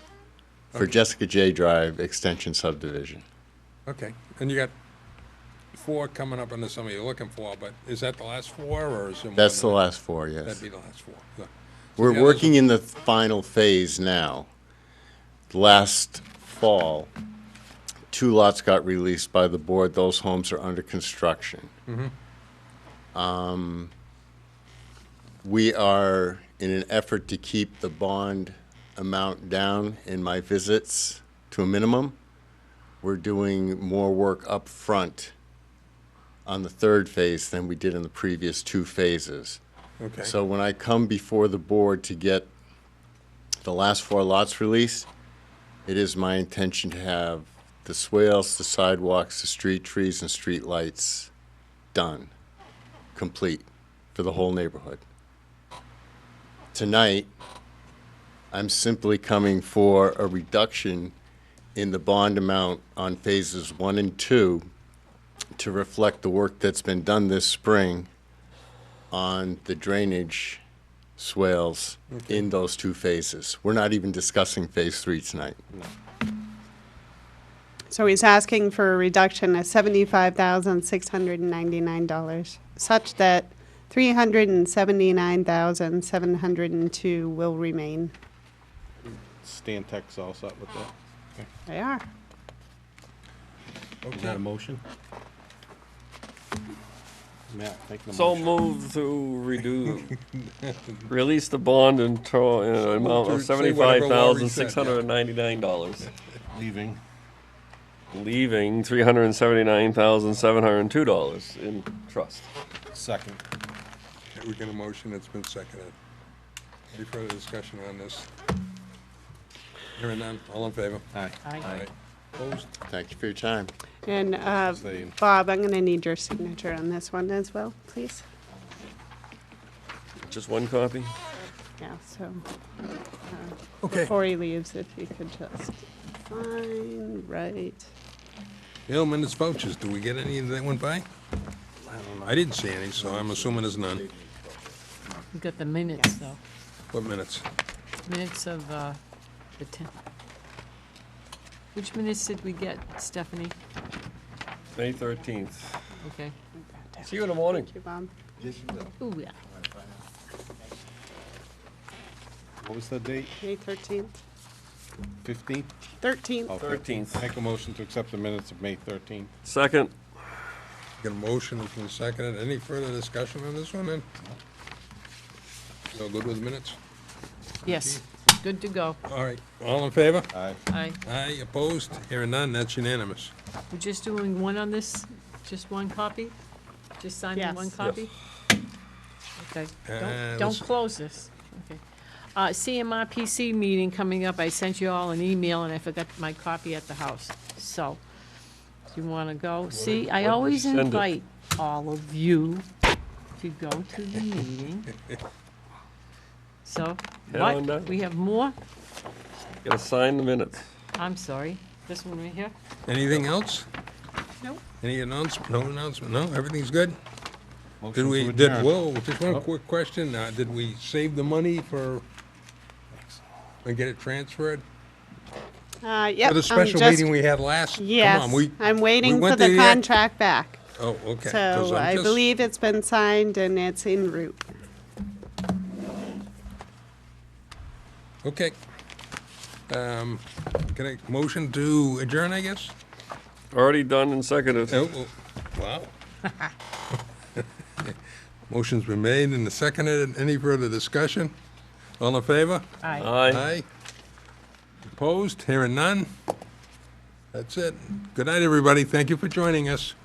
Speaker 21: for
Speaker 2: Okay.
Speaker 21: Jessica J. Drive Extension Subdivision.
Speaker 2: Okay, and you got 4 coming up in the summer you're looking for, but is that the last 4, or is it more
Speaker 21: That's the
Speaker 2: than that?
Speaker 21: last 4, yes.
Speaker 2: That'd be the last 4. Yeah. So
Speaker 21: We're
Speaker 2: the others
Speaker 21: working in the final phase now. Last fall, 2 lots got released by the board. Those homes are under construction. We are, in an effort to keep the bond amount down in my visits to a minimum, we're doing more work up front on the 3rd phase than we did in the previous 2 phases.
Speaker 2: Okay.
Speaker 21: So when I come before the board to get the last 4 lots released, it is my intention to have the swales, the sidewalks, the street trees, and street lights done, complete, for the whole neighborhood. Tonight, I'm simply coming for a reduction in the bond amount on phases 1 and 2 to reflect the work that's been done this spring on the drainage swales in those 2 phases. We're not even discussing phase 3 tonight.
Speaker 5: So he's asking for a reduction of $75,699, such that $379,702 will remain.
Speaker 18: Stantec's all set with that? Okay.
Speaker 5: They are.
Speaker 18: Is that a motion? Matt, making a
Speaker 7: So
Speaker 18: motion.
Speaker 7: move to release the bond in an amount of
Speaker 2: Say whatever Laurie said, yeah.
Speaker 7: $75,699,
Speaker 18: Leaving.
Speaker 7: leaving $379,702 in trust.
Speaker 18: Second.
Speaker 2: Okay, we got a motion, it's been seconded. Any further discussion on this? Hearing none, all in favor?
Speaker 18: Aye.
Speaker 2: Aye. Opposed?
Speaker 21: Thank you for your time.
Speaker 5: And Bob, I'm going to need your signature on this one as well, please.
Speaker 7: Just one copy?
Speaker 5: Yeah, so
Speaker 2: Okay.
Speaker 5: before he leaves, if you could just sign, right.
Speaker 2: Bill, minutes vouchers, do we get any that went by? I didn't see any, so I'm assuming there's none.
Speaker 1: We got the minutes, though.
Speaker 2: What minutes?
Speaker 1: Minutes of the 10th. Which minutes did we get, Stephanie?
Speaker 7: May 13th.
Speaker 1: Okay.
Speaker 7: See you in the morning.
Speaker 5: Thank you, Bob.
Speaker 1: Ooh, yeah.
Speaker 18: What was the date?
Speaker 5: May 13th,
Speaker 18: 15th?
Speaker 5: 13th.
Speaker 18: Okay.
Speaker 7: 13th.
Speaker 18: Make a motion to accept the minutes of May 13th.
Speaker 7: Second.
Speaker 2: Got a motion, it's been seconded. Any further discussion on this one then? No good with minutes?
Speaker 1: Yes, good to go.
Speaker 2: All right, all in favor?
Speaker 18: Aye.
Speaker 1: Aye.
Speaker 2: Aye, opposed? Hearing none, that's unanimous.
Speaker 1: We're just doing one on this, just one copy? Just signing
Speaker 5: Yes.
Speaker 1: one copy? Okay,
Speaker 2: let's-
Speaker 1: don't close this. Okay. CMRPC meeting coming up. I sent you all an email and I forgot my copy at the house. So, do you want to go? See, I always
Speaker 7: Send it.
Speaker 1: invite all of you to go to the meeting. So,
Speaker 7: Hell, no.
Speaker 1: what? We have more?
Speaker 7: Gotta sign the minutes.
Speaker 1: I'm sorry. This one right here?
Speaker 2: Anything else?
Speaker 1: Nope.
Speaker 2: Any announcement? No announcement? No, everything's good? Did
Speaker 18: Motion
Speaker 2: we,
Speaker 18: to
Speaker 2: did,
Speaker 18: adjourn.
Speaker 2: whoa, just one quick question. Did we save the money for, and get it transferred?
Speaker 5: Yep.
Speaker 2: For the
Speaker 5: I'm
Speaker 2: special
Speaker 5: just-
Speaker 2: meeting we had last? Come
Speaker 5: Yes,
Speaker 2: on, we-
Speaker 5: I'm
Speaker 2: we
Speaker 5: waiting for
Speaker 2: went
Speaker 5: the
Speaker 2: there yet?
Speaker 5: contract back.
Speaker 2: Oh, okay. 'cause
Speaker 5: So
Speaker 2: I'm
Speaker 5: I
Speaker 2: just-
Speaker 5: believe it's been signed and it's en route.
Speaker 2: Okay. Can I motion to adjourn, I guess?
Speaker 7: Already done and seconded.
Speaker 2: Oh, wow. Motion's been made and seconded. Any further discussion? All in favor?
Speaker 1: Aye.
Speaker 2: Aye. Opposed? Hearing none? That's it. Good night, everybody. Thank you for joining us.